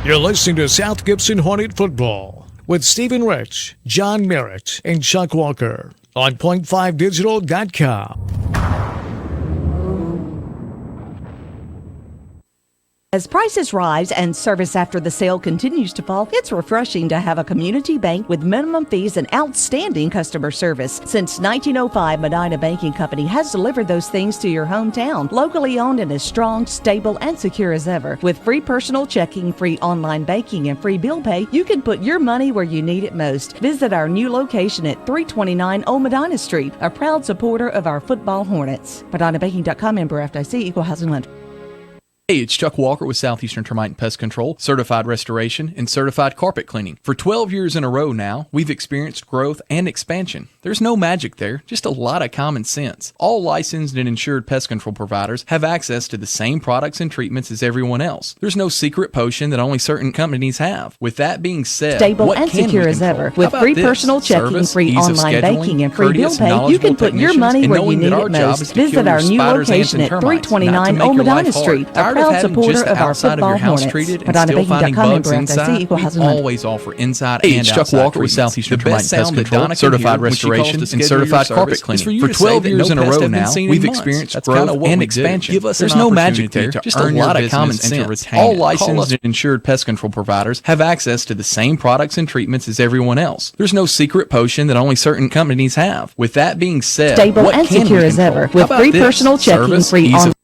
You're listening to South Gibson Hornet Football with Stephen Rich, John Merritt, and Chuck Walker on point5digital.com. As prices rise and service after the sale continues to fall, it's refreshing to have a community bank with minimum fees and outstanding customer service. Since 1905, Medina Banking Company has delivered those things to your hometown. Locally owned and as strong, stable, and secure as ever. With free personal checking, free online banking, and free bill pay, you can put your money where you need it most. Visit our new location at 329 Old Medina Street, a proud supporter of our football Hornets. MedinaBanking.com, member FDIC, equal housing lender. Hey, it's Chuck Walker with Southeastern Termite and Pest Control, certified restoration, and certified carpet cleaning. For 12 years in a row now, we've experienced growth and expansion. There's no magic there, just a lot of common sense. All licensed and insured pest control providers have access to the same products and treatments as everyone else. There's no secret potion that only certain companies have. With that being said, stable what and can secure we as control? ever. With free personal checking, Service, free ease of online scheduling, banking, and free bill courteous, pay, you can put your knowledgeable money where you technicians, need and it knowing that our most. job is to Visit kill our your new spiders, ants, location and at termites, 329 not to Old make your life Medina hard. Street, a Tired of proud having supporter just of our outside of football your house Hornets. treated and still finding MedinaBanking.com, bugs member inside? FDIC, equal We housing lender. always offer inside Hey, and it's outside Chuck Walker with treatments. Southeastern The Termite best and Pest sound that Control, Donna can certified hear when she calls restoration, to and schedule certified your carpet service cleaning. is for you For to 12 say that years no in a pests row have been now, seen in we've months. experienced That's growth kinda what and we do. expansion. Give us There's an no magic opportunity there, to just a earn your lot of business common and to sense. retain All it. licensed and insured pest control providers have access to the same products and treatments as everyone else. There's no secret potion that only certain companies have. With that being said, Stable what and can secure we as control? ever. How With about free this? personal checking, Service, free ease online. of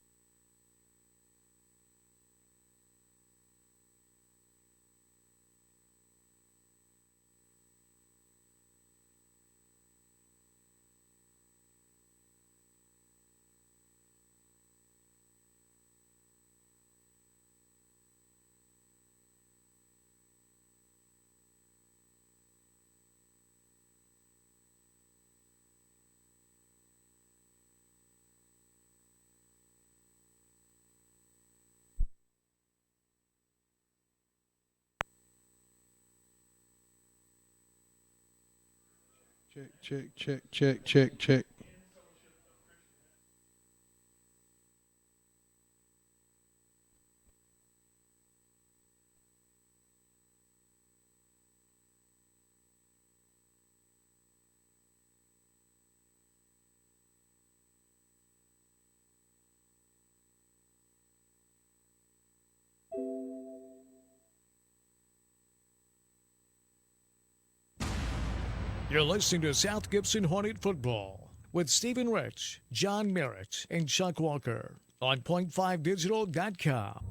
Check. You're listening to South Gibson Hornet Football with Stephen Rich, John Merritt, and Chuck Walker on point5digital.com.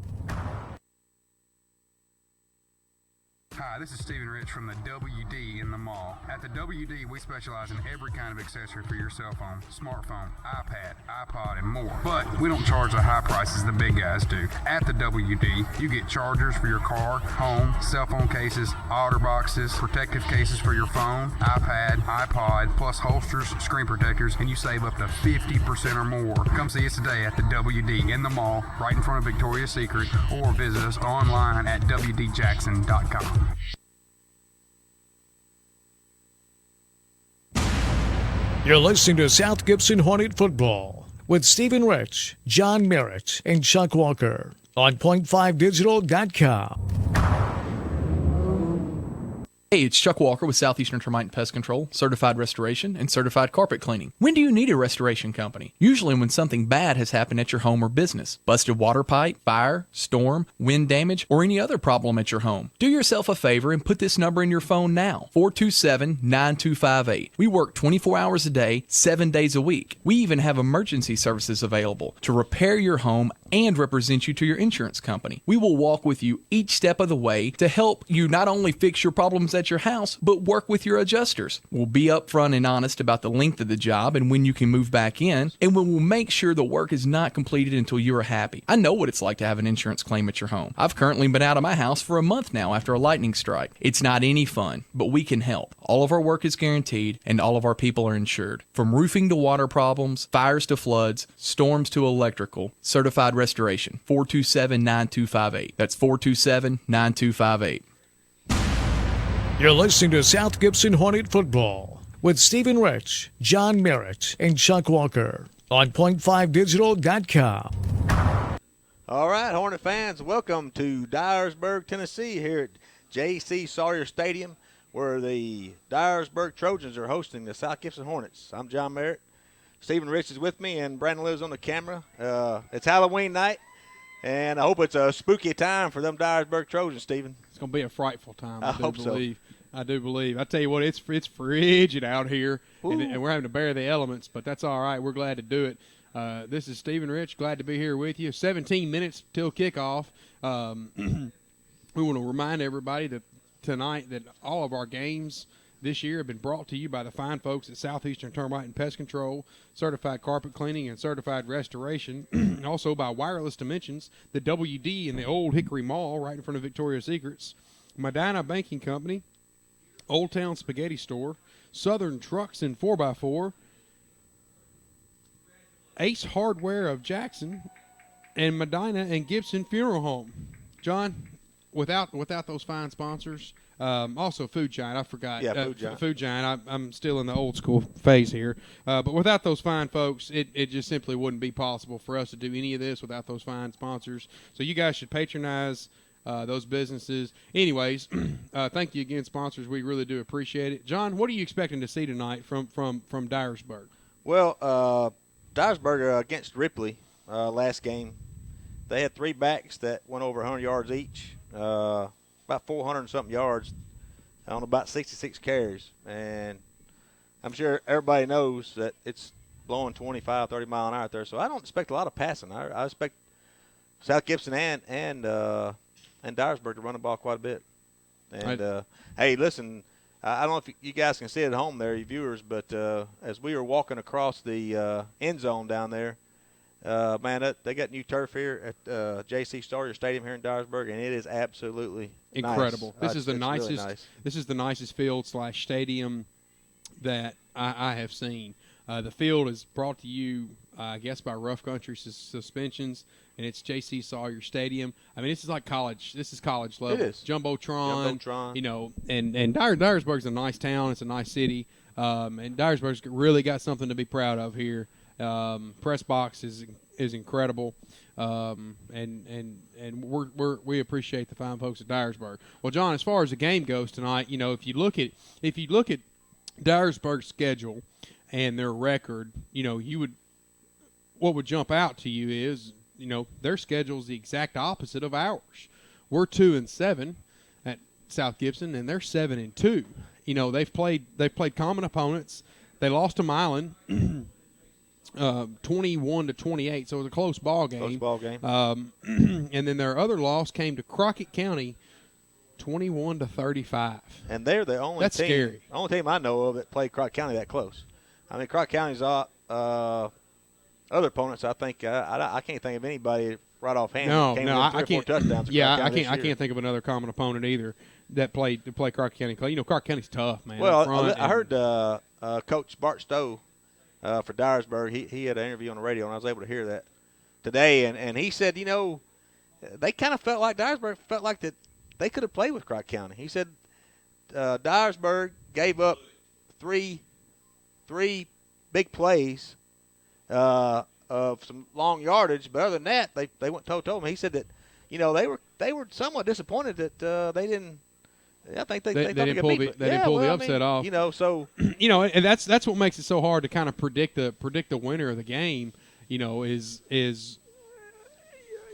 Hi, this is Stephen Rich from the WD in the mall. At the WD, we specialize in every kind of accessory for your cell phone, smartphone, iPad, iPod, and more. But we don't charge the high prices the big guys do. At the WD, you get chargers for your car, home, cell phone cases, otter boxes, protective cases for your phone, iPad, iPod, plus holsters, screen protectors, and you save up to 50% or more. Come see us today at the WD in the mall, right in front of Victoria's Secret, or visit us online at WDJackson.com. You're listening to South Gibson Hornet Football with Stephen Rich, John Merritt, and Chuck Walker on point5digital.com. Hey, it's Chuck Walker with Southeastern Termite and Pest Control, certified restoration, and certified carpet cleaning. When do you need a restoration company? Usually when something bad has happened at your home or business. Busted water pipe, fire, storm, wind damage, or any other problem at your home. Do yourself a favor and put this number in your phone now, 427-9258. We work 24 hours a day, 7 days a week. We even have emergency services available to repair your home and represent you to your insurance company. We will walk with you each step of the way to help you not only fix your problems at your house, but work with your adjusters. We'll be upfront and honest about the length of the job and when you can move back in, and we will make sure the work is not completed until you are happy. I know what it's like to have an insurance claim at your home. I've currently been out of my house for a month now after a lightning strike. It's not any fun, but we can help. All of our work is guaranteed, and all of our people are insured. From roofing to water problems, fires to floods, storms to electrical, certified restoration, 427-9258. That's 427-9258. You're listening to South Gibson Hornet Football with Stephen Rich, John Merritt, and Chuck Walker on point5digital.com. All right, Hornet fans, welcome to Dyersburg, Tennessee, here at J.C. Sawyer Stadium, where the Dyersburg Trojans are hosting the South Gibson Hornets. I'm John Merritt. Stephen Rich is with me, and Brandon lives on the camera. It's Halloween night, and I hope it's a spooky time for them Dyersburg Trojans, Stephen. It's going to be a frightful time. I hope so. I do believe. I tell you what, it's frigid out here, and we're having to bear the elements, but that's all right. We're glad to do it. This is Stephen Rich. Glad to be here with you. 17 minutes till kickoff. We want to remind everybody that tonight that all of our games this year have been brought to you by the fine folks at Southeastern Termite and Pest Control, Certified Carpet Cleaning, and Certified Restoration. Also by Wireless Dimensions, the WD in the Old Hickory Mall right in front of Victoria's Secrets, Medina Banking Company, Old Town Spaghetti Store, Southern Trucks and 4x4, Ace Hardware of Jackson, and Medina and Gibson Funeral Home. John, without those fine sponsors, also Food Giant, I forgot. Yeah, Food Giant. Food Giant. I'm still in the old school phase here. But without those fine folks, it just simply wouldn't be possible for us to do any of this without those fine sponsors. So you guys should patronize those businesses. Anyways, thank you again, sponsors. We really do appreciate it. John, what are you expecting to see tonight from Dyersburg? Well, Dyersburg against Ripley last game, they had 3 backs that went over 100 yards each, about 400 and something yards on about 66 carries. And I'm sure everybody knows that it's blowing 25, 30 mile an hour out there. So I don't expect a lot of passing. I expect South Gibson and Dyersburg to run the ball quite a bit. And, hey, listen, I don't know if you guys can see it at home there, you viewers, but as we were walking across the end zone down there, man, they got new turf here at J.C. Sawyer Stadium here in Dyersburg, and it is absolutely incredible. Nice. This is the nicest. Really nice. This is the nicest field / stadium that I have seen. The field is brought to you, I guess, by Rough Country Suspensions, and it's J.C. Sawyer Stadium. I mean, this is like college. This is college level. It is. Jumbotron. You know, and Dyersburg's a nice town. It's a nice city, and Dyersburg's really got something to be proud of here. Press box is incredible, and we appreciate the fine folks at Dyersburg. Well, John, as far as the game goes tonight, you know, if you look at Dyersburg's schedule and their record, you know, what would jump out to you is, you know, their schedule is the exact opposite of ours. We're 2-7 at South Gibson, and they're 7-2. You know, they've played common opponents. They lost to Milan 21-28, so it was a close ball game. And then their other loss came to Crockett County, 21-35. And they're the only That's scary. Only team I know of that played Crockett County that close. I mean, Crockett County's other opponents, I think I can't think of anybody right offhand. I can't. Touchdowns. Yeah, I can't think of another common opponent either that played Crockett County. You know, Crockett County's tough, man. Well, I heard Coach Bart Stowe for Dyersburg. He had an interview on the radio, and I was able to hear that today. And he said, you know, they kind of felt like Dyersburg felt like that they could have played with Crockett County. He said Dyersburg gave up three big plays of some long yardage, but other than that, they went toe-to-toe. He said that, you know, they were somewhat disappointed that they didn't. I think they didn't pull the upset off. You know, so you know, and that's what makes it so hard to kind of predict the winner of the game. You know, is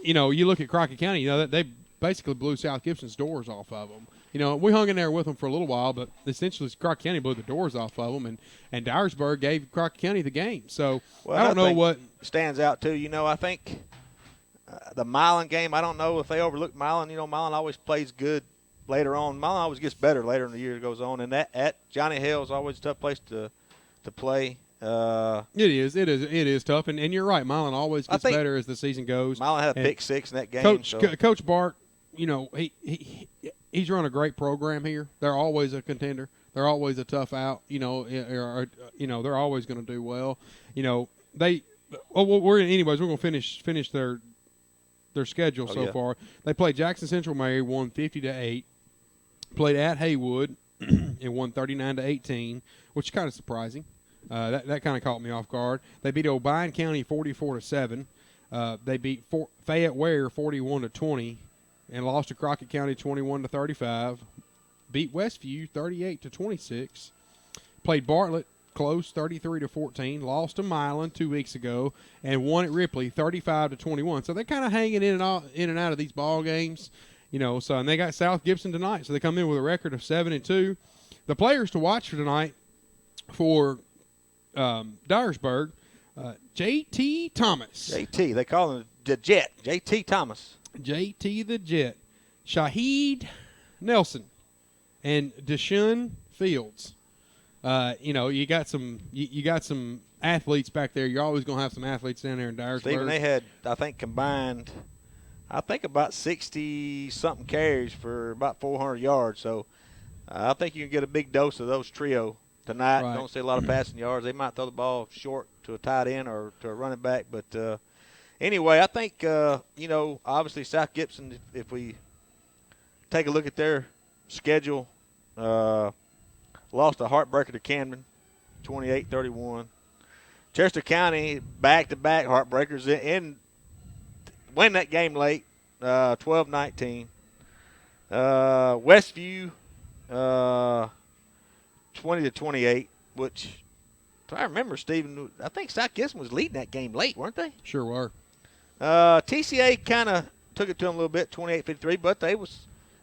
you know, you look at Crockett County. You know, that they basically blew South Gibson's doors off of them. You know, we hung in there with them for a little while, but essentially Crockett County blew the doors off of them, and Dyersburg gave Crockett County the game. So I don't know what stands out too. You know, I think the Milan game. I don't know if they overlooked Milan. You know, Milan always plays good later on. Milan always gets better later in the year goes on, and that at Johnny Hill is always a tough place to play. It is tough, and you're right. Milan always gets better as the season goes. Milan had a pick six in that game. Coach Bart, you know, he's run a great program here. They're always a contender. They're always a tough out. You know, they're always going to do well. You know, we're going to finish their schedule so far. They played Jackson Central Mary, won 50-8. Played at Haywood and won 39-18, which is kind of surprising. That kind of caught me off guard. They beat Obion County 44-7. They beat Fayette Ware 41-20, and lost to Crockett County 21-35. Beat Westview 38-26. Played Bartlett close 33-14. Lost to Milan 2 weeks ago, and won at Ripley 35-21. So they're kind of hanging in and out of these ball games, So and they got South Gibson tonight, so they come in with a record of 7-2. The players to watch for tonight for Dyersburg, J.T. Thomas. J.T. They call him the Jet. J.T. Thomas. J.T. the Jet. Shaheed Nelson and Deshaun Fields. You got some athletes back there. You're always going to have some athletes down there in Dyersburg. Stephen, they had, I think, combined, about 60-something carries for about 400 yards. So I think you can get a big dose of those trio tonight. Right. Don't see a lot of passing yards. They might throw the ball short to a tight end or to a running back. But anyway, I think, obviously South Gibson, if we take a look at their schedule, lost a heartbreaker to Camden, 28-31. Chester County, back-to-back heartbreakers, and win that game late, 12-19. Westview, 20-28, which, if I remember, Stephen, I think South Gibson was leading that game late, weren't they? Sure were. TCA kind of took it to them a little bit, 28-53, but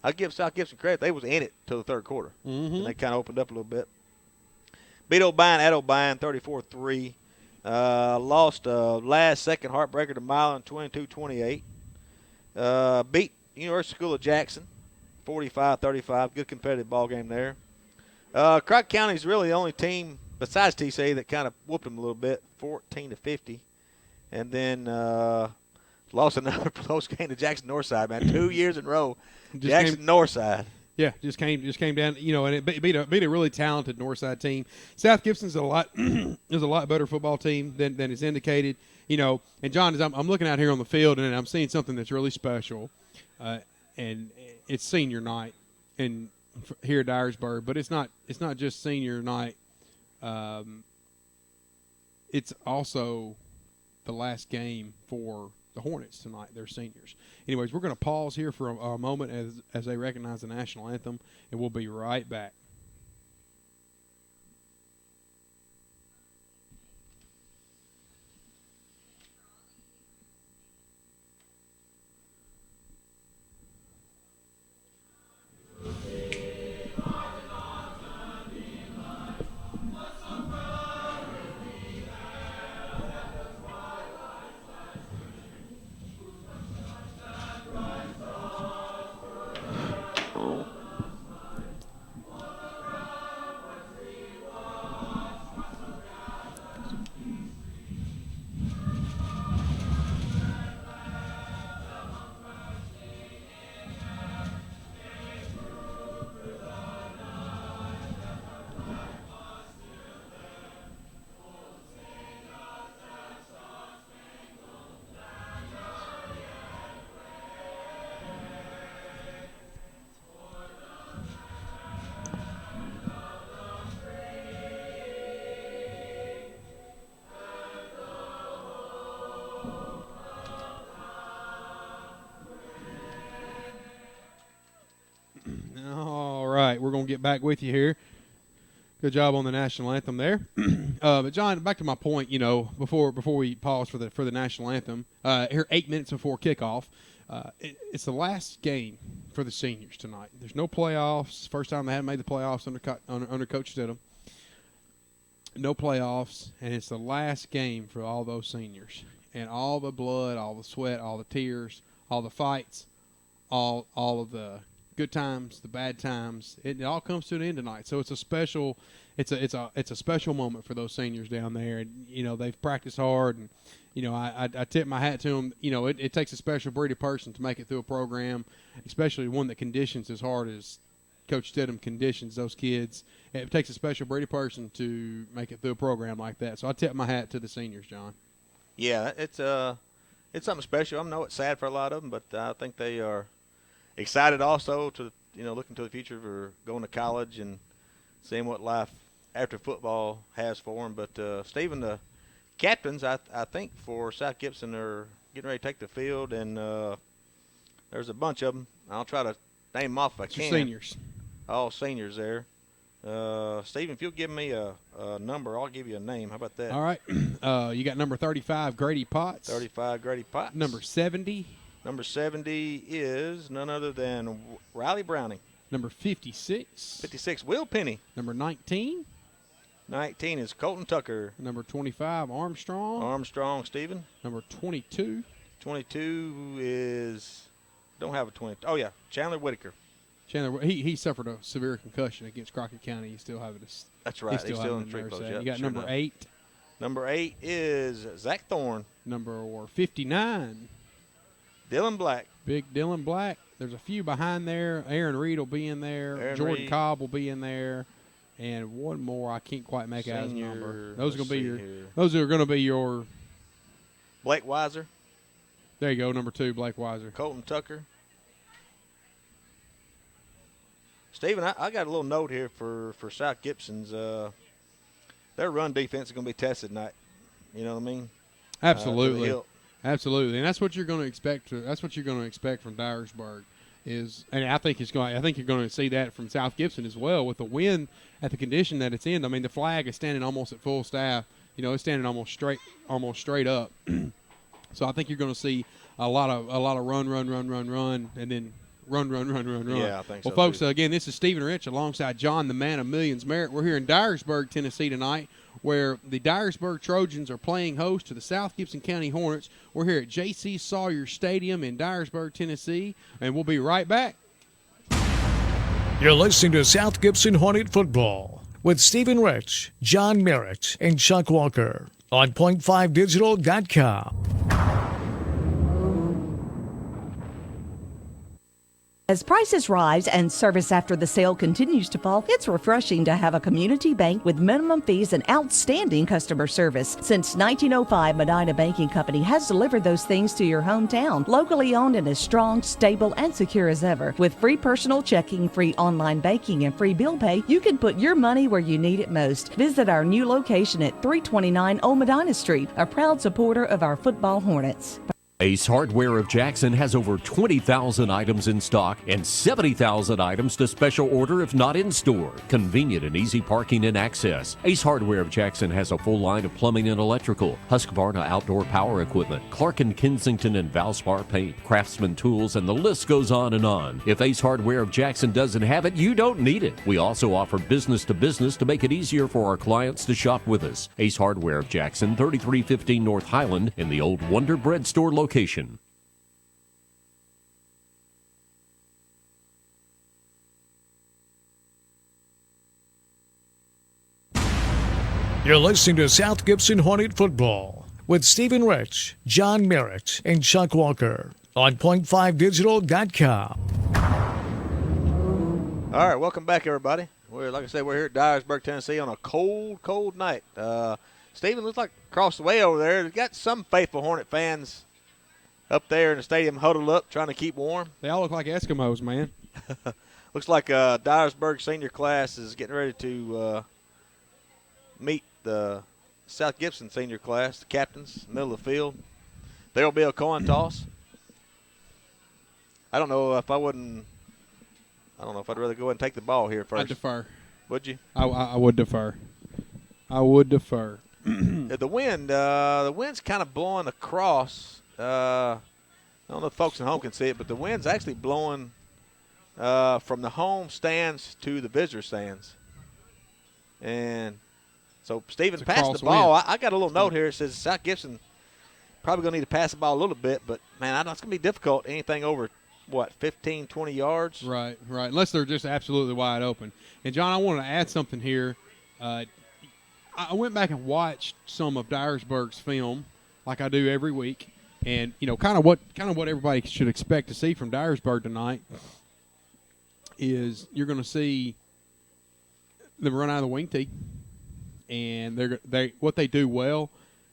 I give South Gibson credit. They was in it till the third quarter. Mm-hmm. And they kind of opened up a little bit. Beat O'Brien at O'Brien, 34-3. Lost last second heartbreaker to Milan, 22-28. Beat University School of Jackson, 45-35. Good competitive ball game there. Crockett County is really the only team besides TCA that kind of whooped them a little bit, 14-50. And then lost another close game to Jackson Northside, man. 2 years in a row. Jackson Northside. Yeah, just came down, and it beat a really talented Northside team. South Gibson's a lot better football team than is indicated, And John, as I'm looking out here on the field and I'm seeing something that's really special, and it's senior night, and here at Dyersburg, but it's not just senior night. It's also the last game for the Hornets tonight. They're seniors. Anyways, we're going to pause here for a moment as they recognize the national anthem, and we'll be right back. All right, we're going to get back with you here. Good job on the national anthem there. But John, back to my point, before we pause for the national anthem, here 8 minutes before kickoff, it's the last game for the seniors tonight. There's no playoffs. First time they haven't made the playoffs under Coach Stidham. No playoffs, and it's the last game for all those seniors. And all the blood, all the sweat, all the tears, all the fights, all of the good times, the bad times, it all comes to an end tonight. So it's a special special moment for those seniors down there. And they've practiced hard, and I tip my hat to them. It takes a special breed of person to make it through a program, especially one that conditions as hard as Coach Stidham conditions those kids. It takes a special breed of person to make it through a program like that. So I tip my hat to the seniors, John. Yeah, it's something special. I know it's sad for a lot of them, but I think they are excited also to looking to the future for going to college and seeing what life after football has for them. But Stephen, the captains, I think for South Gibson are getting ready to take the field, and there's a bunch of them. I'll try to name them off if I can. Seniors. All seniors there. Stephen, if you'll give me a number, I'll give you a name. How about that? All right. You got number 35, Grady Potts. 35, Grady Potts. Number 70. Number 70 is none other than Riley Browning. Number 56. 56, Will Penny. Number 19. 19 is Colton Tucker. Number 25, Armstrong. Armstrong, Stephen. Number 22. 22 is, don't have a 20. Oh, yeah, Chandler Whitaker. Chandler, he suffered a severe concussion against Crockett County. He's still having this. That's right. He's still in the nursing. yep, You got sure number enough. 8. Number 8 is Zach Thorne. Number 59. Dylan Black. Big Dylan Black. There's a few behind there. Aaron Reed will be in there. Aaron Jordan Reed. Cobb will be in there. And one more I can't quite make out his number. Those are going to be your. here. Those are going to be your. Blake Weiser. There you go, number 2, Blake Weiser. Colton Tucker. Stephen, I got a little note here for South Gibson's. Their run defense is going to be tested tonight. You know what I mean? Absolutely, absolutely, and that's what you're going to expect. That's what you're going to expect from Dyersburg. And I think you're going to see that from South Gibson as well with the wind at the condition that it's in. I mean, the flag is standing almost at full staff. You know, it's standing almost straight up. So I think you're going to see a lot of run, and then run. Yeah, I think so. Well, folks, too. Again, this is Stephen Rich alongside John, the man of millions merit. We're here in Dyersburg, Tennessee tonight, where the Dyersburg Trojans are playing host to the South Gibson County Hornets. We're here at J.C. Sawyer Stadium in Dyersburg, Tennessee, and we'll be right back. You're listening to South Gibson Hornet Football with Stephen Rich, John Merritt, and Chuck Walker on point5digital.com. As prices rise and service after the sale continues to fall, it's refreshing to have a community bank with minimum fees and outstanding customer service. Since 1905, Medina Banking Company has delivered those things to your hometown. Locally owned and as strong, stable, and secure as ever. With free personal checking, free online banking, and free bill pay, you can put your money where you need it most. Visit our new location at 329 Old Medina Street, a proud supporter of our football Hornets. Ace Hardware of Jackson has over 20,000 items in stock and 70,000 items to special order if not in store. Convenient and easy parking and access. Ace Hardware of Jackson has a full line of plumbing and electrical, Husqvarna outdoor power equipment, Clark & Kensington and Valspar paint, Craftsman tools, and the list goes on and on. If Ace Hardware of Jackson doesn't have it, you don't need it. We also offer business to business to make it easier for our clients to shop with us. Ace Hardware of Jackson, 3315 North Highland in the old Wonder Bread store location. You're listening to South Gibson Hornet Football with Stephen Rich, John Merritt, and Chuck Walker on point5digital.com. All right, welcome back, everybody. Like I said, we're here at Dyersburg, Tennessee on a cold night. Stephen, looks like across the way over there, they've got some faithful Hornet fans up there in the stadium huddled up trying to keep warm. They all look like Eskimos, man. Looks like Dyersburg senior class is getting ready to meet the South Gibson senior class, the captains, middle of the field. There will be a coin toss. I don't know if I'd rather go ahead and take the ball here first. I defer. Would you? I would defer. The wind's kind of blowing across. I don't know if folks at home can see it, but the wind's actually blowing from the home stands to the visitor stands. And so Stephen passed the ball. I got a little note here. It says South Gibson probably going to need to pass the ball a little bit, but, man, I know it's going to be difficult. Anything over, 15, 20 yards? Right. Unless they're just absolutely wide open. And, John, I want to add something here. I went back and watched some of Dyersburg's film like I do every week. And, kind of what everybody should expect to see from Dyersburg tonight is you're going to see them run out of the wing tee. And what they do well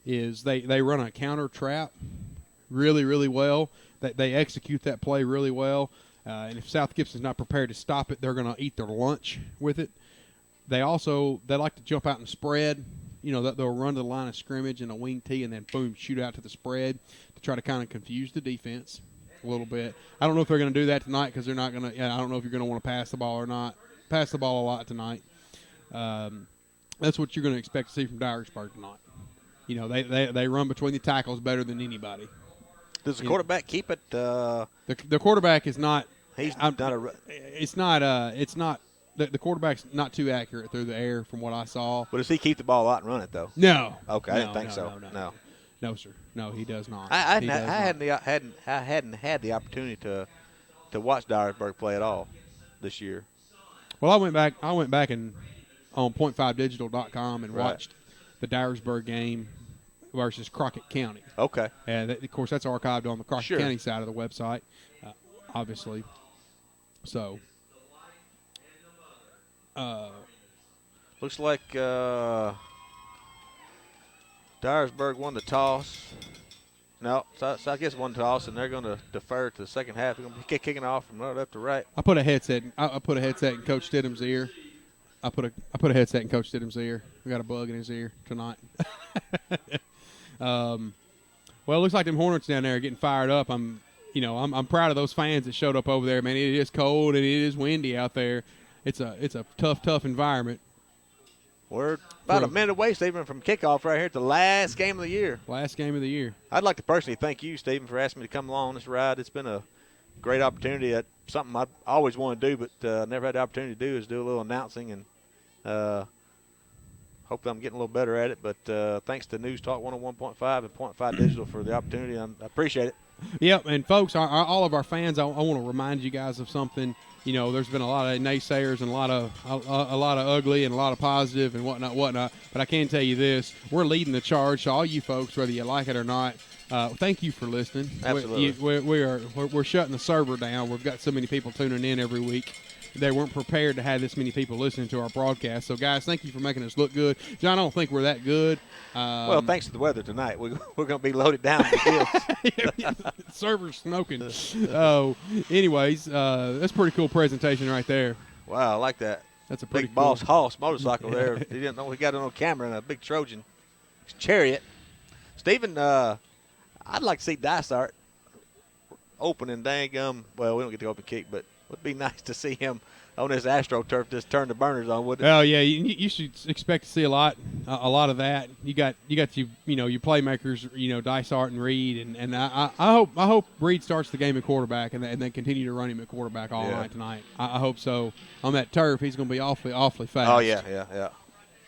is they run a counter trap really, really well. They execute that play really well. And if South Gibson's not prepared to stop it, they're going to eat their lunch with it. They like to jump out and spread. They'll run to the line of scrimmage in a wing tee and then, boom, shoot out to the spread to try to kind of confuse the defense a little bit. I don't know if they're going to do that tonight because they're not going to. I don't know if you're going to want to pass the ball or not. Pass the ball a lot tonight. That's what you're going to expect to see from Dyersburg tonight. They run between the tackles better than anybody. Does the quarterback keep it? The quarterback is not. He's not a. It's not. It's not. The quarterback's not too accurate through the air from what I saw. But does he keep the ball out and run it though? No. Okay, I didn't think so. No. No, sir. No, he does not. I hadn't had the opportunity to watch Dyersburg play at all this year. Well, I went back and on point5digital.com and watched the Dyersburg game versus Crockett County. Okay. And of course, that's archived on the Crockett County side of the website, obviously. So, looks like Dyersburg won the toss. No, South Gibson won the toss, and they're going to defer to the second half. They're going to be kicking off from left to right. I put a headset in Coach Stidham's ear. I put a headset in Coach Stidham's ear. We got a bug in his ear tonight. Well, it looks like them Hornets down there are getting fired up. I'm proud of those fans that showed up over there, man. It is cold and it is windy out there. It's a tough environment. We're about a minute away, Stephen, from kickoff right here at the last game of the year. Last game of the year. I'd like to personally thank you, Stephen, for asking me to come along this ride. It's been a great opportunity. That's something I always want to do, but never had the opportunity to do, is do a little announcing, and hope that I'm getting a little better at it. But thanks to News Talk 101.5 and Point 5 Digital for the opportunity. I appreciate it. Yep, and folks, all of our fans, I want to remind you guys of something. There's been a lot of naysayers and a lot of ugly and a lot of positive and whatnot. But I can tell you this: we're leading the charge. So all you folks, whether you like it or not, thank you for listening. Absolutely, we're shutting the server down. We've got so many people tuning in every week. They weren't prepared to have this many people listening to our broadcast. So, guys, thank you for making us look good. John, I don't think we're that good. Well, thanks to the weather tonight, we're going to be loaded down with the server's smoking. Anyways, that's a pretty cool presentation right there. Wow, I like that. That's a pretty big cool. Boss Hoss motorcycle there. He didn't know he got it on camera in a big Trojan chariot. Stephen, I'd like to see Dysart open and dang well, we don't get to open kick, but it would be nice to see him on this AstroTurf just turn the burners on, wouldn't it? Oh yeah, you should expect to see a lot of that. You got your playmakers, Dysart and Reed, and I hope Reed starts the game at quarterback and then continue to run him at quarterback all night tonight. I hope so. On that turf, he's going to be awfully fast. Oh yeah.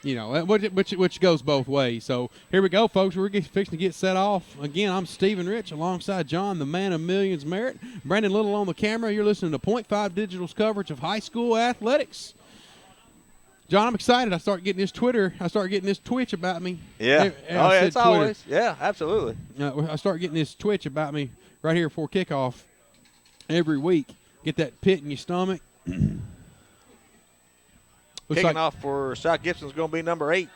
Which goes both ways. So here we go, folks. We're fixing to get set off. Again, I'm Stephen Rich alongside John, the man of millions merit. Brandon Little on the camera. You're listening to Point 5 Digital's coverage of high school athletics. John, I'm excited. I start getting this twitch about me. Yeah. It's Twitter. Always. Yeah, absolutely. I start getting this twitch about me right here before kickoff every week. Get that pit in your stomach. Kicking off for South Gibson is going to be number 8.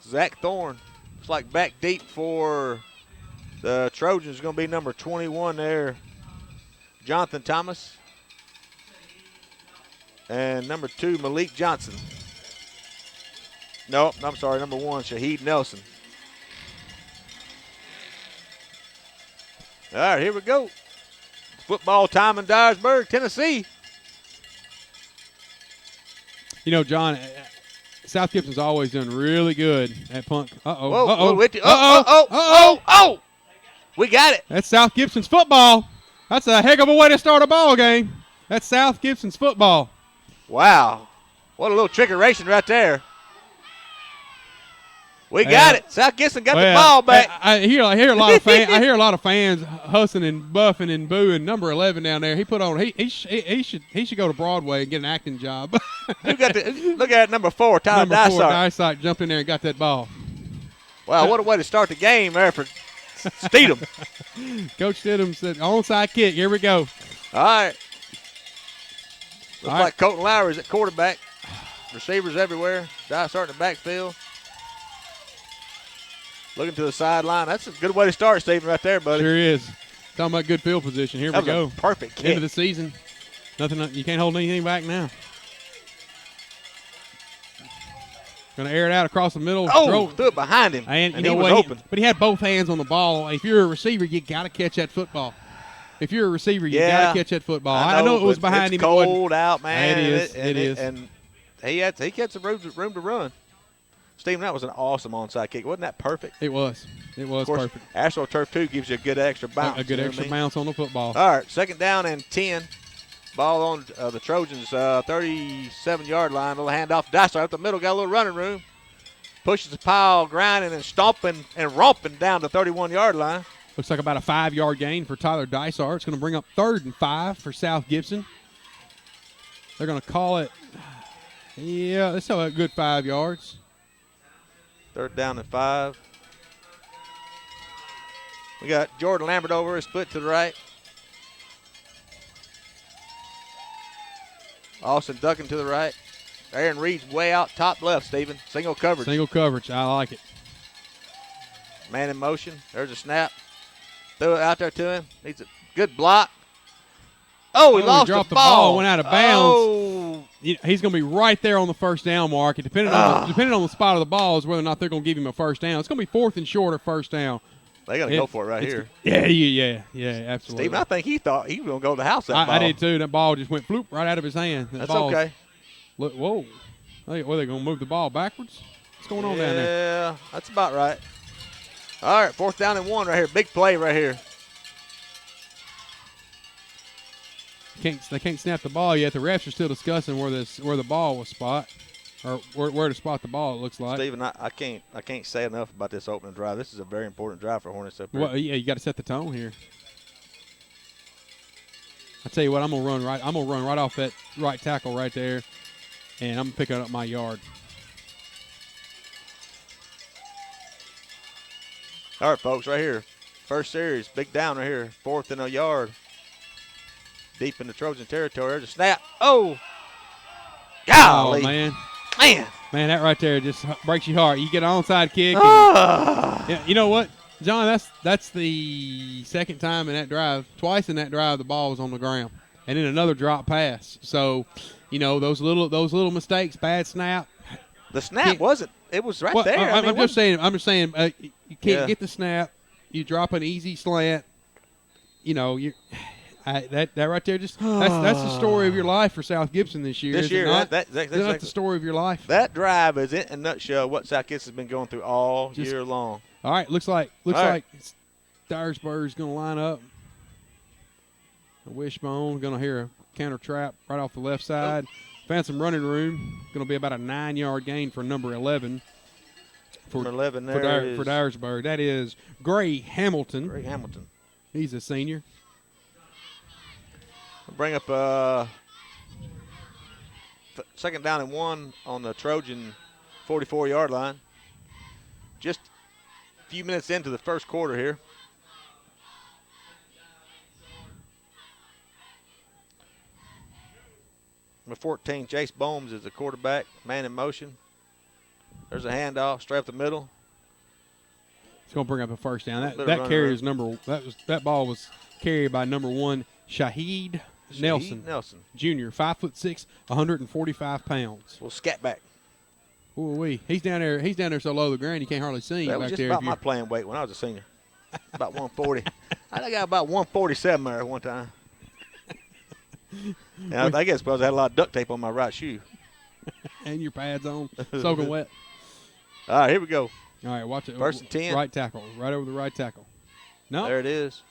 Zach Thorne. Looks like back deep for the Trojans is going to be number 21 there, Jonathan Thomas. And number 2, Malik Johnson. Nope, I'm sorry, number 1, Shaheed Nelson. All right, here we go. Football time in Dyersburg, Tennessee. John, South Gibson's always done really good at punt. We got it. That's South Gibson's football. That's a heck of a way to start a ball game. That's South Gibson's football. Wow. What a little trickeration right there. We got it. South Gibson got the ball back. I hear a lot of fans. I hear a lot of fans hussing and buffing and booing. Number 11 down there. He put on. He should go to Broadway and get an acting job. Look at number 4, Tyler Dysart. Dysart jumped in there and got that ball. Wow, what a way to start the game there for Stidham. Coach Stidham said, onside kick. Here we go. All right. Looks like Colton Lowry's at quarterback. Receivers everywhere. Dysart in the backfield. Looking to the sideline. That's a good way to start, Stephen, right there, buddy. Sure is. Talking about good field position. Here we go. Perfect kick. End of the season. Nothing. You can't hold anything back now. Going to air it out across the middle. Oh, threw it behind him. And you he know was what? open. But he had both hands on the ball. If you're a receiver, you got to catch that football. If you're a receiver, you got to catch that football. I know it was behind him. It's cold out, man. It is. And he had some room to run. Stephen, that was an awesome onside kick. Wasn't that perfect? It was. It was perfect. AstroTurf 2 gives you a good extra bounce. A good extra bounce on the football. All right, 2nd down and 10. Ball on the Trojans' 37-yard line. Little handoff. Dysart up the middle. Got a little running room. Pushes the pile, grinding and stomping and romping down the 31-yard line. Looks like about a 5-yard gain for Tyler Dysart. It's going to bring up 3rd and 5 for South Gibson. They're going to call it. Yeah, that's a good 5 yards. 3rd down and 5. We got Jordan Lambert over, split to the right. Austin ducking to the right. Aaron Reed's way out top left, Stephen. Single coverage. Single coverage. I like it. Man in motion. There's a snap. Threw it out there to him. Needs a good block. Oh, he lost dropped the ball. Went out of bounds. Oh. He's going to be right there on the 1st down mark. Depending on the spot of the ball is whether or not they're going to give him a 1st down. It's going to be 4th and short or 1st down. They got to go for it right here. Yeah, absolutely. Stephen, I think he thought he was going to go to the house that ball. I did too. That ball just went floop right out of his hand. That's okay. Look, whoa. Are they going to move the ball backwards? What's going on down there? Yeah, that's about right. All right, 4th down and 1 right here. Big play right here. They can't snap the ball yet. The refs are still discussing where the ball was spot, or where to spot the ball. It looks like. Stephen, I can't say enough about this opening drive. This is a very important drive for Hornets up here. Well, yeah, you got to set the tone here. I tell you what, I'm gonna run right off that right tackle right there, and I'm picking up my yard. All right, folks, right here. First series, big down right here. 4th and a yard. Deep in the Trojan territory. There's a snap. Oh! Golly. Oh, man. Man, that right there just breaks your heart. You get an onside kick. Yeah, you know what, John? That's the 2nd time in that drive. Twice in that drive, the ball was on the ground, and then another drop pass. So, those little mistakes, bad snap. The snap wasn't. It was right there. I'm just saying. You can't get the snap. You drop an easy slant. That right there, just that's the story of your life for South Gibson this year. That's the story of your life. That drive is in a nutshell what South Gibson's been going through all year long. All right, looks like Dyersburg's going to line up. A wishbone, going to hear a counter trap right off the left side. Found some running room. Going to be about a 9-yard gain for number 11. For Dyersburg. That is Gray Hamilton. Gray Hamilton. He's a senior. Bring up 2nd down and 1 on the Trojan 44-yard line. Just a few minutes into the first quarter here. Number 14, Chase Bohms is the quarterback, man in motion. There's a handoff straight up the middle. It's going to bring up a 1st down. That carry is that ball was carried by number 1, Shaheed Nelson Jr., 5'6", 145 pounds. Well, scat back. Ooh-wee. He's down there so low to the ground you can't hardly see him that back was just there. About my playing weight when I was a senior. About 140. I think I got about 147 there one time. And I guess because I had a lot of duct tape on my right shoe. And your pads on, soaking wet. All right, here we go. All right, watch it. 1st and 10. Right tackle, right over the right tackle. No. There it is.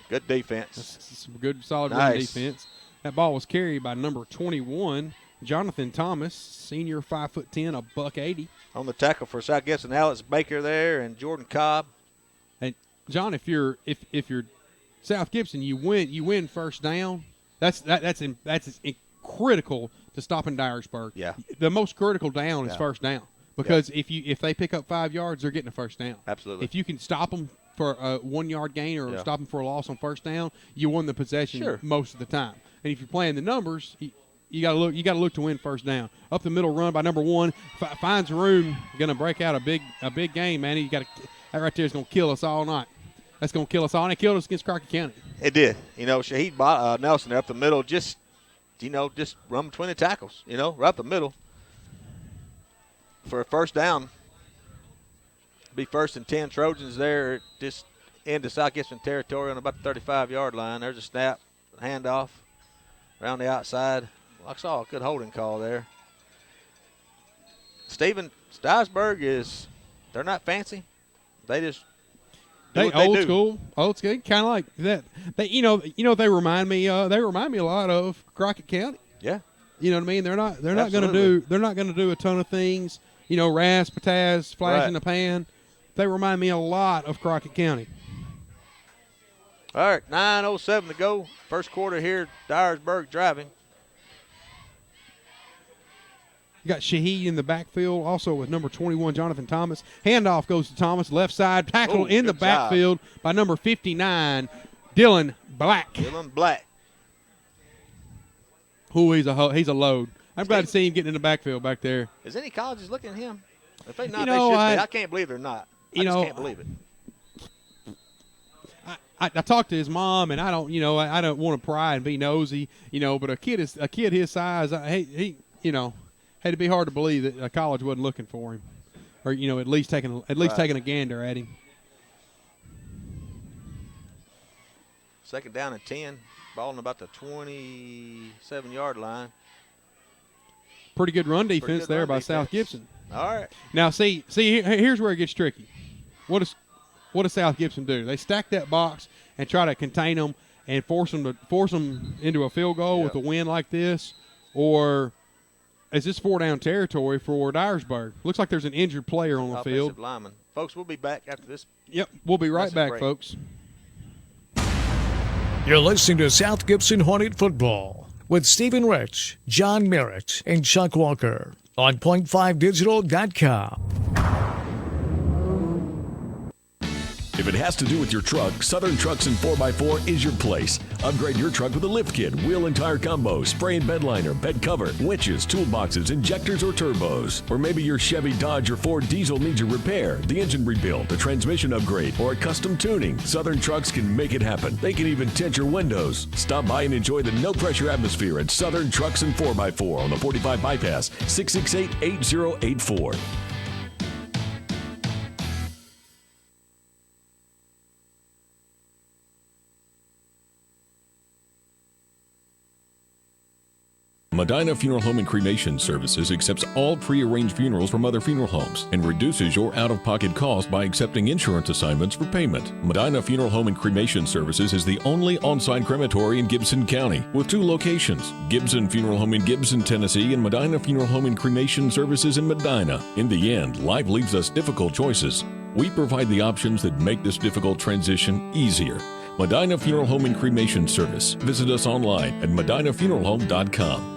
Good defense. That's some good, solid run defense. That ball was carried by number 21, Jonathan Thomas, senior, 5'10", $180. On the tackle for South Gibson, Alex Baker there and Jordan Cobb. And John, if you're South Gibson, you win 1st down. That's critical to stopping Dyersburg. Yeah. The most critical down is 1st down because if they pick up 5 yards, they're getting a 1st down. Absolutely. If you can stop them for a 1-yard gain or stop them for a loss on 1st down, you won the possession most of the time. And if you're playing the numbers, you got to look to win 1st down. Up the middle run by number 1 finds room, going to break out a big game, man. That right there is going to kill us all night. That's going to kill us all, and it killed us against Crockett County. It did. Shaheed Nelson there up the middle, just run between the tackles. Right up the middle. for a first down. Be 1st and 10 Trojans there, just into South Gibson territory on about the 35-yard line. There's a snap, handoff around the outside. I saw a good holding call there. Stephen, Dyersburg they're not fancy. They just do what old do. school, kind of like that. They remind me. They remind me a lot of Crockett County. Yeah. You know what I mean? They're not going to do a ton of things. Razzmatazz, flash in the pan. They remind me a lot of Crockett County. All right, 9:07 to go. First quarter here. Dyersburg driving. You got Shaheed in the backfield, also with number 21, Jonathan Thomas. Handoff goes to Thomas, left side, tackle in the backfield by number 59, Dylan Black. Dylan Black. He's a load. I'm glad to see him getting in the backfield back there. Is any colleges looking at him? If they not, they should be. I can't believe they're not. I just can't believe it. I talked to his mom, and I don't want to pry and be nosy, but a kid his size, had to be hard to believe that a college wasn't looking for him, or at least taking a gander at him. 2nd down and 10, ball on about the 27-yard line. Pretty good run defense there by South Gibson. All right. Now see, here's where it gets tricky. What does South Gibson do? They stack that box and try to contain them and force them into a field goal with a win like this, or is this 4-down territory for Dyersburg? Looks like there's an injured player on the field. Lineman. Folks, we'll be back after this. Yep, we'll be right back, folks. You're listening to South Gibson Hornet Football with Stephen Rich, John Merritt, and Chuck Walker on point5digital.com. If it has to do with your truck, Southern Trucks and 4x4 is your place. Upgrade your truck with a lift kit, wheel and tire combo, spray and bed liner, bed cover, winches, toolboxes, injectors, or turbos. Or maybe your Chevy, Dodge, or Ford diesel needs a repair, the engine rebuild, a transmission upgrade, or a custom tuning. Southern Trucks can make it happen. They can even tint your windows. Stop by and enjoy the no-pressure atmosphere at Southern Trucks and 4x4 on the 45 Bypass, 668-8084. Medina Funeral Home and Cremation Services accepts all pre-arranged funerals from other funeral homes and reduces your out-of-pocket cost by accepting insurance assignments for payment. Medina Funeral Home and Cremation Services is the only on-site crematory in Gibson County with 2 locations, Gibson Funeral Home in Gibson, Tennessee, and Medina Funeral Home and Cremation Services in Medina. In the end, life leaves us difficult choices. We provide the options that make this difficult transition easier. Medina Funeral Home and Cremation Service. Visit us online at medinafuneralhome.com.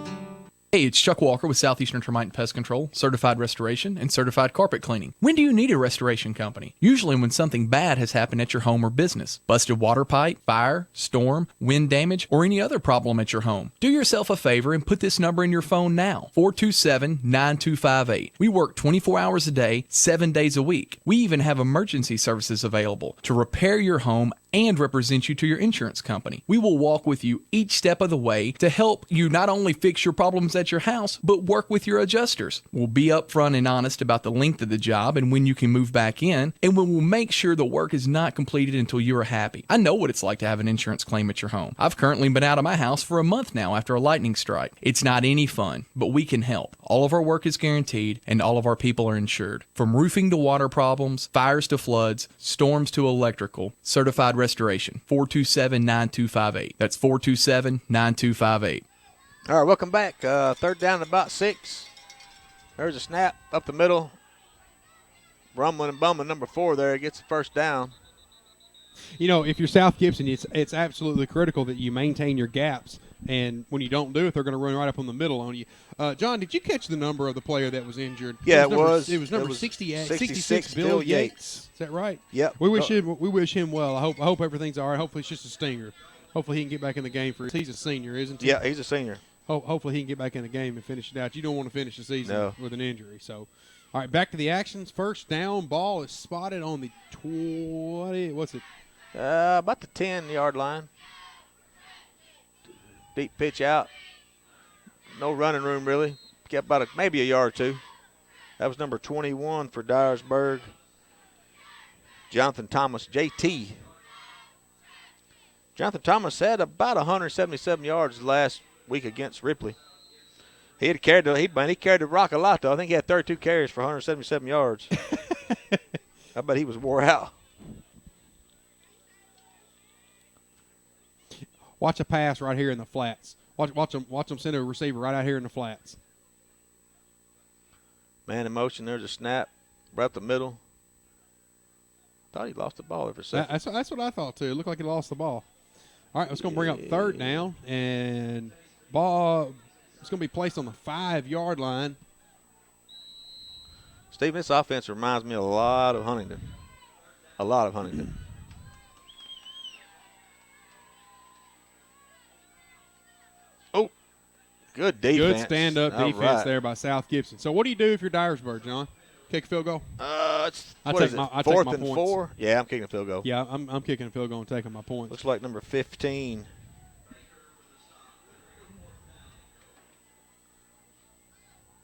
Hey, it's Chuck Walker with Southeastern Termite and Pest Control, certified restoration, and certified carpet cleaning. When do you need a restoration company? Usually when something bad has happened at your home or business. Busted water pipe, fire, storm, wind damage, or any other problem at your home. Do yourself a favor and put this number in your phone now, 427-9258. We work 24 hours a day, 7 days a week. We even have emergency services available to repair your home and represent you to your insurance company. We will walk with you each step of the way to help you not only fix your problems at your house, but work with your adjusters. We'll be upfront and honest about the length of the job and when you can move back in, and we will make sure the work is not completed until you are happy. I know what it's like to have an insurance claim at your home. I've currently been out of my house for a month now after a lightning strike. It's not any fun, but we can help. All of our work is guaranteed, and all of our people are insured. From roofing to water problems, fires to floods, storms to electrical, certified restoration, 427-9258. That's 427-9258. All right, welcome back. 3rd down and about 6. There's a snap up the middle. Rumbling and bumbling, number 4 there gets the first down. If you're South Gibson, it's absolutely critical that you maintain your gaps. And when you don't do it, they're going to run right up on the middle on you. John, did you catch the number of the player that was injured? Yeah, it was number 66, Bill Yates. Is that right? Yep. We wish him well. I hope everything's all right. Hopefully it's just a stinger. Hopefully he can get back in the game he's a senior, isn't he? Yeah, he's a senior. Hopefully he can get back in the game and finish it out. You don't want to finish the season with an injury. So, all right, back to the actions. First down, ball is spotted on the 20. What's it? About the 10-yard line. Deep pitch out. No running room, really. Kept about maybe a yard or two. That was number 21 for Dyersburg, Jonathan Thomas, JT. Jonathan Thomas had about 177 yards last week against Ripley. He carried the rock a lot, though. I think he had 32 carries for 177 yards. I bet he was wore out. Watch a pass right here in the flats. Watch them send a receiver right out here in the flats. Man in motion. There's a snap right up the middle. Thought he lost the ball there for a second. That's what I thought, too. It looked like he lost the ball. All right, it's going to bring up third down, and ball it's going to be placed on the 5-yard line. Stephen, this offense reminds me a lot of Huntington. A lot of Huntington. Oh, good defense. Good stand-up defense there by South Gibson. So what do you do if you're Dyersburg, John? Kick a field goal? It's I what take is my- it, I take fourth my and points. 4? Yeah, I'm kicking a field goal. Yeah, I'm kicking a field goal and taking my points. Looks like number 15.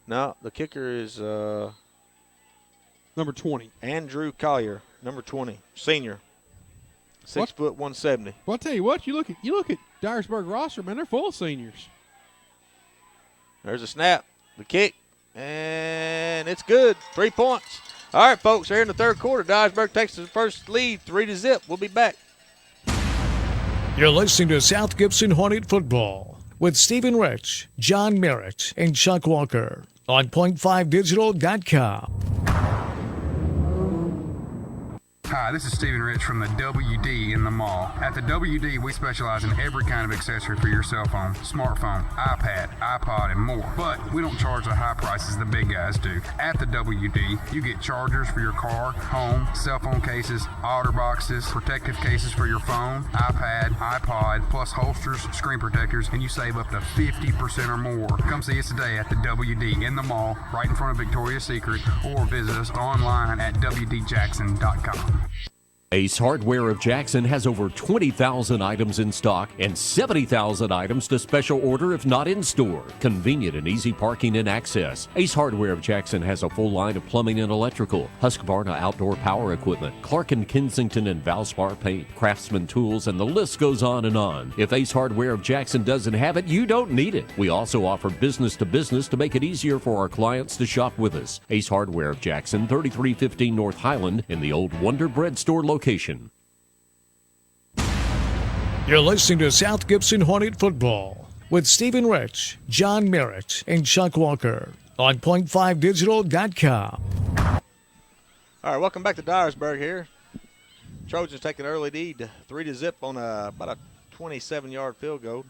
No, the kicker is number 20. Andrew Collier, number 20, senior. 6 foot 170. Well, I'll tell you what, you look at Dyersburg roster, man, they're full of seniors. There's a snap, the kick, and it's good. 3 points. All right, folks, here in the third quarter, Dyersburg takes the first lead, 3-0. We'll be back. You're listening to South Gibson Hornet Football with Stephen Rich, John Merritt, and Chuck Walker on point5digital.com. Hi, this is Stephen Rich from the WD in the mall. At the WD, we specialize in every kind of accessory for your cell phone, smartphone, iPad, iPod, and more. But we don't charge the high prices the big guys do. At the WD, you get chargers for your car, home, cell phone cases, outer boxes, protective cases for your phone, iPad, iPod, plus holsters, screen protectors, and you save up to 50% or more. Come see us today at the WD in the mall, right in front of Victoria's Secret, or visit us online at WDJackson.com. Ace Hardware of Jackson has over 20,000 items in stock and 70,000 items to special order if not in store. Convenient and easy parking and access. Ace Hardware of Jackson has a full line of plumbing and electrical, Husqvarna outdoor power equipment, Clark & Kensington and Valspar paint, Craftsman tools, and the list goes on and on. If Ace Hardware of Jackson doesn't have it, you don't need it. We also offer business to business to make it easier for our clients to shop with us. Ace Hardware of Jackson, 3315 North Highland in the old Wonder Bread store location. You're listening to South Gibson Hornet Football with Stephen Rich, John Merritt, and Chuck Walker on point5digital.com. All right, welcome back to Dyersburg here. Trojans take an early lead, 3-0 on about a 27-yard field goal.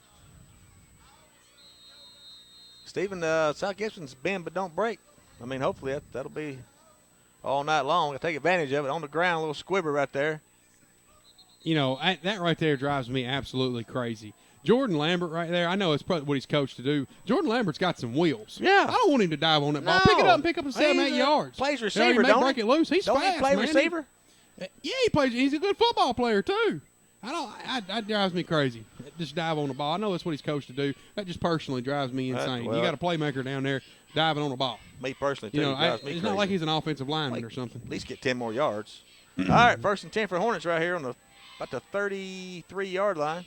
Stephen, South Gibson's bend but don't break. I mean, hopefully that'll be all night long. I'll take advantage of it. On the ground, a little squibber right there. You know, that right there drives me absolutely crazy. Jordan Lambert right there, I know it's probably what he's coached to do. Jordan Lambert's got some wheels. Yeah. I don't want him to dive on that ball. No. Pick it up and pick up 7-8 yards. Plays You know, receiver, he may don't break he? it loose. He's Don't fast, he play man. receiver? Yeah, he plays. He's a good football player too. That drives me crazy. Just dive on the ball. I know that's what he's coached to do. That just personally drives me insane. Well, you got a playmaker down there diving on the ball. Me personally, too. You know, it drives me it's crazy. not like he's an offensive lineman or something. At least get 10 more yards. All right, 1st and 10 for Hornets right here on about the 33-yard line.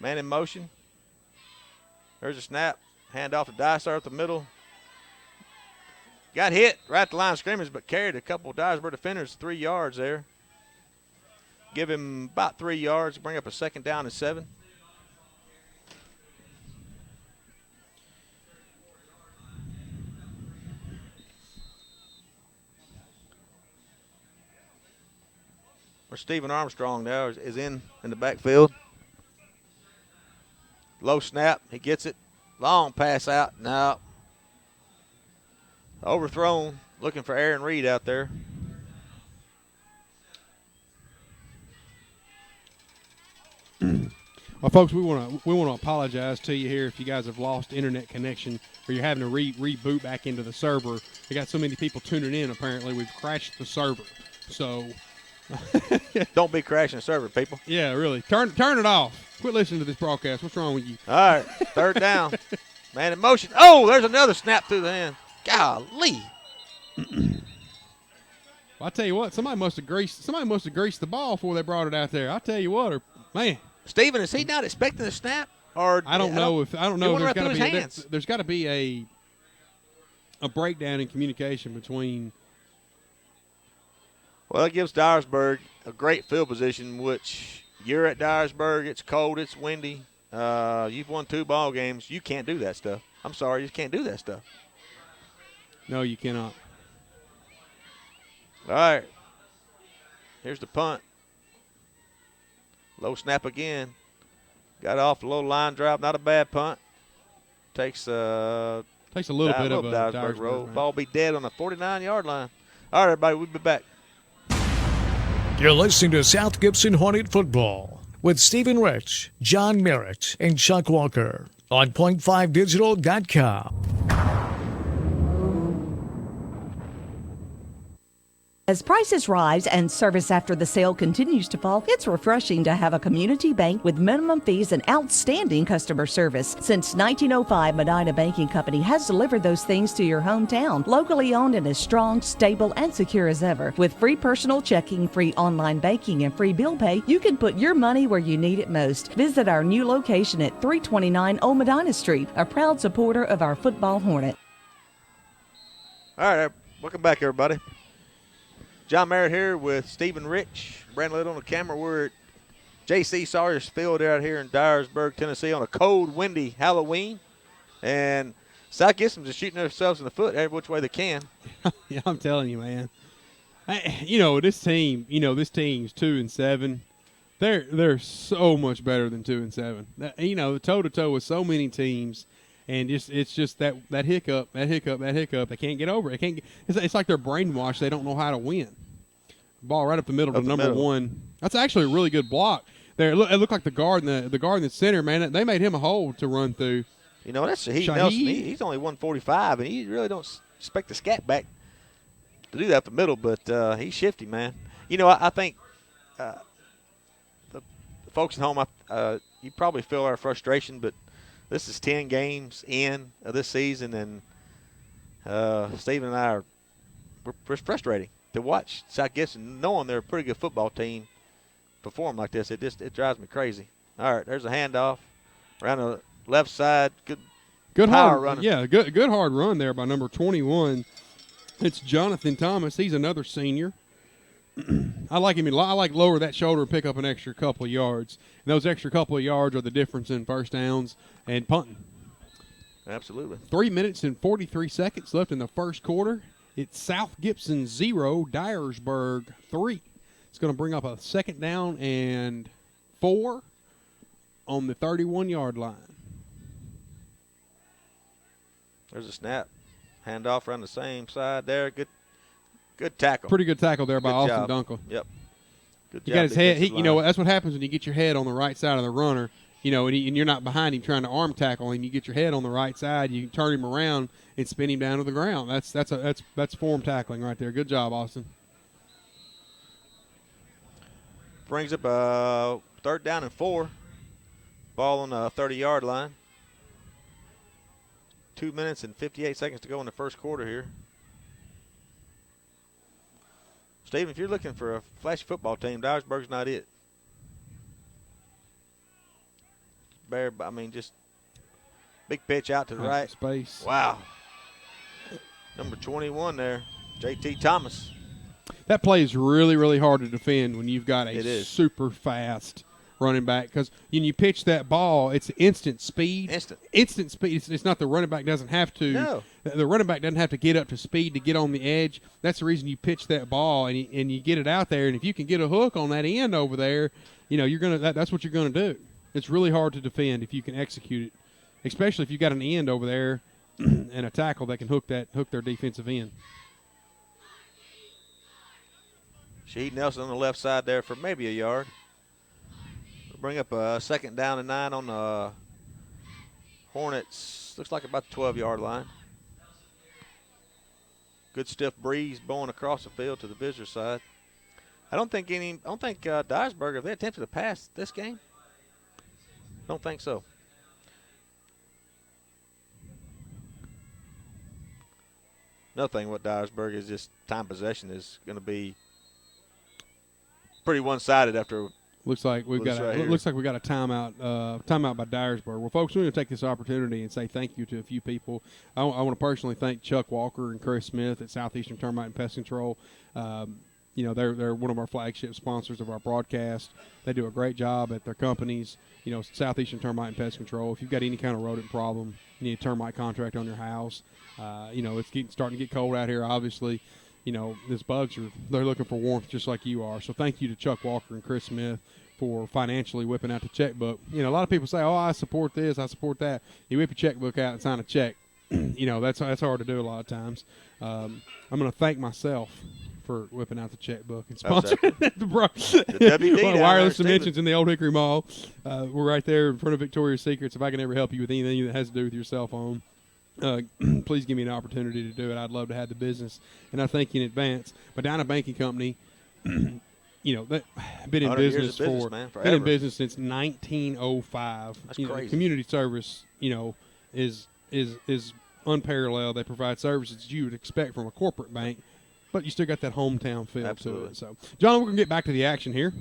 Man in motion. There's a snap. Hand off to Dysart at the middle. Got hit right at the line of scrimmage, but carried a couple of Dyersburg defenders 3 yards there. Give him about 3 yards, bring up a 2nd down and 7. Where Stephen Armstrong now is in the backfield. Low snap, he gets it. Long pass out, now overthrown, looking for Aaron Reed out there. Well, folks, we want to apologize to you here if you guys have lost internet connection or you're having to reboot back into the server. We got so many people tuning in. Apparently, we've crashed the server. So, don't be crashing the server, people. Yeah, really. Turn it off. Quit listening to this broadcast. What's wrong with you? All right, 3rd down. Man in motion. Oh, there's another snap through the hand. Golly. Well, I tell you what, somebody must have greased the ball before they brought it out there. I tell you what, man. Steven, is he not expecting a snap? Or I don't know. There's got to be a breakdown in communication between. Well, it gives Dyersburg a great field position, which you're at Dyersburg. It's cold. It's windy. You've won 2 ball games. You can't do that stuff. I'm sorry. You just can't do that stuff. No, you cannot. All right. Here's the punt. Low snap again. Got off a little line drive. Not a bad punt. Takes a little bit of a Dyersburg roll. Ball be dead on the 49-yard line. All right, everybody. We'll be back. You're listening to South Gibson Hornet Football with Stephen Rich, John Merritt, and Chuck Walker on point5digital.com. As prices rise and service after the sale continues to fall, it's refreshing to have a community bank with minimum fees and outstanding customer service. Since 1905, Medina Banking Company has delivered those things to your hometown. Locally owned and as strong, stable, and secure as ever. With free personal checking, free online banking, and free bill pay, you can put your money where you need it most. Visit our new location at 329 Old Medina Street, a proud supporter of our football Hornet. All right, welcome back, everybody. John Merritt here with Stephen Rich, Brandon Little on the camera. We're at J.C. Sawyer's Field out here in Dyersburg, Tennessee on a cold, windy Halloween. And South Gibson's just shooting themselves in the foot every which way they can. Yeah, I'm telling you, man. This team's 2-7. They're so much better than 2-7. Toe-to-toe with so many teams. And it's just that hiccup. They can't get over it. It's like they're brainwashed. They don't know how to win. Ball right up the middle to number 1. That's actually a really good block. There, it looked like the guard in the center, man. They made him a hole to run through. That's Shaheed Nelson. He's only 145, and he really don't expect the scat back to do that up the middle. But he's shifty, man. I think the folks at home, you probably feel our frustration, but this is 10 games in of this season, and Stephen and I we're frustrating to watch South Gibson, knowing they're a pretty good football team, perform like this. It drives me crazy. All right, there's a handoff around the left side. Good power running. Yeah, good hard run there by number 21. It's Jonathan Thomas. He's another senior. I like him. I like lower that shoulder and pick up an extra couple of yards. And those extra couple of yards are the difference in first downs and punting. Absolutely. 3 minutes and 43 seconds left in the first quarter. It's South Gibson 0, Dyersburg 3. It's going to bring up a second down and 4 on the 31-yard line. There's a snap. Handoff around the same side there. Good tackle. Pretty good tackle there by Austin Dunkel. Yep. Good job. He got his head. That's what happens when you get your head on the right side of the runner. And you're not behind him trying to arm tackle him. You get your head on the right side. You can turn him around and spin him down to the ground. That's form tackling right there. Good job, Austin. Brings up a third down and 4. Ball on the 30-yard line. 2 minutes and 58 seconds to go in the first quarter here. Stephen, if you're looking for a flashy football team, Dyersburg's not it. Just big pitch out to the right. Space. Wow. Number 21 there, J.T. Thomas. That play is really, really hard to defend when you've got a super fast running back, because when you pitch that ball, it's instant speed. Instant speed. It's not the running back doesn't have to. No. The running back doesn't have to get up to speed to get on the edge. That's the reason you pitch that ball and you get it out there. And if you can get a hook on that end over there, you're gonna. That's what you're gonna do. It's really hard to defend if you can execute it, especially if you got an end over there and a tackle that can hook their defensive end. Shaheed Nelson on the left side there for maybe a yard. Bring up a second down and 9 on the Hornets. Looks like about the 12-yard line. Good stiff breeze blowing across the field to the visitor side. I don't think Dyersburg, have they attempted to pass this game? Don't think so. another thing with Dyersburg is just time possession is going to be pretty one-sided after. Looks like we got a timeout. Timeout by Dyersburg. Well, folks, we're going to take this opportunity and say thank you to a few people. I want to personally thank Chuck Walker and Chris Smith at Southeastern Termite and Pest Control. They're one of our flagship sponsors of our broadcast. They do a great job at their companies. Southeastern Termite and Pest Control. If you've got any kind of rodent problem, you need a termite contract on your house. It's starting to get cold out here, obviously. These bugs they're looking for warmth just like you are. So thank you to Chuck Walker and Chris Smith for financially whipping out the checkbook. A lot of people say, oh, I support this, I support that. You whip your checkbook out and sign a check. That's hard to do a lot of times. I'm going to thank myself for whipping out the checkbook and sponsoring the WD Wireless Dimensions in the Old Hickory Mall. We're right there in front of Victoria's Secrets. If I can ever help you with anything that has to do with your cell phone, please give me an opportunity to do it. I'd love to have the business, and I thank you in advance. Medina Banking Company, been in business since 1905. That's crazy. Community service, is unparalleled. They provide services you would expect from a corporate bank, but you still got that hometown feel to it. So, John, we're gonna get back to the action here.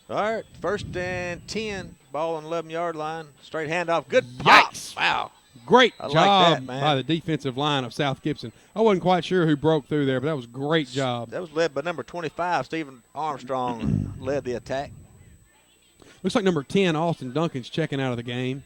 All right, 1st and 10, ball on 11-yard line, straight handoff, good pop. Yikes. Wow. Great I like job that, man. by the defensive line of South Gibson. I wasn't quite sure who broke through there, but that was a great job. That was led by number 25, Stephen Armstrong, led the attack. Looks like number 10, Austin Duncan's checking out of the game.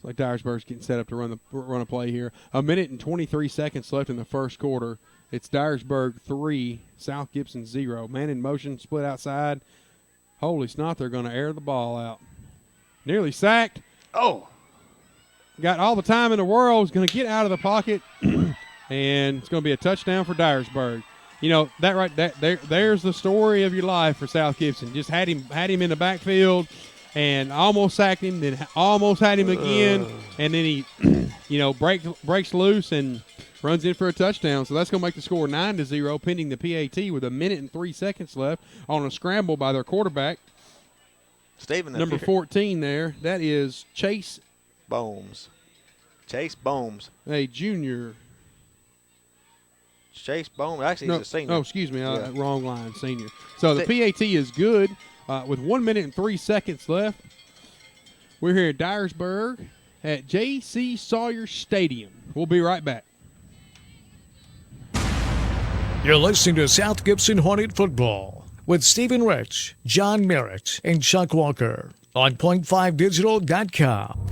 Like Dyersburg's getting set up to run a play here. 1 minute and 23 seconds left in the first quarter. It's Dyersburg 3, South Gibson 0. Man in motion, split outside. Holy snot, they're going to air the ball out. Nearly sacked. Oh. Got all the time in the world. He's going to get out of the pocket, and it's going to be a touchdown for Dyersburg. There's the story of your life for South Gibson. Just had him in the backfield, and almost sacked him, then almost had him again, and then he, breaks loose and runs in for a touchdown. So that's going to make the score 9-0, pending the PAT with 1 minute and 3 seconds left on a scramble by their quarterback. Number 14 there. That is Chase Bohms. Chase Bohms. A junior. Chase Bohms. Actually, he's a senior. Oh, excuse me. Wrong line, senior. So the PAT is good. With 1 minute and 3 seconds left, we're here at Dyersburg at J.C. Sawyer Stadium. We'll be right back. You're listening to South Gibson Hornet Football with Stephen Rich, John Merritt, and Chuck Walker on point5digital.com.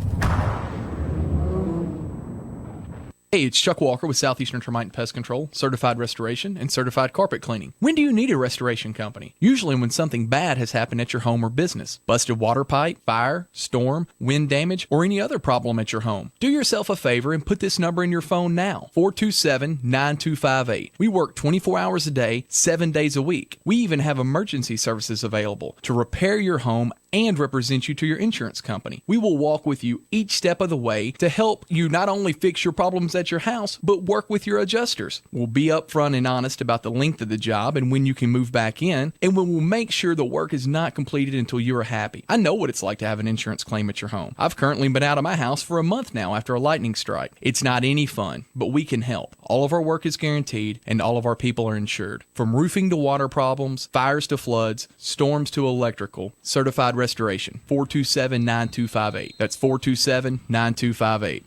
Hey, it's Chuck Walker with Southeastern Termite and Pest Control, Certified Restoration, and Certified Carpet Cleaning. When do you need a restoration company? Usually when something bad has happened at your home or business. Busted water pipe, fire, storm, wind damage, or any other problem at your home. Do yourself a favor and put this number in your phone now, 427-9258. We work 24 hours a day, 7 days a week. We even have emergency services available to repair your home and represent you to your insurance company. We will walk with you each step of the way to help you not only fix your problems at your house, but work with your adjusters. We'll be upfront and honest about the length of the job and when you can move back in, and we will make sure the work is not completed until you are happy. I know what it's like to have an insurance claim at your home. I've currently been out of my house for a month now after a lightning strike. It's not any fun, but we can help. All of our work is guaranteed, and all of our people are insured. From roofing to water problems, fires to floods, storms to electrical, Certified Restoration, 427-9258. That's 427-9258.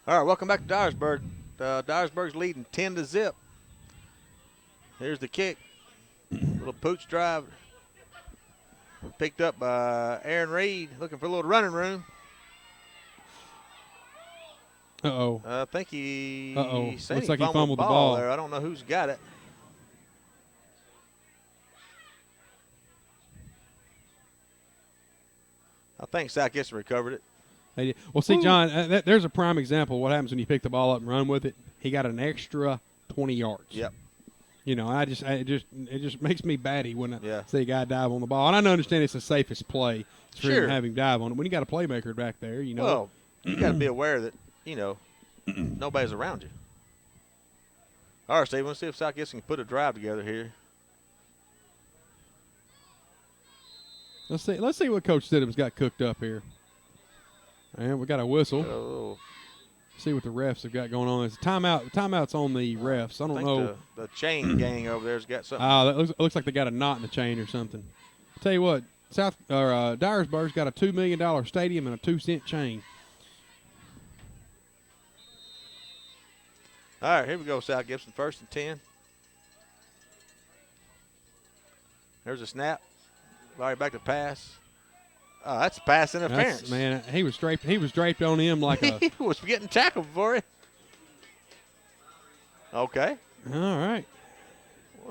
All right, welcome back to Dyersburg. Dyersburg's leading 10-0. Here's the kick. Little pooch drive. Picked up by Aaron Reed, looking for a little running room. Uh-oh. I think he Looks like he fumbled the ball there. I don't know who's got it. I think South Gibson recovered it. They did. Well, see, John, there's a prime example of what happens when you pick the ball up and run with it. He got an extra 20 yards. Yep. It just makes me batty when I see a guy dive on the ball. And I understand it's the safest play for him to have him dive on it. When you got a playmaker back there, Well, you got to be aware that, nobody's around you. All right, Steve, let's see if South Gibson can put a drive together here. Let's see what Coach Stidham's got cooked up here. And we got a whistle. Oh. See what the refs have got going on. It's timeout's on the refs. I don't know. The chain gang over there's got something. That looks like they got a knot in the chain or something. I'll tell you what, Dyersburg's got a $2 million stadium and a 2-cent chain. All right, here we go, South Gibson, 1st and 10. There's a snap. Larry back to pass. Oh, that's pass interference. Man, he was draped on him like a. He was getting tackled for it. Okay. All right.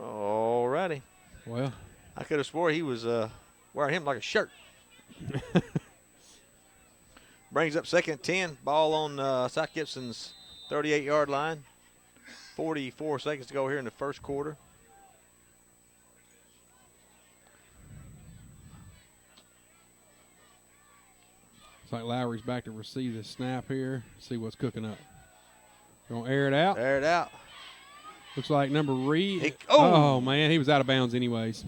All righty. Well, I could have swore he was wearing him like a shirt. Brings up 2nd and 10. Ball on South Gibson's 38-yard line. 44 seconds to go here in the first quarter. Looks like Lowry's back to receive the snap here. See what's cooking up. Gonna air it out. Air it out. Looks like number Reed. Oh, man, he was out of bounds anyways.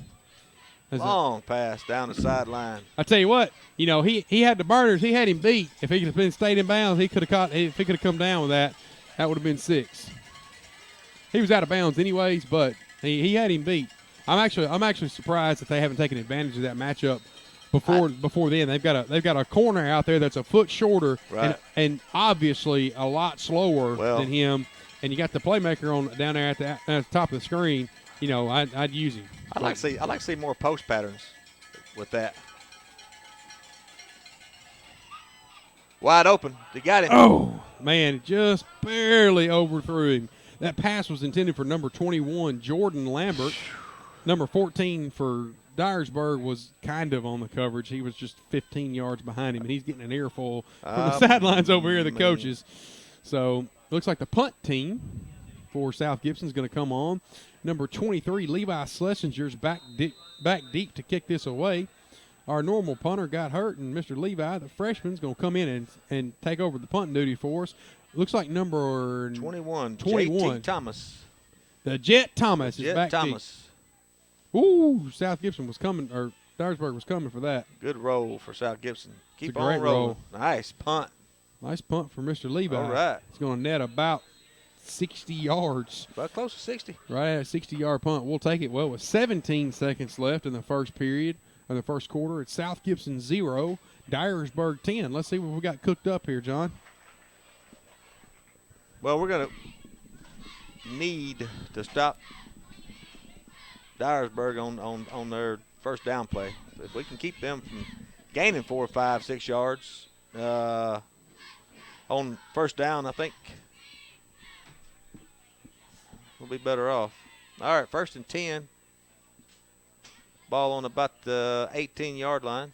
Long pass down the sideline. I tell you what, he had the burners. He had him beat. If he could have stayed in bounds, he could have caught. If he could have come down with that, that would have been 6. He was out of bounds anyways, but he had him beat. I'm actually surprised that they haven't taken advantage of that matchup before then. They've got a corner out there that's a foot shorter and obviously a lot slower than him. And you got the playmaker down there at the top of the screen. I'd use him. I'd like to see more post patterns with that. Wide open. They got him. Oh, man, just barely overthrew him. That pass was intended for number 21, Jordan Lambert. Number 14 for Dyersburg was kind of on the coverage. He was just 15 yards behind him, and he's getting an earful from the sidelines over here, the coaches. So looks like the punt team for South Gibson is going to come on. Number 23, Levi Schlesinger's back deep to kick this away. Our normal punter got hurt, and Mr. Levi, the freshman, is going to come in and take over the punting duty for us. Looks like number 21. J.T. Thomas. The Jet Thomas is back Thomas. deep. Ooh, South Gibson was coming, or Dyersburg was coming for that. Good roll for South Gibson. Keep on rolling. Roll. Nice punt. Nice punt for Mr. Levi. All right. It's going to net about 60 yards. About close to 60. Right at a 60-yard punt. We'll take it. Well, with 17 seconds left in the first period, or the first quarter, it's South Gibson 0, Dyersburg 10. Let's see what we got cooked up here, John. Well, we're going to need to stop Dyersburg on their first down play. If we can keep them from gaining 4, 5, 6 yards on first down, I think we'll be better off. All right, 1st and 10. Ball on about the 18-yard line.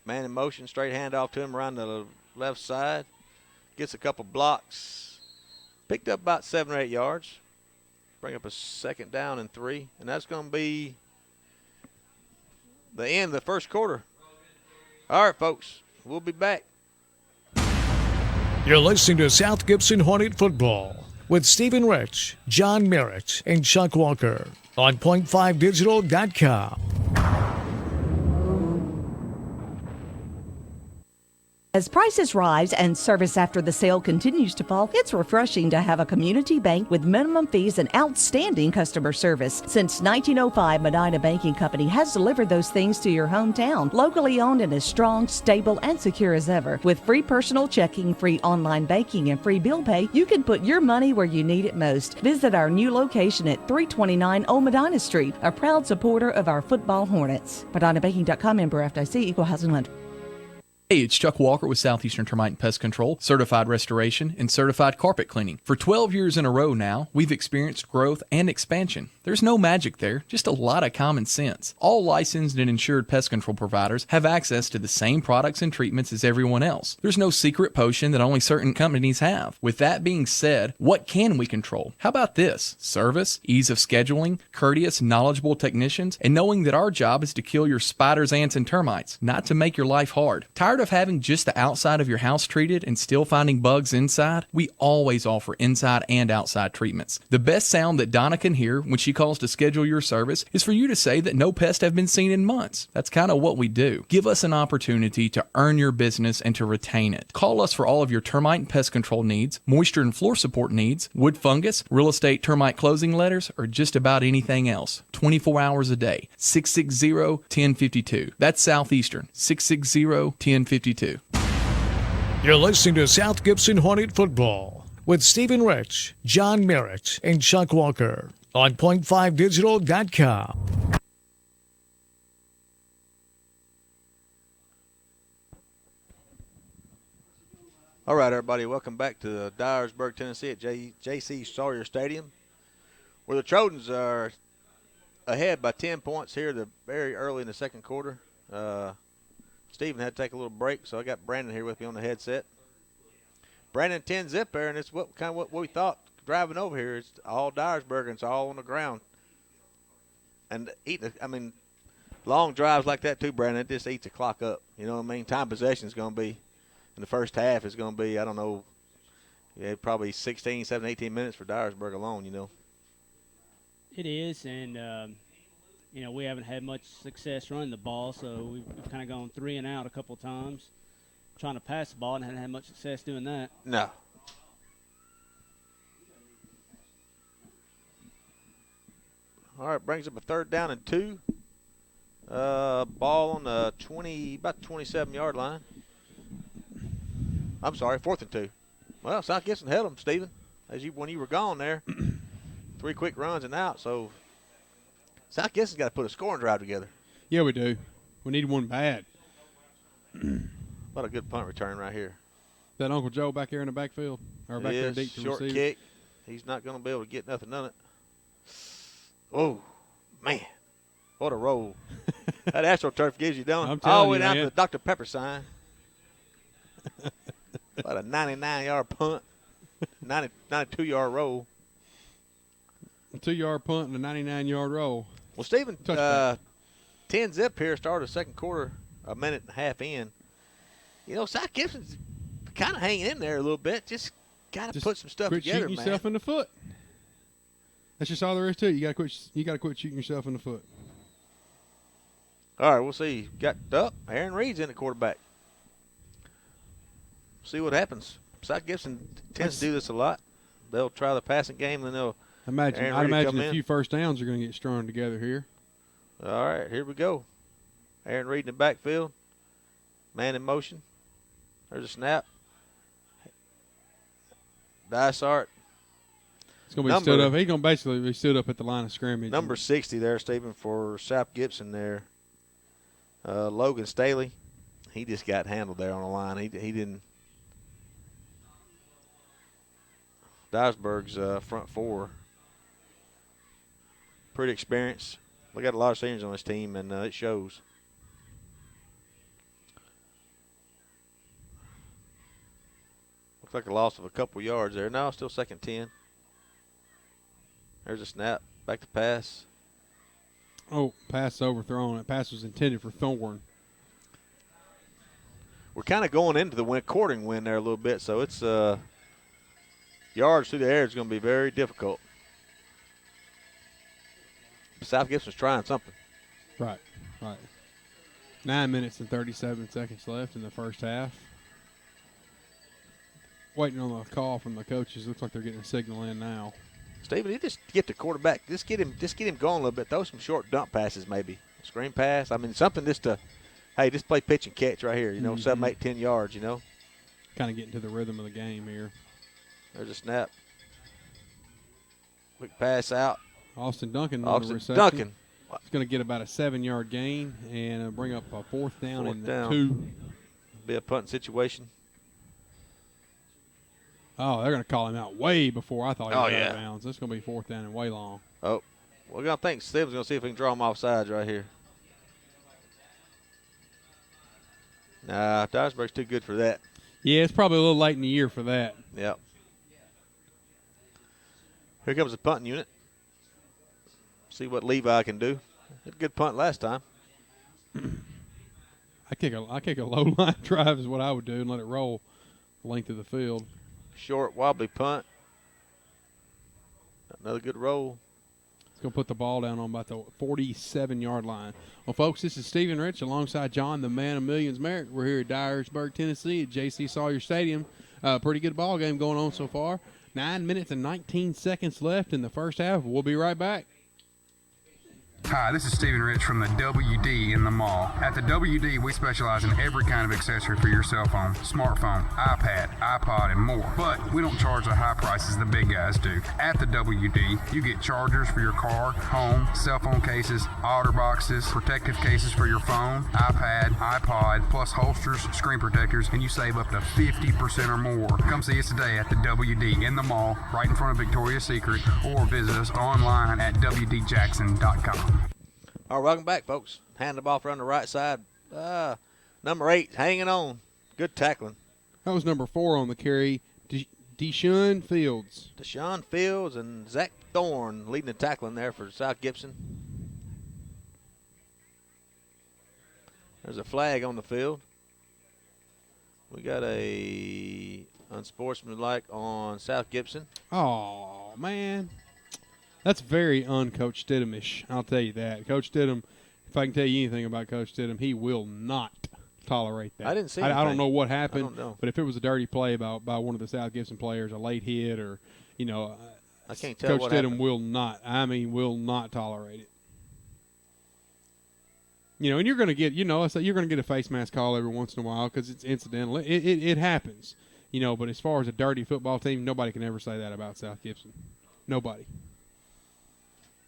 Man in motion, straight handoff to him around the left side. Gets a couple blocks. Picked up about 7 or 8 yards. Bring up a 2nd down and 3. And that's going to be the end of the first quarter. All right, folks. We'll be back. You're listening to South Gibson Hornet Football with Stephen Rich, John Merritt, and Chuck Walker on point5digital.com. As prices rise and service after the sale continues to fall, it's refreshing to have a community bank with minimum fees and outstanding customer service. Since 1905, Medina Banking Company has delivered those things to your hometown. Locally owned and as strong, stable, and secure as ever. With free personal checking, free online banking, and free bill pay, you can put your money where you need it most. Visit our new location at 329 Old Medina Street, a proud supporter of our football Hornets. MedinaBanking.com, member FDIC, equal housing lender. Hey, it's Chuck Walker with Southeastern Termite and Pest Control, certified restoration, and certified carpet cleaning. For 12 years in a row now, we've experienced growth and expansion. There's no magic there, just a lot of common sense. All licensed and insured pest control providers have access to the same products and treatments as everyone else. There's no secret potion that only certain companies have. With that being said, what can we control? How about this? Service, ease of scheduling, courteous, knowledgeable technicians, and knowing that our job is to kill your spiders, ants, and termites, not to make your life hard. Tired Tired of having just the outside of your house treated and still finding bugs inside? We always offer inside and outside treatments. The best sound that Donna can hear when she calls to schedule your service is for you to say that no pests have been seen in months. That's kind of what we do. Give us an opportunity to earn your business and to retain it. Call us for all of your termite and pest control needs, moisture and floor support needs, wood fungus, real estate termite closing letters, or just about anything else. 24 hours a day. 660-1052. That's Southeastern. 660-1052. You're listening to South Gibson Hornet Football with Stephen Rich, John Merritt, and Chuck Walker on point5digital.com. All right, everybody, welcome back to Dyersburg, Tennessee at J.C. Sawyer Stadium, where the Trojans are ahead by 10 points here very early in the second quarter. Stephen had to take a little break, so I got Brandon here with me on the headset. Brandon 10-zip there, and it's what we thought driving over here. It's all Dyersburg, and it's all on the ground. And long drives like that too, Brandon, it just eats the clock up. You know what I mean? Time possession is going to be, in the first half, is going to be, I don't know, probably 16, 17, 18 minutes for Dyersburg alone, you know. It is, and we haven't had much success running the ball, so we've kind of gone 3 and out a couple of times trying to pass the ball and haven't had much success doing that. No. All right, brings up a 3rd down and 2. Ball on the about the 27-yard line. I'm sorry, 4th and 2. Well, South Gibson held them, Stephen, when you were gone there. 3 quick runs and out, so South Gibson's got to put a scoring drive together. Yeah, we do. We need one bad. What a good punt return right here. That Uncle Joe back there in the backfield? Or back there deep to short receive? kick. He's not going to be able to get nothing on it. Oh, man. What a roll. That AstroTurf gives you, don't it? All the way down to the Dr. Pepper sign. About a 99-yard punt, 92-yard roll. A 2-yard punt and a 99-yard roll. Well, Stephen, 10-zip here, started the second quarter, a minute and a half in. You know, South Gibson's kind of hanging in there a little bit. Just got to put some stuff together, man. Quit shooting yourself in the foot. That's just all there is to it. You got to quit shooting yourself in the foot. All right, we'll see. Got up. Aaron Reed's in the quarterback. See what happens. South Gibson tends to do this a lot. They'll try the passing game, and then they'll I'd imagine a few first downs are going to get strung together here. All right, here we go. Aaron Reed in the backfield. Man in motion. There's a snap. Dysart. It's going to be stood up. He's going to basically be stood up at the line of scrimmage. Number 60 there, Stephen, for South Gibson there. Logan Staley. He just got handled there on the line. He didn't. Dyersburg's front four. Pretty experienced. We got a lot of seniors on this team, and it shows. Looks like a loss of a couple yards there. No, still 2nd and 10. There's a snap. Back to pass. Oh, pass overthrown. That pass was intended for Thorn. We're kind of going into the quartering wind there a little bit, so it's yards through the air is going to be very difficult. South Gibson's trying something. Right. 9 minutes and 37 seconds left in the first half. Waiting on a call from the coaches. Looks like they're getting a signal in now. Stephen, you just get the quarterback. Just get him going a little bit. Throw some short dump passes maybe. Screen pass. I mean, something just play pitch and catch right here. 7, 8, 10 yards, Kind of getting to the rhythm of the game here. There's a snap. Quick pass out. Austin Duncan. Austin Duncan. He's going to get about a 7-yard gain and bring up a 4th down and 2. Be a punting situation. Oh, they're going to call him out way before I thought he was out of bounds. It's going to be 4th down and way long. Oh, we're going to think Stephen's going to see if we can draw him off sides right here. Nah, Dyersburg's too good for that. Yeah, it's probably a little late in the year for that. Yep. Here comes the punting unit. See what Levi can do. Had a good punt last time. I kick a low line drive is what I would do and let it roll the length of the field. Short, wobbly punt. Another good roll. It's going to put the ball down on about the 47-yard line. Well, folks, this is Stephen Rich alongside John, the man of millions Merrick. We're here at Dyersburg, Tennessee at J.C. Sawyer Stadium. Pretty good ball game going on so far. 9 minutes and 19 seconds left in the first half. We'll be right back. Hi, this is Stephen Rich from the WD in the mall. At the WD, we specialize in every kind of accessory for your cell phone, smartphone, iPad, iPod, and more. But we don't charge the high prices the big guys do. At the WD, you get chargers for your car, home, cell phone cases, otter boxes, protective cases for your phone, iPad, iPod, plus holsters, screen protectors, and you save up to 50% or more. Come see us today at the WD in the mall, right in front of Victoria's Secret, or visit us online at WDJackson.com. All right, welcome back, folks. Hand the ball from the right side. Number 8, hanging on. Good tackling. That was number 4 on the carry, Deshaun Fields. Deshaun Fields and Zach Thorne leading the tackling there for South Gibson. There's a flag on the field. We got a unsportsmanlike on South Gibson. Oh, man. That's very un-Coach Stidham-ish, I'll tell you that. Coach Stidham, if I can tell you anything about Coach Stidham, he will not tolerate that. I didn't see I don't know what happened, I don't know. But if it was a dirty play by one of the South Gibson players, a late hit or, I can't tell Coach what Stidham happened. will not tolerate it. And you're going to get, you're going to get a face mask call every once in a while because it's incidental. It happens, but as far as a dirty football team, nobody can ever say that about South Gibson. Nobody.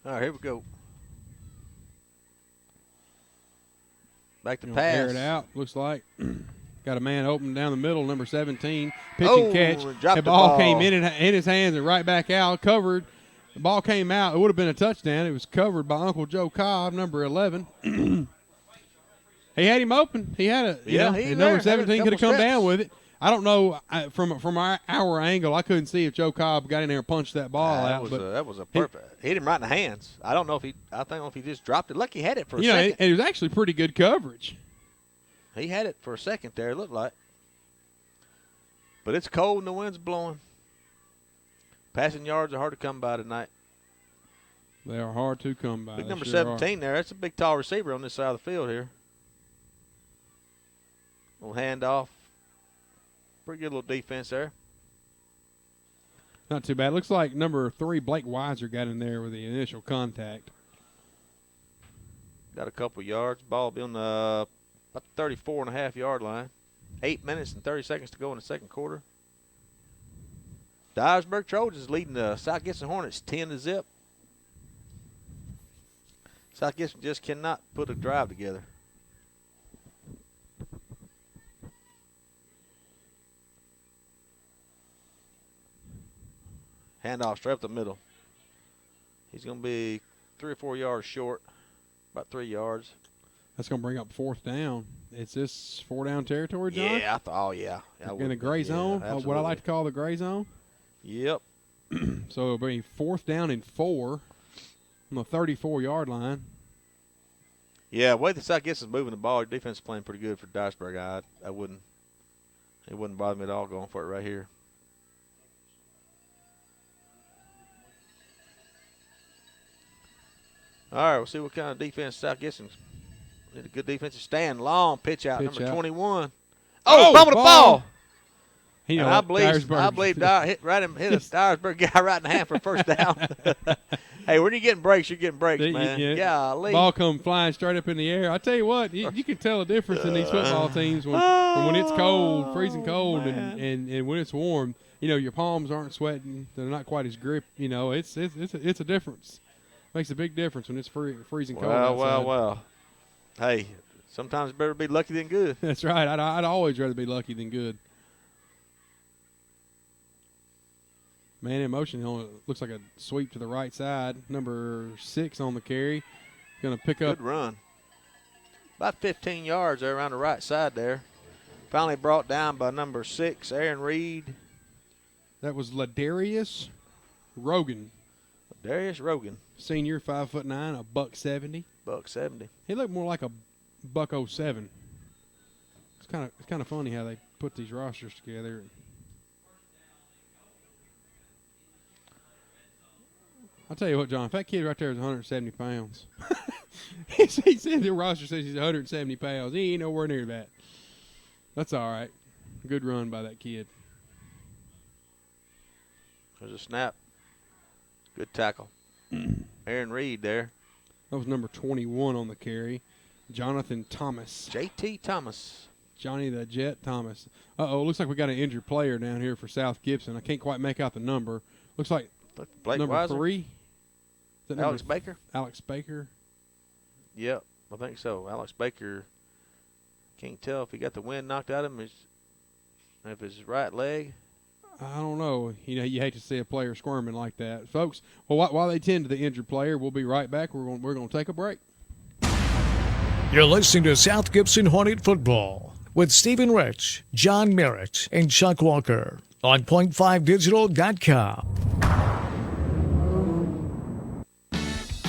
All right, here we go. Back to pass. Air it out, looks like. Got a man open down the middle, number 17. Pitch and catch. Dropped The the ball ball. came in his hands and right back out, covered. The ball came out. It would have been a touchdown. It was covered by Uncle Joe Cobb, number 11. He had him open. He had and number 17 could have come down with it. I don't know from our angle. I couldn't see if Joe Cobb got in there and punched that ball out. That was a perfect. Hit him right in the hands. I don't know if he just dropped it. Look, he had it for a second. It was actually pretty good coverage. He had it for a second there. It looked like. But it's cold and the wind's blowing. Passing yards are hard to come by tonight. They are hard to come by. Look, They number sure 17 there. That's a big, tall receiver on this side of the field here. Little handoff. Pretty good little defense there. Not too bad. Looks like number 3, Blake Weiser, got in there with the initial contact. Got a couple yards. Ball will be on the about the 34.5-yard line. 8 minutes and 30 seconds to go in the second quarter. Dyersburg Trojans leading the South Gibson Hornets 10-0. South Gibson just cannot put a drive together. Handoff straight up the middle. He's going to be 3 or 4 yards short, about 3 yards. That's going to bring up 4th down. Is this 4-down territory, John? Yeah, yeah. In the gray zone, absolutely. what I like to call the gray zone. Yep. So it'll be 4th down and 4 on the 34-yard line. Yeah, the way the South Gibson's moving the ball, your defense is playing pretty good for Dyersburg. It wouldn't bother me at all going for it right here. All right, we'll see what kind of defense South Gibson's. Need a good defensive stand. Long pitch out, number 21. Fumbled the ball. I believe hit a Dyersburg guy right in the hand for a first down. Hey, when you're getting breaks, man. Golly. Ball come flying straight up in the air. I tell you what, you can tell a difference in these football teams when it's cold, freezing cold, and when it's warm. Your palms aren't sweating. They're not quite as grip. It's a difference. Makes a big difference when it's freezing cold outside. Well. Hey, sometimes it's better to be lucky than good. That's right. I'd always rather be lucky than good. Man in motion. Looks like a sweep to the right side. Number 6 on the carry. Going to pick up. Good run. About 15 yards there around the right side there. Finally brought down by number 6, Aaron Reed. That was Ladarius Rogan. Darius Rogan. Senior, 5'9", $170. $170. He looked more like a $107. It's kind of funny how they put these rosters together. I'll tell you what, John, if that kid right there is 170 pounds, he said the roster says he's 170 pounds. He ain't nowhere near that. That's all right. Good run by that kid. There's a snap. Good tackle. Aaron Reed there. That was number 21 on the carry. Jonathan Thomas. JT Thomas. Johnny the Jet Thomas. Looks like we got an injured player down here for South Gibson. I can't quite make out the number. Looks like Blake number Weiser? 3. Is that Alex Baker? Alex Baker. Yep, I think so. Alex Baker, can't tell if he got the wind knocked out of him. If his right leg. I don't know. You know, you hate to see a player squirming like that. Folks, well, while they tend to the injured player, we'll be right back. We're going to take a break. You're listening to South Gibson Hornet Football with Stephen Rich, John Merritt, and Chuck Walker on point5digital.com.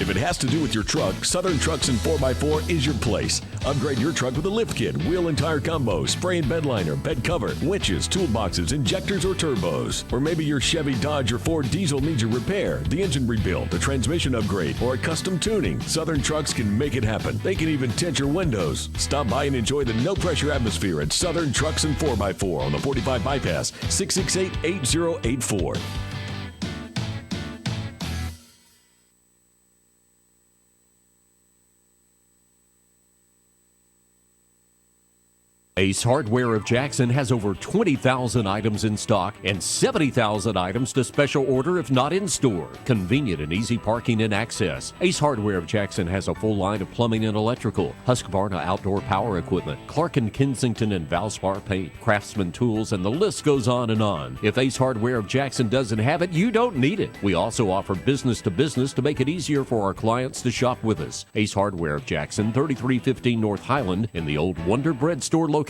If it has to do with your truck, Southern Trucks and 4x4 is your place. Upgrade your truck with a lift kit, wheel and tire combo, spray and bed liner, bed cover, winches, toolboxes, injectors, or turbos. Or maybe your Chevy, Dodge, or Ford diesel needs a repair, the engine rebuild, a transmission upgrade, or a custom tuning. Southern Trucks can make it happen. They can even tint your windows. Stop by and enjoy the no-pressure atmosphere at Southern Trucks and 4x4 on the 45 Bypass, 668-8084. Ace Hardware of Jackson has over 20,000 items in stock and 70,000 items to special order if not in store. Convenient and easy parking and access. Ace Hardware of Jackson has a full line of plumbing and electrical, Husqvarna outdoor power equipment, Clark & Kensington and Valspar paint, Craftsman tools, and the list goes on and on. If Ace Hardware of Jackson doesn't have it, you don't need it. We also offer business to business to make it easier for our clients to shop with us. Ace Hardware of Jackson, 3315 North Highland in the old Wonder Bread store location.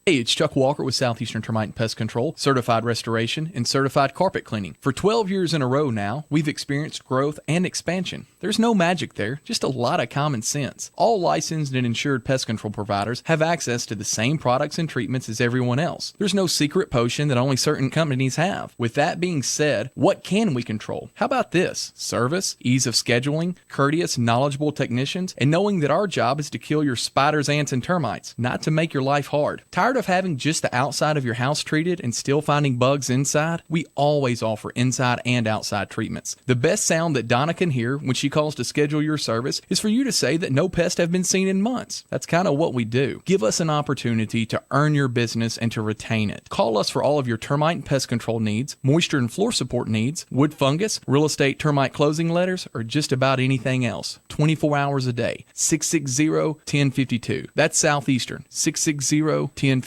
Hey, it's Chuck Walker with Southeastern Termite and Pest Control, certified restoration, and certified carpet cleaning. For 12 years in a row now, we've experienced growth and expansion. There's no magic there, just a lot of common sense. All licensed and insured pest control providers have access to the same products and treatments as everyone else. There's no secret potion that only certain companies have. With that being said, what can we control? How about this? Service, ease of scheduling, courteous, knowledgeable technicians, and knowing that our job is to kill your spiders, ants, and termites, not to make your life hard. Tired of having just the outside of your house treated and still finding bugs inside? We always offer inside and outside treatments. The best sound that Donna can hear when she calls to schedule your service is for you to say that no pests have been seen in months. That's kind of what we do. Give us an opportunity to earn your business and to retain it. Call us for all of your termite and pest control needs, moisture and floor support needs, wood fungus, real estate termite closing letters, or just about anything else. 24 hours a day. 660-1052. That's Southeastern. 660-1052.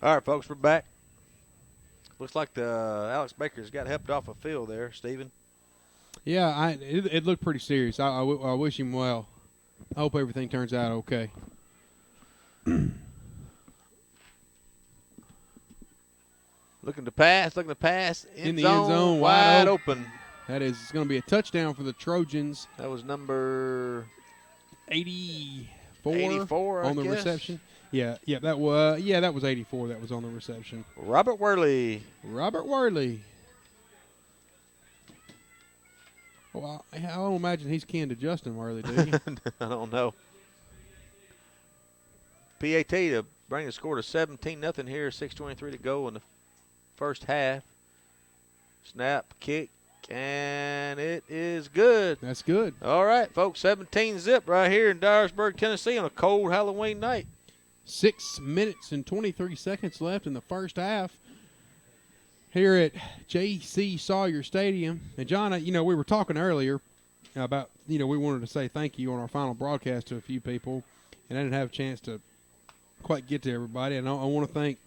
All right, folks, we're back. Looks like the Alex Baker's got helped off a field there, Stephen. Yeah, it looked pretty serious. I wish him well. I hope everything turns out okay. Looking to pass. In the end zone, wide open. That is going to be a touchdown for the Trojans. That was number 84 on the guess. Reception. Yeah, that was 84 that was on the reception. Robert Worley. Well, I don't imagine he's kin to Justin Worley, do you? I don't know. PAT to bring the score to 17-0 here. 6:23 to go in the first half. Snap, kick, and it is good. That's good. All right, folks, 17-0 right here in Dyersburg, Tennessee on a cold Halloween night. 6 minutes and 23 seconds left in the first half here at J.C. Sawyer Stadium. And, John, we were talking earlier about, we wanted to say thank you on our final broadcast to a few people, and I didn't have a chance to quite get to everybody. And I want to thank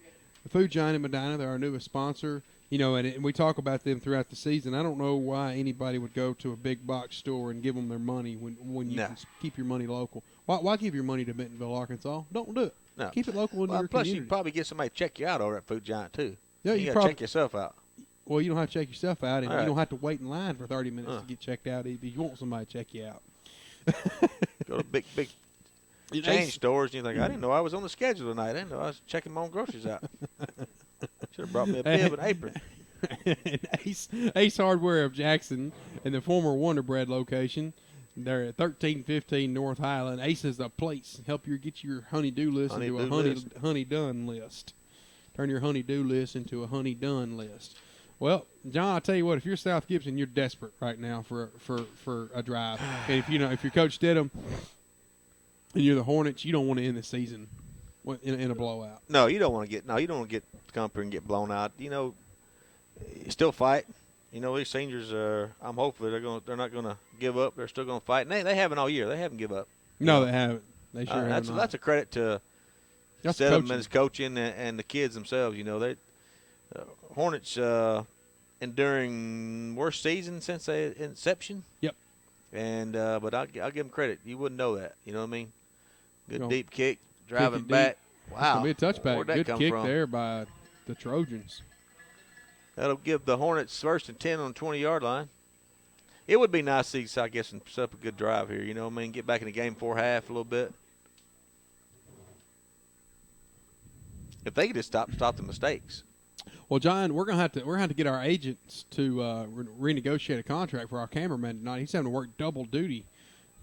the Food Giant in Medina. They're our newest sponsor. And we talk about them throughout the season. I don't know why anybody would go to a big box store and give them their money when you can keep your money local. Why give your money to Bentonville, Arkansas? Don't do it. No. Keep it local in your Plus, community. you can probably get somebody to check you out over at Food Giant, too. Yeah, you got to check yourself out. Well, you don't have to check yourself out, and All right. you don't have to wait in line for 30 minutes to get checked out if you want somebody to check you out. Go to big change stores, and you think, I didn't know I was on the schedule tonight. I didn't know I was checking my own groceries out. Should have brought me a bib and apron. And Ace Hardware of Jackson and the former Wonder Bread location. They're at 1315 North Highland. Ace is a place. Help you get your honey-do list into a honey-done list. Turn your honey-do list into a honey-done list. Well, John, I tell you what, if you're South Gibson, you're desperate right now for a drive. And if you're Coach Stidham and you're the Hornets, you don't want to end the season in a blowout. No, you don't want to get come up here and get blown out. You still fight. These seniors are. I'm hopeful they're not going to give up. They're still going to fight. And they haven't all year. They haven't given up. No, they haven't. They sure haven't. That's a credit to Stidham and his coaching and the kids themselves. Hornets enduring worst season since their inception. Yep. And but I'll give them credit. You wouldn't know that. You know what I mean? Good deep kick, driving back. Wow. It's going to be a touchback. Where'd that Good come kick from? there by the Trojans. That'll give the Hornets first and 10 on the 20-yard line. It would be nice to see South Gibson set up a good drive here. Get back in the game before half a little bit. If they could just stop the mistakes. Well, John, we're gonna have to get our agents to renegotiate a contract for our cameraman tonight. He's having to work double duty,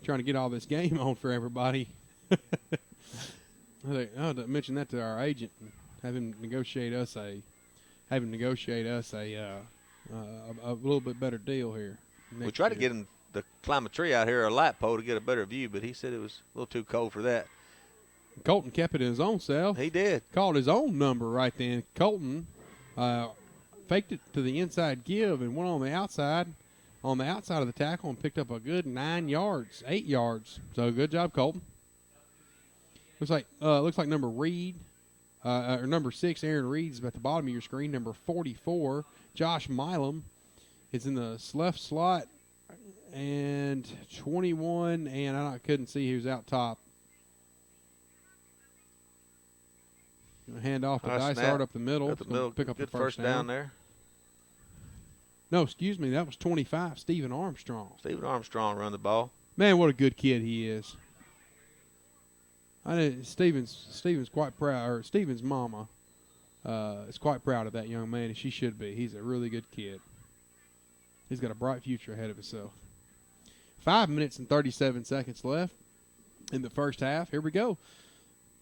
trying to get all this game on for everybody. I ought to mention that to our agent and have him negotiate us a little bit better deal here. We tried to get him to climb a tree out here or a light pole to get a better view, but he said it was a little too cold for that. Colton kept it in his own self. He did. Called his own number right then. Colton faked it to the inside give and went on the outside of the tackle and picked up a good 8 yards. So good job, Colton. Looks like number Reed, or number 6, Aaron Reed, is at the bottom of your screen. Number 44, Josh Milam, is in the left slot, and 21, and I couldn't see who's out top. Hand off to Dysart up the middle. Pick up good the first down there. No, excuse me, that was 25, Stephen Armstrong. Stephen Armstrong run the ball. Man, what a good kid he is. Stephen's quite proud, or Stephen's mama is quite proud of that young man, and she should be. He's a really good kid. He's got a bright future ahead of himself. 5 minutes and 37 seconds left in the first half. Here we go.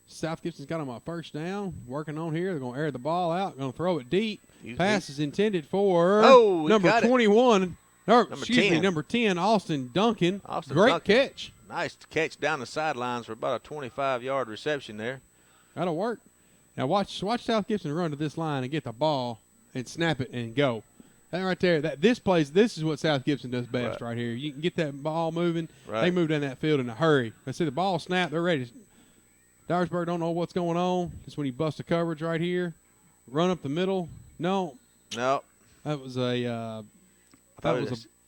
South Gibson's got him a first down. Working on here. They're going to air the ball out. Going to throw it deep. Pass is intended for number 21. Number 10, Austin Duncan. Great catch. Nice catch down the sidelines for about a 25-yard reception there. That'll work. Now watch South Gibson run to this line and get the ball and snap it and go. That right there, this is what South Gibson does best right here. You can get that ball moving. Right. They move down that field in a hurry. They see the ball snap, they're ready. Dyersburg don't know what's going on. Just when he busts the coverage right here, run up the middle. No. That was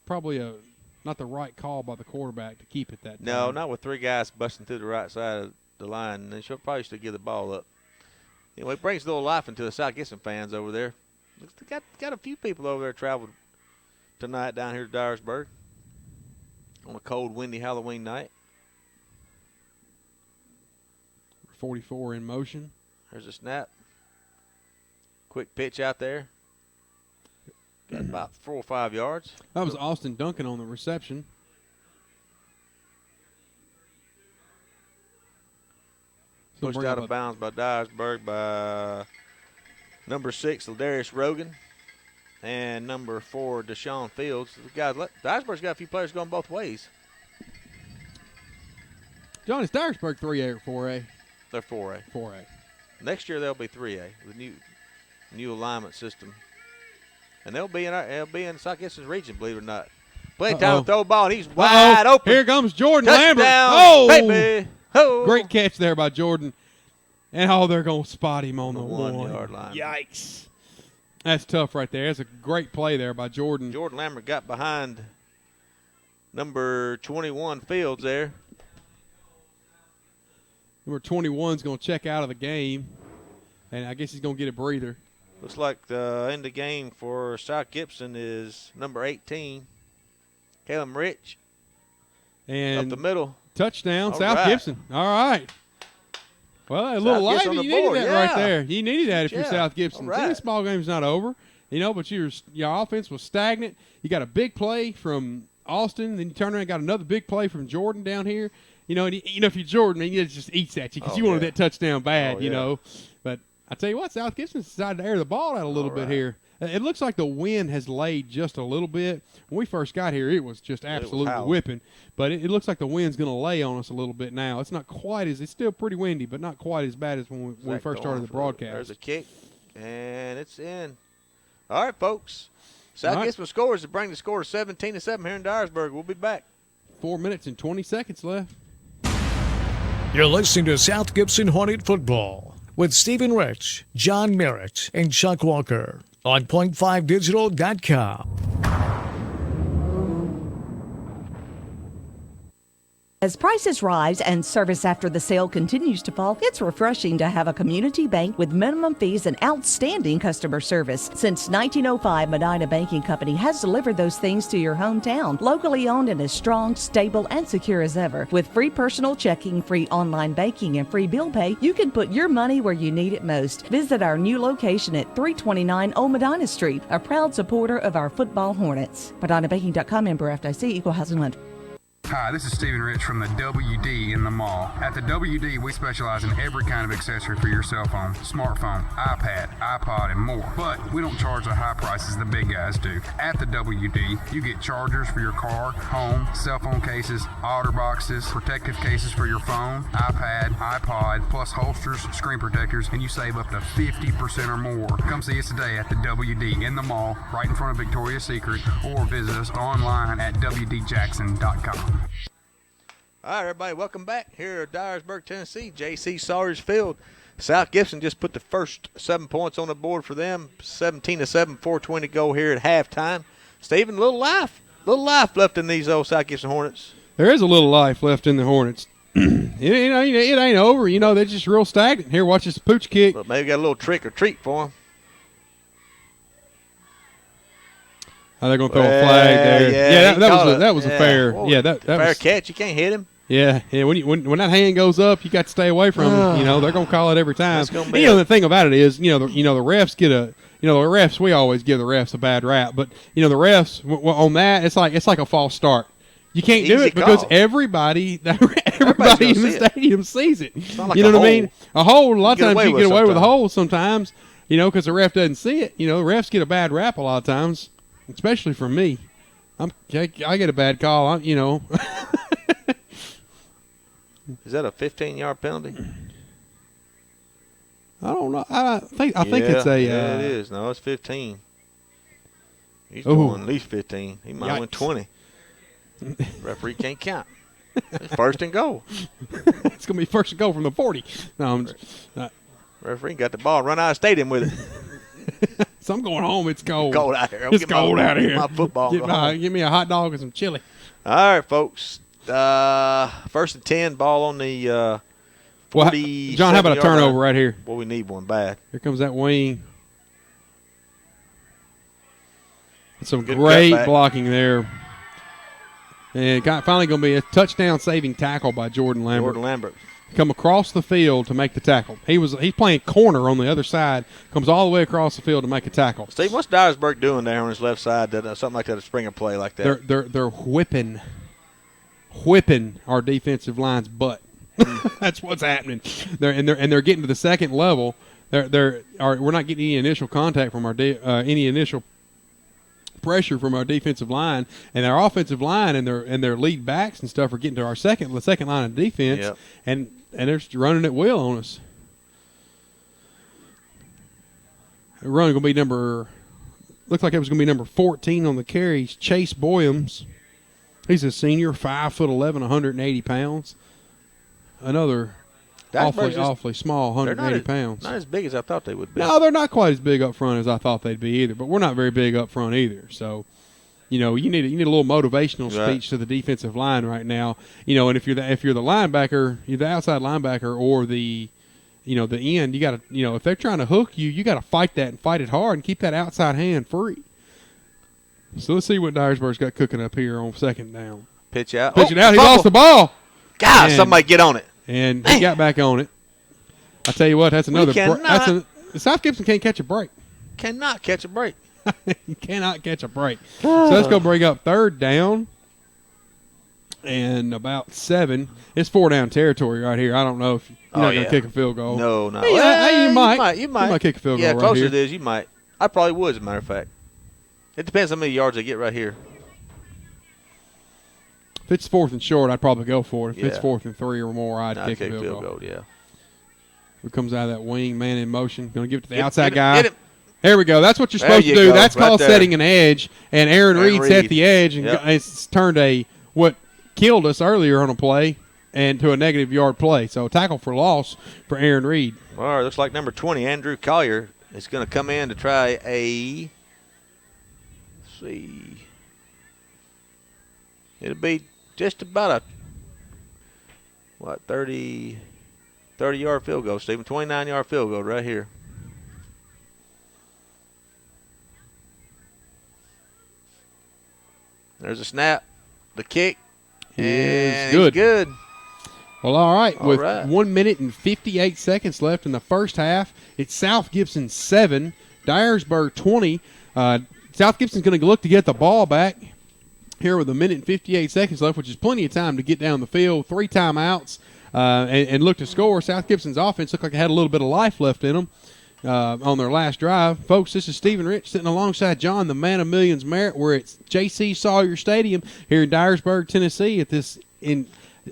probably not the right call by the quarterback to keep it that time. No, not with 3 guys busting through the right side of the line. They probably should give the ball up. It brings a little life into the South Gibson fans over there. Got a few people over there traveled tonight down here to Dyersburg on a cold, windy Halloween night. 44 in motion. There's a snap. Quick pitch out there. Got about 4 or 5 yards. That was Austin Duncan on the reception. Pushed out of bounds by Dyersburg by number 6, Ladarius Rogan, and number 4, Deshaun Fields. Dyersburg's got a few players going both ways. John, is Dyersburg 3A or 4A? They're 4A. 4A. Next year they'll be 3A with new alignment system, and they'll be in South Gibson's region, believe it or not. Plenty of time to throw a ball, and he's wide open. Here comes Jordan Touchdown, Lambert. Baby. Oh. Great catch there by Jordan. And they're going to spot him on the 1 yard line. Yikes. That's tough right there. That's a great play there by Jordan. Jordan Lambert got behind number 21 Fields there. Number 21 is going to check out of the game, and I guess he's going to get a breather. Looks like the end of the game for South Gibson is number 18, Caleb Rich. And up the middle. Touchdown, All South right. Gibson. All right. Well, a little South live. Gibson You on the needed board, that yeah. right there. You needed that if you're Yeah. South Gibson. All right. This ball game's not over, but your offense was stagnant. You got a big play from Austin, then you turn around and got another big play from Jordan down here. And if you're Jordan, it just eats at you because you wanted that touchdown bad, But I tell you what, South Gibson decided to air the ball out a little bit here. It looks like the wind has laid just a little bit. When we first got here, it was just absolutely whipping. But it looks like the wind's going to lay on us a little bit now. It's not quite it's still pretty windy, but not quite as bad as when we first started the broadcast. There's a kick, and it's in. All right, folks. South Gibson scores to bring the score to 17-7 here in Dyersburg. We'll be back. 4 minutes and 20 seconds left. You're listening to South Gibson Hornet Football with Stephen Rich, John Merritt, and Chuck Walker on point5digital.com. As prices rise and service after the sale continues to fall, it's refreshing to have a community bank with minimum fees and outstanding customer service. Since 1905, Medina Banking Company has delivered those things to your hometown. Locally owned and as strong, stable, and secure as ever. With free personal checking, free online banking, and free bill pay, you can put your money where you need it most. Visit our new location at 329 Old Medina Street, a proud supporter of our football Hornets. MedinaBanking.com, member FDIC, equal housing lender. Hi, this is Stephen Rich from the WD in the mall. At the WD, we specialize in every kind of accessory for your cell phone, smartphone, iPad, iPod, and more. But we don't charge the high prices the big guys do. At the WD, you get chargers for your car, home, cell phone cases, outer boxes, protective cases for your phone, iPad, iPod, plus holsters, screen protectors, and you save up to 50% or more. Come see us today at the WD in the mall, right in front of Victoria's Secret, or visit us online at WDJackson.com. All right, everybody, welcome back here at Dyersburg, Tennessee, J.C. Sawyers Field. South Gibson just put the first 7 points on the board for them, 17-7, 4:20 to go here at halftime. Stephen, little life left in these old South Gibson Hornets. There is a little life left in the Hornets. It ain't over. They're just real stagnant. Here, watch this pooch kick. But maybe got a little trick or treat for them. They're going to throw a flag there. Yeah, that was a fair. Whoa, Yeah, that fair was catch. You can't hit him. Yeah. When that hand goes up, you got to stay away from them. They're going to call it every time. That's gonna be The thing about it is, the refs get the refs. We always give the refs a bad rap, but the refs on that, it's like a false start. You can't do Easy it because call. everybody in the stadium sees it. Like you know what I mean? hole. A hole. A lot of times you get away with a sometimes. hole sometimes. Because the ref doesn't see it. The refs get a bad rap a lot of times, especially from me. I get a bad call. Is that a 15-yard penalty? I don't know. I think it's a. Yeah, it is. No, it's 15. He's going at least 15. He might win 20. Referee can't count. It's first and goal. It's going to be first and goal from the 40. No, Referee got the ball. Run out of stadium with it. So I'm going home. It's cold. Cold out here. It's cold out here. My football. Give me a hot dog and some chili. All right, folks. First and 10. Ball on the 40. John, how about a turnover right here? Well, we need one bad. Here comes that wing. Some Good great cutback. blocking there. And finally going to be a touchdown-saving tackle by Jordan Lambert. Jordan Lambert. Come across the field to make the tackle. He's playing corner on the other side. Comes all the way across the field to make a tackle. Steve, what's Dyersburg doing there on his left side? Something like that, a springer play like that. They're whipping our defensive line's butt. That's what's happening. They're getting to the second level. We're not getting any initial contact from any initial pressure from our defensive line, and our offensive line and their lead backs and stuff are getting to the second line of defense, Yep. and they're just running at will on us. Run going to be looks like it was going to be number 14 on the carries, Chase Boyums. He's a senior, 5'11", 180 pounds. Another awfully small, 180 pounds. Not as big as I thought they would be. No, they're not quite as big up front as I thought they'd be either. But we're not very big up front either. So, you need a little motivational speech to the defensive line right now. And if you're the linebacker, you're the outside linebacker or the end, you got to, if they're trying to hook you, you got to fight that and fight it hard and keep that outside hand free. So let's see what Dyersburg's got cooking up here on second down. Pitch out. Pitch it out. He fumble. lost the ball. God, somebody get on it. And he got back on it. I tell you what, that's another. South Gibson can't catch a break. Cannot catch a break. You cannot catch a break. So let's go bring up third down. And about 7. It's 4-down territory right here. I don't know if you're not going to kick a field goal. No. Hey, you might. You might kick a field goal right closer here. it is, you might. I probably would, as a matter of fact. It depends how many yards they get right here. If it's 4th and short, I'd probably go for it. If it's 4th and 3 or more, I'd kick a field goal. Yeah. Who comes out of that wing, man in motion. Going to give it to the outside guy. There we go. That's what you're supposed to do. That's called setting an edge. And Aaron Reed set the edge, and it's turned what killed us earlier on a play and to a negative yard play. So tackle for loss for Aaron Reed. All right, looks like number 20, Andrew Collier, is going to come in to try a – let's see. It'll be just about a, 30-yard field goal, Stephen. 29-yard field goal right here. There's a snap. The kick. Is good. Well, all right. With 1 minute and 58 seconds left in the first half, it's South Gibson 7, Dyersburg 20. South Gibson's going to look to get the ball back here with 1 minute and 58 seconds left, which is plenty of time to get down the field. 3 timeouts and look to score. South Gibson's offense looked like it had a little bit of life left in them on their last drive. Folks, this is Stephen Rich sitting alongside John, the man of millions merit. We're at JC Sawyer Stadium here in Dyersburg, Tennessee.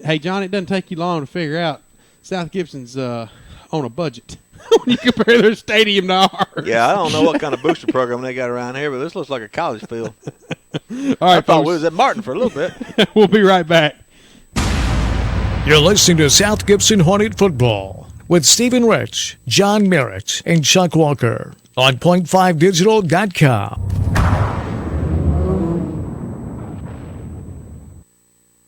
Hey, John, it doesn't take you long to figure out South Gibson's on a budget when you compare their stadium to ours. Yeah, I don't know what kind of booster program they got around here, but this looks like a college field. All right, I thought we was at Martin for a little bit. We'll be right back. You're listening to South Gibson Hornet Football with Stephen Rich, John Merritt, and Chuck Walker on point5digital.com.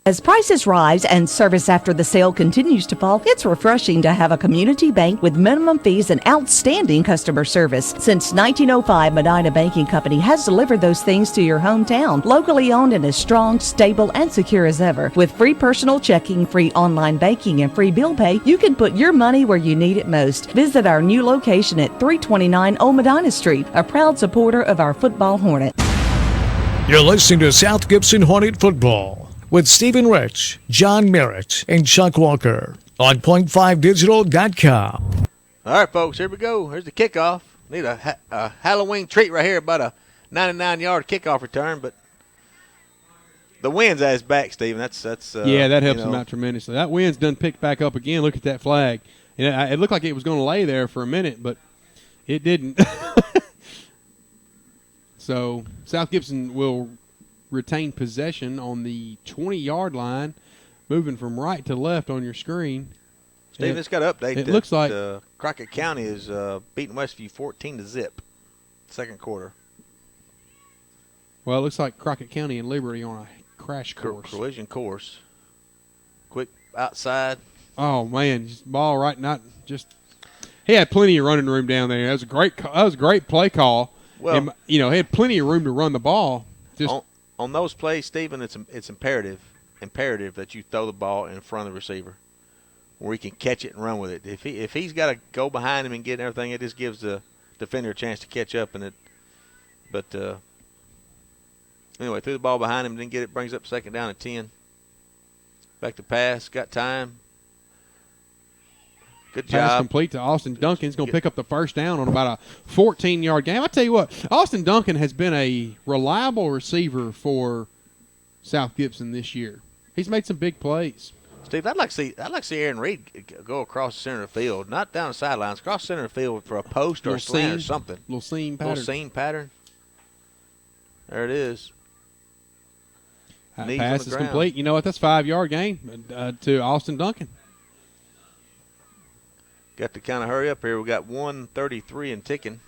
As prices rise and service after the sale continues to fall, it's refreshing to have a community bank with minimum fees and outstanding customer service. Since 1905, Medina Banking Company has delivered those things to your hometown. Locally owned and as strong, stable, and secure as ever. With free personal checking, free online banking, and free bill pay, you can put your money where you need it most. Visit our new location at 329 Old Medina Street, a proud supporter of our football Hornet. You're listening to South Gibson Hornet Football with Stephen Rich, John Merritt, and Chuck Walker on point5digital.com. All right, folks, here we go. Here's the kickoff. Need a Halloween treat right here, about a 99-yard kickoff return, but the wind's at his back, Stephen. That's that helps him out tremendously. That wind's done picked back up again. Look at that flag. It looked like it was going to lay there for a minute, but it didn't. So South Gibson will retain possession on the 20-yard line, moving from right to left on your screen. Stephen, it's got to update. It looks like Crockett County is beating Westview 14-0, second quarter. Well, it looks like Crockett County and Liberty on a crash course. Collision course. Quick outside. Oh man, just ball right, not just. He had plenty of running room down there. That was a great play call. Well, and, he had plenty of room to run the ball. Just on those plays, Stephen, it's imperative that you throw the ball in front of the receiver, where he can catch it and run with it. If he's got to go behind him and get everything, it just gives the defender a chance to catch up. But anyway, threw the ball behind him, didn't get it. Brings up second down and 10. Back to pass, got time. Good job. Pass complete to Austin Duncan. He's going to pick up the first down on about a 14-yard game. I tell you what, Austin Duncan has been a reliable receiver for South Gibson this year. He's made some big plays. Steve, I'd like to see Aaron Reed go across the center of the field, not down the sidelines, across the center of the field for a post or a slant or something. Little seam pattern. There it is. Pass is complete. You know what? That's 5-yard gain to Austin Duncan. Got to kind of hurry up here. We got 1:33 and ticking.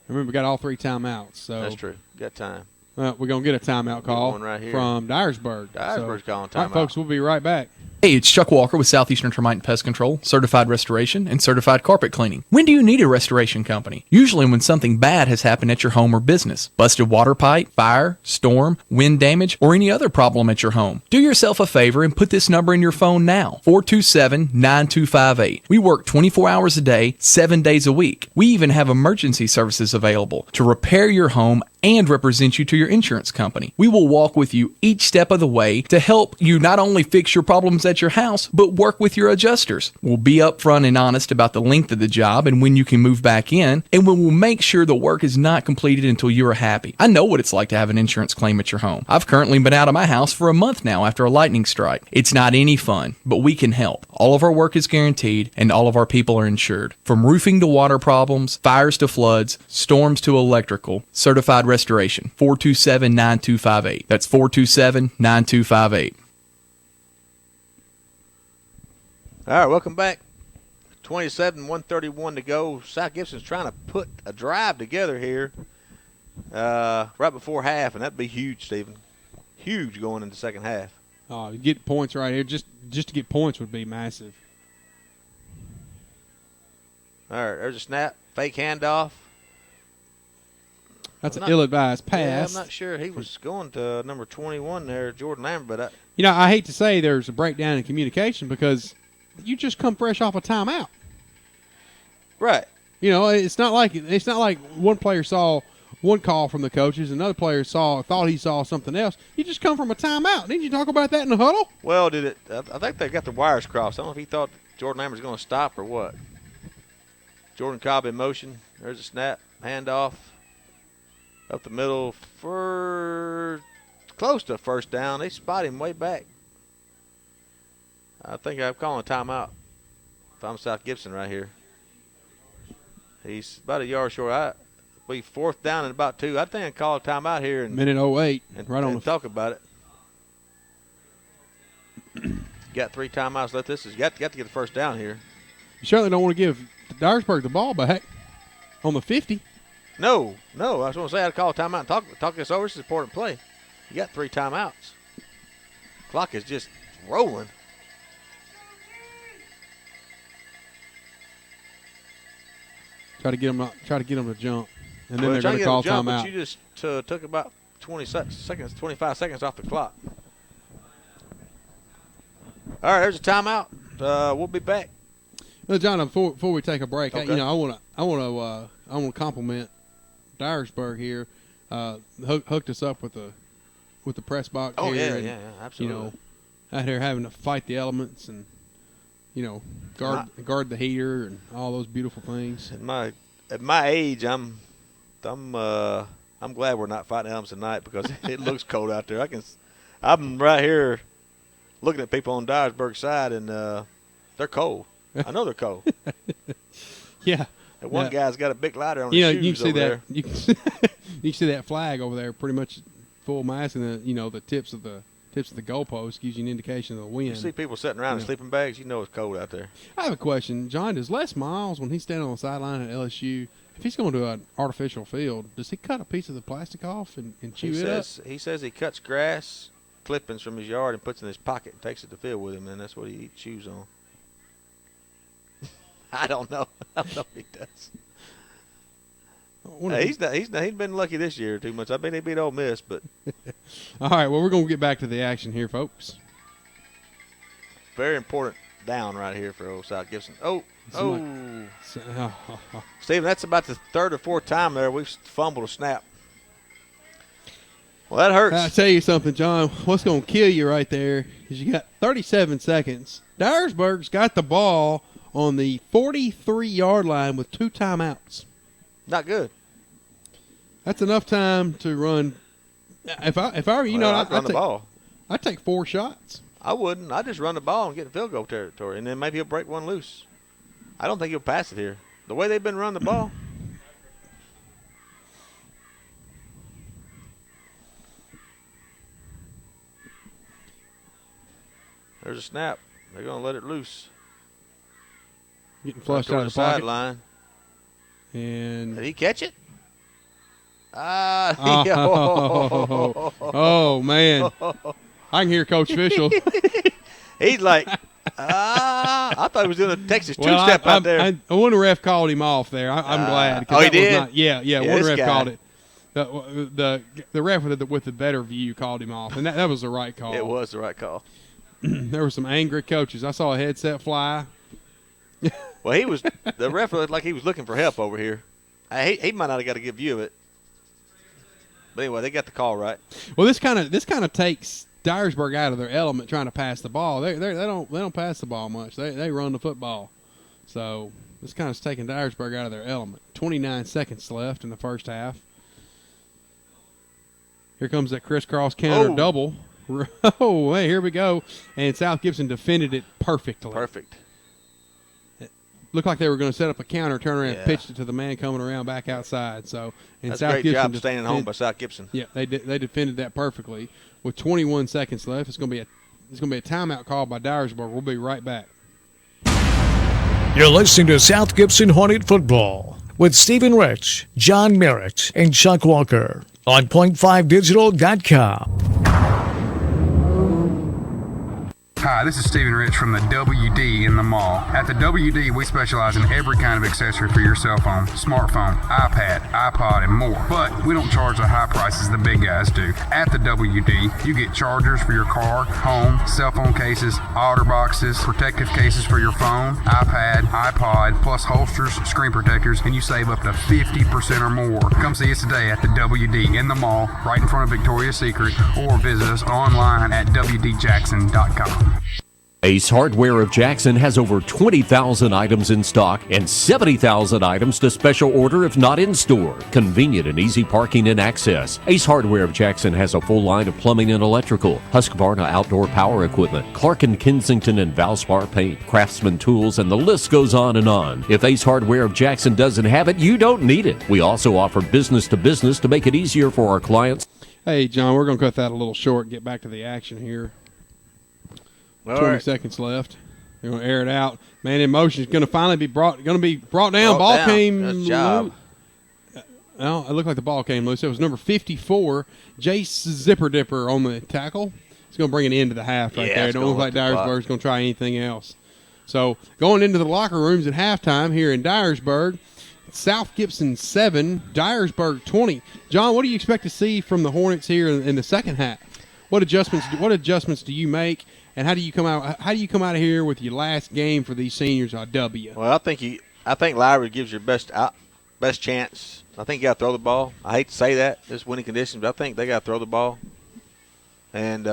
Remember, we got all 3 timeouts. So that's true. Got time. We're going to get a timeout call right here from Dyersburg. Dyersburg's calling timeout. All right, folks, we'll be right back. Hey, it's Chuck Walker with Southeastern Termite and Pest Control, Certified Restoration, and Certified Carpet Cleaning. When do you need a restoration company? Usually when something bad has happened at your home or business. Busted water pipe, fire, storm, wind damage, or any other problem at your home. Do yourself a favor and put this number in your phone now, 427-9258. We work 24 hours a day, 7 days a week. We even have emergency services available to repair your home and represent you to your insurance company. We will walk with you each step of the way to help you not only fix your problems at your house, but work with your adjusters. We'll be upfront and honest about the length of the job and when you can move back in, and we will make sure the work is not completed until you are happy. I know what it's like to have an insurance claim at your home. I've currently been out of my house for a month now after a lightning strike. It's not any fun, but we can help. All of our work is guaranteed, and all of our people are insured. From roofing to water problems, fires to floods, storms to electrical, Certified Restoration, 427-9258. That's 427-9258. All right, welcome back. 131 to go. South Gibson's trying to put a drive together here right before half, and that'd be huge, Stephen. Huge going into the second half. Oh, you get points right here. Just to get points would be massive. All right, there's a snap. Fake handoff. That's an ill-advised pass. Yeah, I'm not sure. He was going to number 21 there, Jordan Lambert. But I hate to say there's a breakdown in communication because you just come fresh off a timeout. Right. It's not like one player saw one call from the coaches, another player thought he saw something else. You just come from a timeout. Didn't you talk about that in the huddle? Well, I think they got the wires crossed. I don't know if he thought Jordan Lambert was going to stop or what. Jordan Cobb in motion. There's a snap, handoff. Up the middle for close to first down. They spot him way back. I think I'm calling a timeout if I'm South Gibson right here. He's about a yard short. I'll be fourth down and about 2. I think I call a timeout here. Minute 08. And talk about it. Got 3 timeouts left. This has got to get the first down here. You certainly don't want to give Dyersburg the ball back on the 50. No. I was going to say I'd call a timeout and talk this over. This is an important play. You got 3 timeouts. Clock is just rolling. Try to get them to jump, and then they're going to call timeout. But you just took about 25 seconds off the clock. All right, there's a timeout. We'll be back. Well, John, before we take a break, okay. I want to compliment Dyersburg here. Hooked us up with the press box here. Yeah, absolutely. Out here having to fight the elements and guard the heater and all those beautiful things. At my age, I'm glad we're not fighting elements tonight because it looks cold out there. I'm right here looking at people on Dyersburg's side, and they're cold. I know they're cold. Yeah. And one guy's got a big lighter on his shoes you can see over that. there. You can see that flag over there, pretty much full mast, and the tips of the goalpost gives you an indication of the wind. You see people sitting around in sleeping bags, you know it's cold out there. I have a question, John. Does Les Miles, when he's standing on the sideline at LSU, if he's going to an artificial field, does he cut a piece of the plastic off and chew it up? He says he cuts grass clippings from his yard and puts it in his pocket and takes it to the field with him, and that's what he chews on. I don't know. I don't know if he does. He's been lucky this year too much. I bet he beat Ole Miss, but all right. Well, we're going to get back to the action here, folks. Very important down right here for old South Gibson. Stephen, that's about the 3rd or 4th time there we've fumbled a snap. Well, that hurts. I'll tell you something, John. What's going to kill you right there is you got 37 seconds. Dyersburg's got the ball on the 43-yard line with 2 timeouts. Not good. That's enough time to run. If I were you, I'd run the ball. I'd take 4 shots. I wouldn't. I'd just run the ball and get in field goal territory, and then maybe he'll break one loose. I don't think he'll pass it here. The way they've been running the ball. There's a snap. They're going to let it loose. Getting flushed out of the pocket. Sideline. And did he catch it? Oh, man. I can hear Coach Fischel. He's like, I thought he was doing a Texas two-step I out there. I wonder the ref called him off there. I'm glad. Oh, he did? One ref called it. The ref with the better view called him off, and that was the right call. It was the right call. There were some angry coaches. I saw a headset fly. Well, the ref looked like he was looking for help over here. He might not have got a good view of it. But anyway, they got the call right. Well, this kind of takes Dyersburg out of their element trying to pass the ball. They don't pass the ball much. They run the football. So this kind of taking Dyersburg out of their element. 29 seconds left in the first half. Here comes that crisscross counter double. Oh, hey, here we go. And South Gibson defended it perfectly. Perfect. It looked like they were going to set up a counter, turn around, and pitched it to the man coming around back outside. So, and That's South a great Gibson job staying home by South Gibson. Yeah, they defended that perfectly. With 21 seconds left, it's going to be a timeout call by Dyersburg. We'll be right back. You're listening to South Gibson Hornet Football with Stephen Rich, John Merritt, and Chuck Walker on point5digital.com. Hi, this is Stephen Rich from the WD in the mall. At the WD, we specialize in every kind of accessory for your cell phone, smartphone, iPad, iPod, and more. But we don't charge the high prices the big guys do. At the WD, you get chargers for your car, home, cell phone cases, outer boxes, protective cases for your phone, iPad, iPod, plus holsters, screen protectors, and you save up to 50% or more. Come see us today at the WD in the mall, right in front of Victoria's Secret, or visit us online at wdjackson.com. Ace Hardware of Jackson has over 20,000 items in stock and 70,000 items to special order if not in store. Convenient and easy parking and access. Ace Hardware of Jackson has a full line of plumbing and electrical, Husqvarna outdoor power equipment, Clark & Kensington and Valspar paint, Craftsman tools, and the list goes on and on. If Ace Hardware of Jackson doesn't have it, you don't need it. We also offer business to business to make it easier for our clients. Hey, John, we're going to cut that a little short and get back to the action here. 20 seconds left. They're going to air it out. Man in motion is going to finally be brought down. Ball came loose. No, it looked like the ball came loose. It was number 54, Jace Zipper Dipper on the tackle. He's going to bring an end to the half right there. It don't look like Dyersburg's going to try anything else. So going into the locker rooms at halftime here in Dyersburg, South Gibson 7, Dyersburg 20. John, what do you expect to see from the Hornets here in the second half? What adjustments do you make? And how do you come out of here with your last game for these seniors on W? Well, I think Lowry gives your best chance. I think you got to throw the ball. I hate to say that, it's winning conditions, but I think they got to throw the ball. And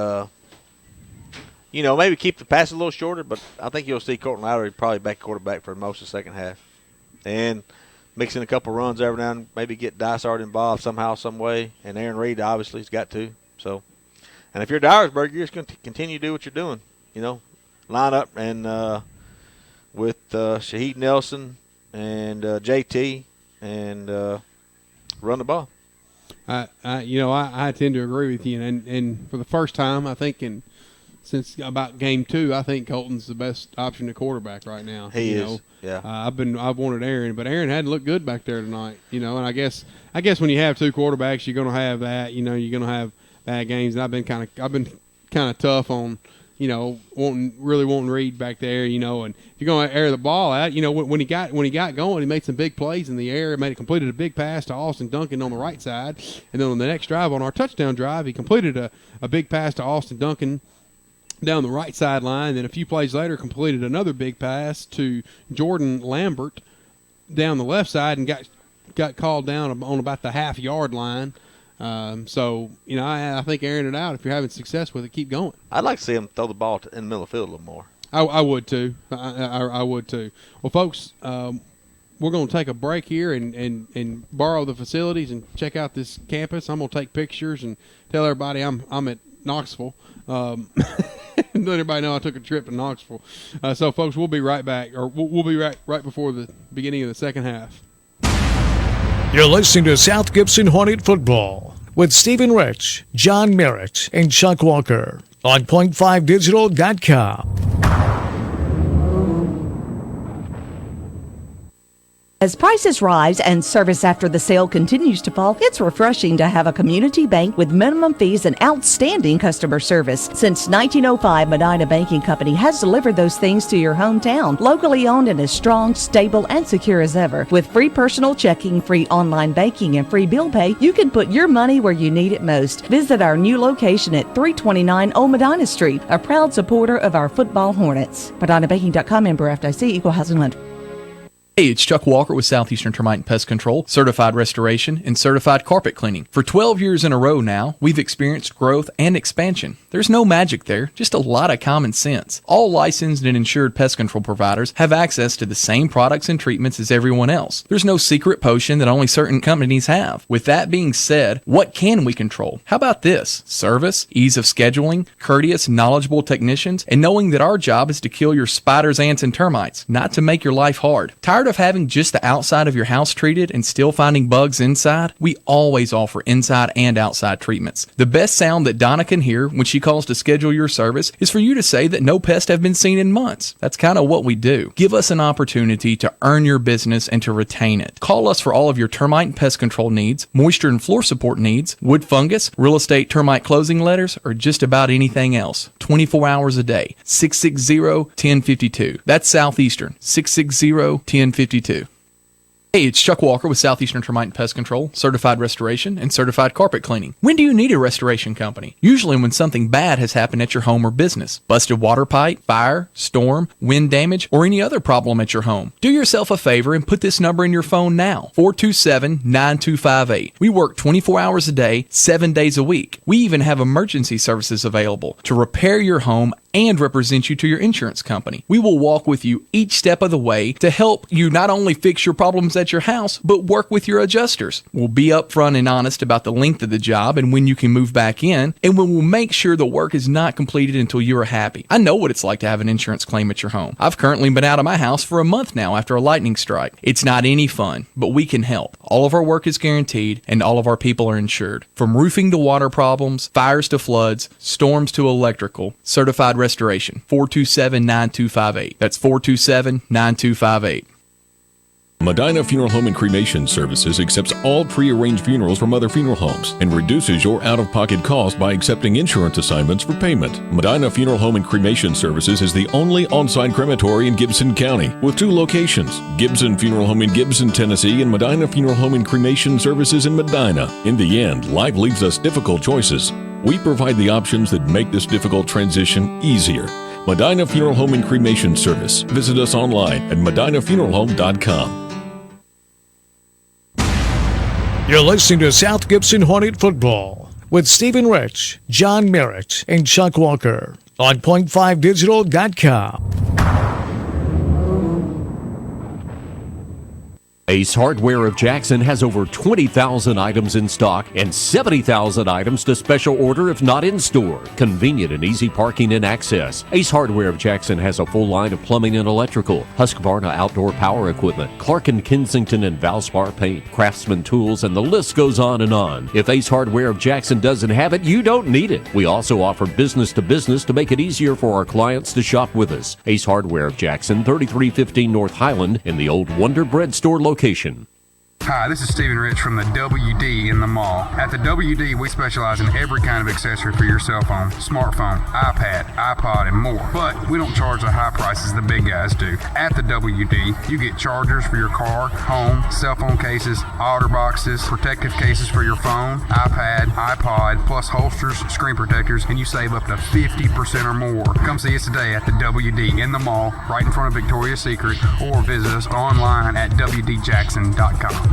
maybe keep the pass a little shorter. But I think you'll see Colton Lowry probably back quarterback for most of the second half, and mixing a couple runs every now and then, maybe get Dysart involved somehow, some way. And Aaron Reed obviously has got to. So. And if you're Dyersburg, you're just going to continue to do what you're doing. Line up and with Shaheed Nelson and JT and run the ball. I tend to agree with you, and for the first time, I think since about game 2, I think Colton's the best option to quarterback right now. He is. Yeah. I've wanted Aaron, but Aaron hadn't looked good back there tonight. And I guess when you have two quarterbacks, you're going to have that. You're going to have bad games, and I've been kind of tough on, wanting Reed back there, and if you're going to air the ball out, when he got going, he made some big plays in the air, completed a big pass to Austin Duncan on the right side, and then on the next drive, on our touchdown drive, he completed a big pass to Austin Duncan down the right sideline, then a few plays later completed another big pass to Jordan Lambert down the left side and got called down on about the half-yard line. I think airing it out, if you're having success with it, keep going. I'd like to see him throw the ball in the middle of the field a little more. I would too. I would too. Well, folks, we're going to take a break here and borrow the facilities and check out this campus. I'm going to take pictures and tell everybody I'm at Knoxville. Let everybody know I took a trip to Knoxville. So, folks, we'll be right back, or we'll be right before the beginning of the second half. You're listening to South Gibson Hornet Football with Stephen Rich, John Merritt, and Chuck Walker on point5digital.com. As prices rise and service after the sale continues to fall, it's refreshing to have a community bank with minimum fees and outstanding customer service. Since 1905, Medina Banking Company has delivered those things to your hometown. Locally owned and as strong, stable, and secure as ever. With free personal checking, free online banking, and free bill pay, you can put your money where you need it most. Visit our new location at 329 Old Medina Street, a proud supporter of our football Hornets. MedinaBanking.com, member FDIC, equal housing lender. Hey, it's Chuck Walker with Southeastern Termite and Pest Control, certified restoration, and certified carpet cleaning. For 12 years in a row now, we've experienced growth and expansion. There's no magic there, just a lot of common sense. All licensed and insured pest control providers have access to the same products and treatments as everyone else. There's no secret potion that only certain companies have. With that being said, what can we control? How about this? Service, ease of scheduling, courteous, knowledgeable technicians, and knowing that our job is to kill your spiders, ants, and termites, not to make your life hard. Tired of having just the outside of your house treated and still finding bugs inside? We always offer inside and outside treatments. The best sound that Donna can hear when she calls to schedule your service is for you to say that no pests have been seen in months. That's kind of what we do. Give us an opportunity to earn your business and to retain it. Call us for all of your termite and pest control needs, moisture and floor support needs, wood fungus, real estate termite closing letters, or just about anything else. 24 hours a day. 660-1052. That's Southeastern. 660-1052. Hey, it's Chuck Walker with Southeastern Termite and Pest Control, certified restoration, and certified carpet cleaning. When do you need a restoration company? Usually when something bad has happened at your home or business. Busted water pipe, fire, storm, wind damage, or any other problem at your home. Do yourself a favor and put this number in your phone now. 427-9258. We work 24 hours a day, 7 days a week. We even have emergency services available to repair your home and represent you to your insurance company. We will walk with you each step of the way to help you not only fix your problems at your house, but work with your adjusters. We'll be upfront and honest about the length of the job and when you can move back in, and we will make sure the work is not completed until you are happy. I know what it's like to have an insurance claim at your home. I've currently been out of my house for a month now after a lightning strike. It's not any fun, but we can help. All of our work is guaranteed, and all of our people are insured. From roofing to water problems, fires to floods, storms to electrical, certified restoration. 427-9258. That's 427-9258. Medina Funeral Home and Cremation Services accepts all pre-arranged funerals from other funeral homes and reduces your out-of-pocket cost by accepting insurance assignments for payment. Medina Funeral Home and Cremation Services is the only on-site crematory in Gibson County with 2 locations, Gibson Funeral Home in Gibson, Tennessee, and Medina Funeral Home and Cremation Services in Medina. In the end, life leaves us difficult choices. We provide the options that make this difficult transition easier. Medina Funeral Home and Cremation Service. Visit us online at medinafuneralhome.com. You're listening to South Gibson Hornet Football with Stephen Rich, John Merritt, and Chuck Walker on point5digital.com. Ace Hardware of Jackson has over 20,000 items in stock and 70,000 items to special order if not in store. Convenient and easy parking and access. Ace Hardware of Jackson has a full line of plumbing and electrical, Husqvarna outdoor power equipment, Clark & Kensington and Valspar paint, Craftsman tools, and the list goes on and on. If Ace Hardware of Jackson doesn't have it, you don't need it. We also offer business to business to make it easier for our clients to shop with us. Ace Hardware of Jackson, 3315 North Highland in the old Wonder Bread store location. Hi, this is Stephen Rich from the WD in the mall. At the WD, we specialize in every kind of accessory for your cell phone, smartphone, iPad, iPod, and more. But we don't charge the high prices the big guys do. At the WD, you get chargers for your car, home, cell phone cases, outer boxes, protective cases for your phone, iPad, iPod, plus holsters, screen protectors, and you save up to 50% or more. Come see us today at the WD in the mall, right in front of Victoria's Secret, or visit us online at wdjackson.com.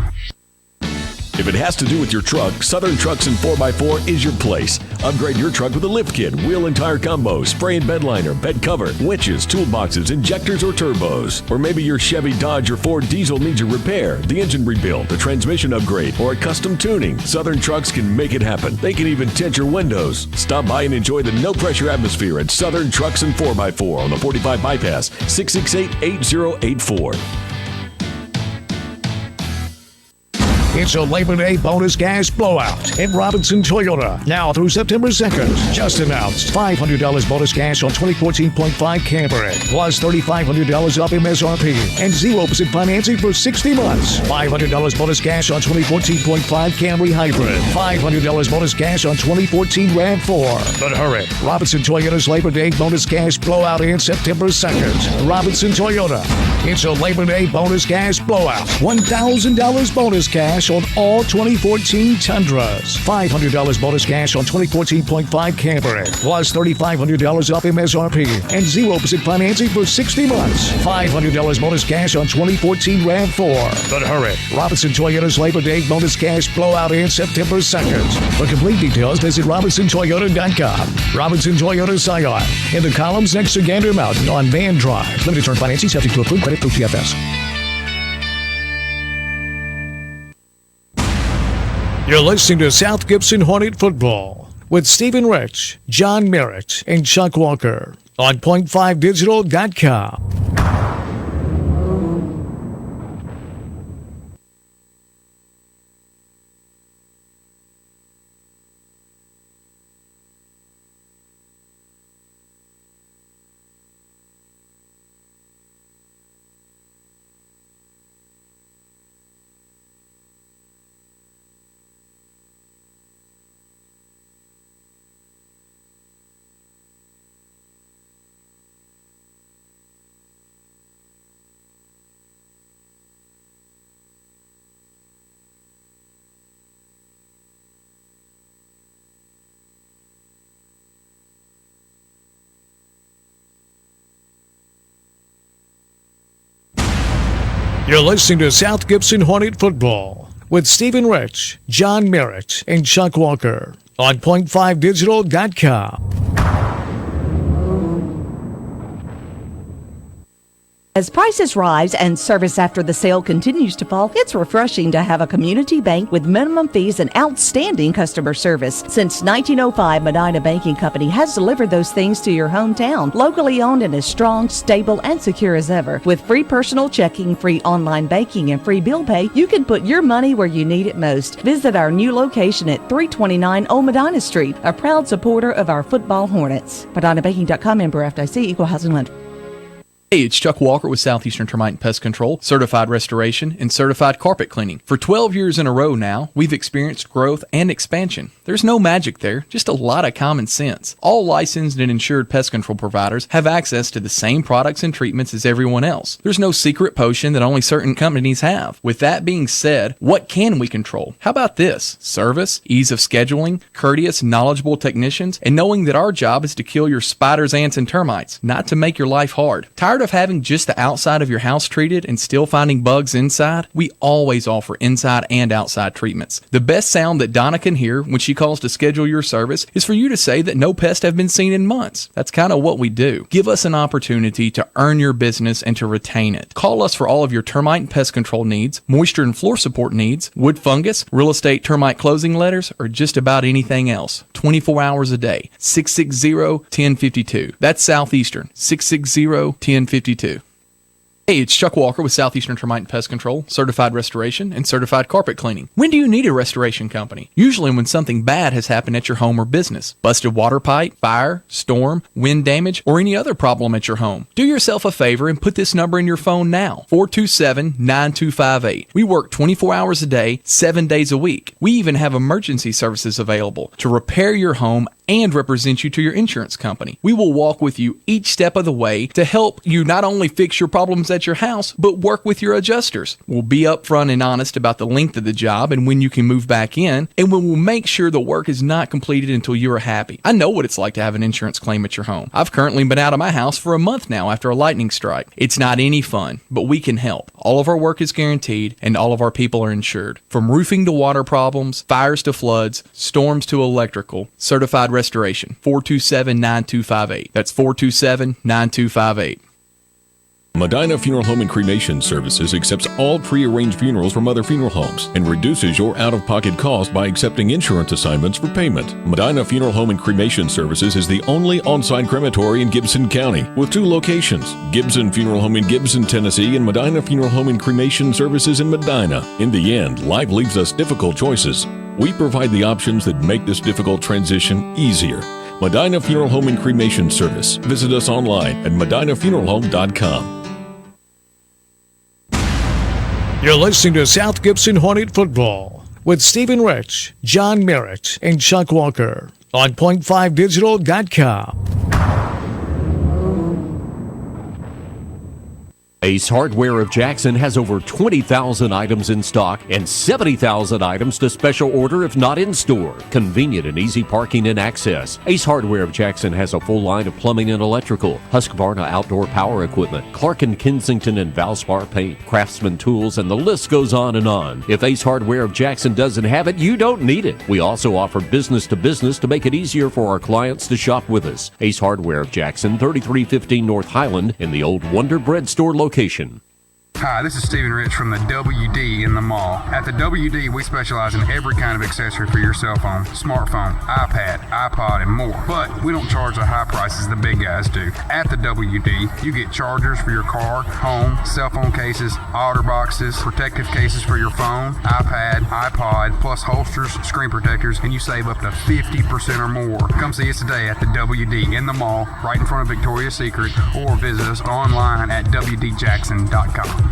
If it has to do with your truck, Southern Trucks and 4x4 is your place. Upgrade your truck with a lift kit, wheel and tire combo, spray and bed liner, bed cover, winches, toolboxes, injectors, or turbos. Or maybe your Chevy, Dodge, or Ford diesel needs a repair, the engine rebuild, a transmission upgrade, or a custom tuning. Southern Trucks can make it happen. They can even tint your windows. Stop by and enjoy the no-pressure atmosphere at Southern Trucks and 4x4 on the 45 Bypass, 668-8084. It's a Labor Day bonus gas blowout at Robinson Toyota. Now through September 2nd. Just announced $500 bonus cash on 2014.5 Camry, plus $3,500 off MSRP and 0% financing for 60 months. $500 bonus cash on 2014.5 Camry Hybrid. $500 bonus cash on 2014 RAV4. But hurry, Robinson Toyota's Labor Day bonus cash blowout ends September 2nd. Robinson Toyota. It's a Labor Day bonus cash blowout. $1,000 bonus cash on all 2014 Tundras. $500 bonus cash on 2014.5 Camry, plus $3,500 off MSRP and 0% financing for 60 months. $500 bonus cash on 2014 RAV4. But hurry, Robinson Toyota's Labor Day bonus cash blowout ends September 2nd. For complete details, visit RobinsonToyota.com. Robinson Toyota Scion in the columns next to Gander Mountain on Van Drive. Limited term financing subject to approved credit through TFS. You're listening to South Gibson Hornet Football with Stephen Rich, John Merritt, and Chuck Walker on point5digital.com. You're listening to South Gibson Hornet Football with Stephen Rich, John Merritt, and Chuck Walker on point5digital.com. As prices rise and service after the sale continues to fall, it's refreshing to have a community bank with minimum fees and outstanding customer service. Since 1905, Medina Banking Company has delivered those things to your hometown. Locally owned and as strong, stable, and secure as ever. With free personal checking, free online banking, and free bill pay, you can put your money where you need it most. Visit our new location at 329 Old Medina Street, a proud supporter of our football Hornets. MedinaBanking.com, member FDIC, equal housing lender. Hey, it's Chuck Walker with Southeastern Termite and Pest Control, certified restoration, and certified carpet cleaning. For 12 years in a row now, we've experienced growth and expansion. There's no magic there, just a lot of common sense. All licensed and insured pest control providers have access to the same products and treatments as everyone else. There's no secret potion that only certain companies have. With that being said, what can we control? How about this? Service, ease of scheduling, courteous, knowledgeable technicians, and knowing that our job is to kill your spiders, ants, and termites, not to make your life hard. Tired of having just the outside of your house treated and still finding bugs inside? We always offer inside and outside treatments. The best sound that Donna can hear when she calls to schedule your service is for you to say that no pests have been seen in months. That's kind of what we do. Give us an opportunity to earn your business and to retain it. Call us for all of your termite and pest control needs, moisture and floor support needs, wood fungus, real estate termite closing letters, or just about anything else. 24 hours a day. 660-1052. That's Southeastern. 660-1052. Hey, it's Chuck Walker with Southeastern Termite and Pest Control, certified restoration, and certified carpet cleaning. When do you need a restoration company? Usually when something bad has happened at your home or business. Busted water pipe, fire, storm, wind damage, or any other problem at your home. Do yourself a favor and put this number in your phone now, 427-9258. We work 24 hours a day, 7 days a week. We even have emergency services available to repair your home and represent you to your insurance company. We will walk with you each step of the way to help you not only fix your problems at your house, but work with your adjusters. We'll be upfront and honest about the length of the job and when you can move back in, and we will make sure the work is not completed until you are happy. I know what it's like to have an insurance claim at your home. I've currently been out of my house for a month now after a lightning strike. It's not any fun, but we can help. All of our work is guaranteed, and all of our people are insured. From roofing to water problems, fires to floods, storms to electrical, certified restoration. 427-9258. That's 427-9258. Medina Funeral Home and Cremation Services accepts all pre-arranged funerals from other funeral homes and reduces your out-of-pocket cost by accepting insurance assignments for payment. Medina Funeral Home and Cremation Services is the only on-site crematory in Gibson County with 2 locations, Gibson Funeral Home in Gibson, Tennessee and Medina Funeral Home and Cremation Services in Medina. In the end, life leaves us difficult choices. We provide the options that make this difficult transition easier. Medina Funeral Home and Cremation Service. Visit us online at medinafuneralhome.com. You're listening to South Gibson Hornet Football with Stephen Rich, John Merritt, and Chuck Walker on point5digital.com. Ace Hardware of Jackson has over 20,000 items in stock and 70,000 items to special order if not in store. Convenient and easy parking and access. Ace Hardware of Jackson has a full line of plumbing and electrical, Husqvarna outdoor power equipment, Clark & Kensington and Valspar paint, Craftsman tools, and the list goes on and on. If Ace Hardware of Jackson doesn't have it, you don't need it. We also offer business to business to make it easier for our clients to shop with us. Ace Hardware of Jackson, 3315 North Highland in the old Wonder Bread store location. Hi, this is Stephen Rich from the WD in the mall. At the WD, we specialize in every kind of accessory for your cell phone, smartphone, iPad, iPod, and more. But we don't charge the high prices the big guys do. At the WD, you get chargers for your car, home, cell phone cases, otter boxes, protective cases for your phone, iPad, iPod, plus holsters, screen protectors, and you save up to 50% or more. Come see us today at the WD in the mall, right in front of Victoria's Secret, or visit us online at wdjackson.com.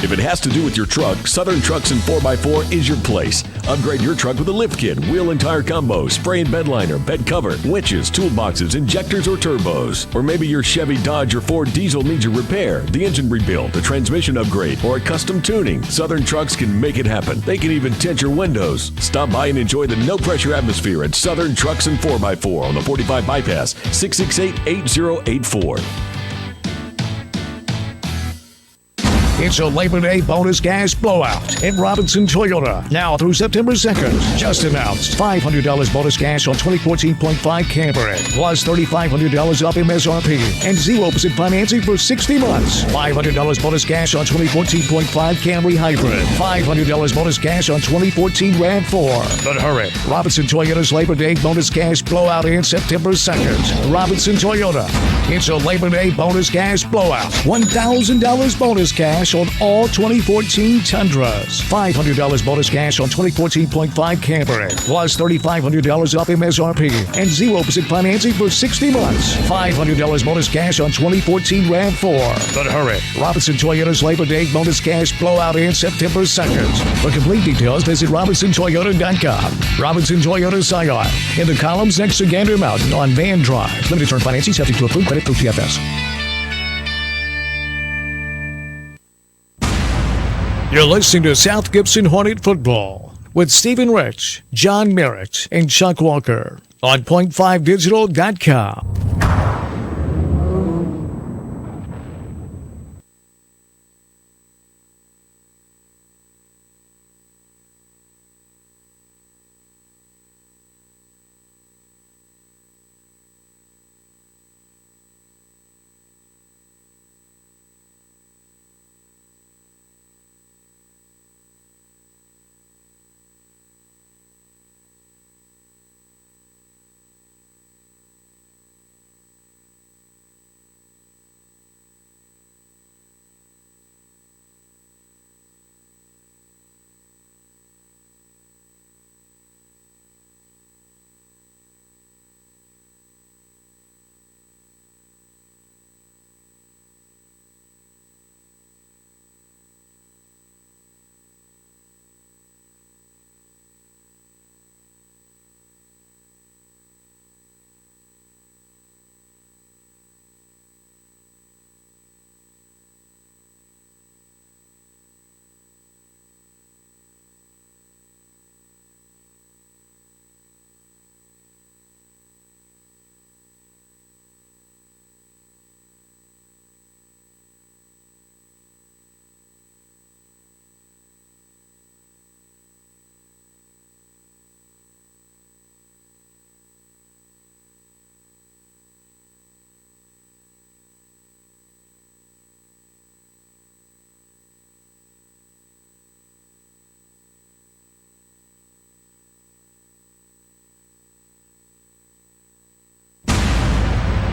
If it has to do with your truck, Southern Trucks and 4x4 is your place. Upgrade your truck with a lift kit, wheel and tire combo, spray and bed liner, bed cover, winches, toolboxes, injectors, or turbos. Or maybe your Chevy, Dodge, or Ford diesel needs a repair, the engine rebuild, a transmission upgrade, or a custom tuning. Southern Trucks can make it happen. They can even tint your windows. Stop by and enjoy the no-pressure atmosphere at Southern Trucks and 4x4 on the 45 Bypass, 668-8084. It's a Labor Day bonus gas blowout at Robinson Toyota. Now through September 2nd. Just announced $500 bonus gas on 2014.5 Camry, plus $3,500 off MSRP, and 0% financing for 60 months. $500 bonus gas on 2014.5 Camry Hybrid. $500 bonus gas on 2014 RAV4. But hurry, Robinson Toyota's Labor Day bonus gas blowout ends September 2nd. Robinson Toyota. It's a Labor Day bonus gas blowout. $1,000 bonus gas on all 2014 Tundras. $500 bonus cash on 2014.5 Camry, plus $3,500 off MSRP, and 0% financing for 60 months. $500 bonus cash on 2014 RAV4. But hurry, Robinson Toyota's Labor Day bonus cash blowout ends September 2nd. For complete details, visit RobinsonToyota.com. Robinson Toyota Scion, in the columns next to Gander Mountain on Van Drive. Limited term financing subject to approved credit through TFS. You're listening to South Gibson Hornet Football with Stephen Rich, John Merritt, and Chuck Walker on point5digital.com.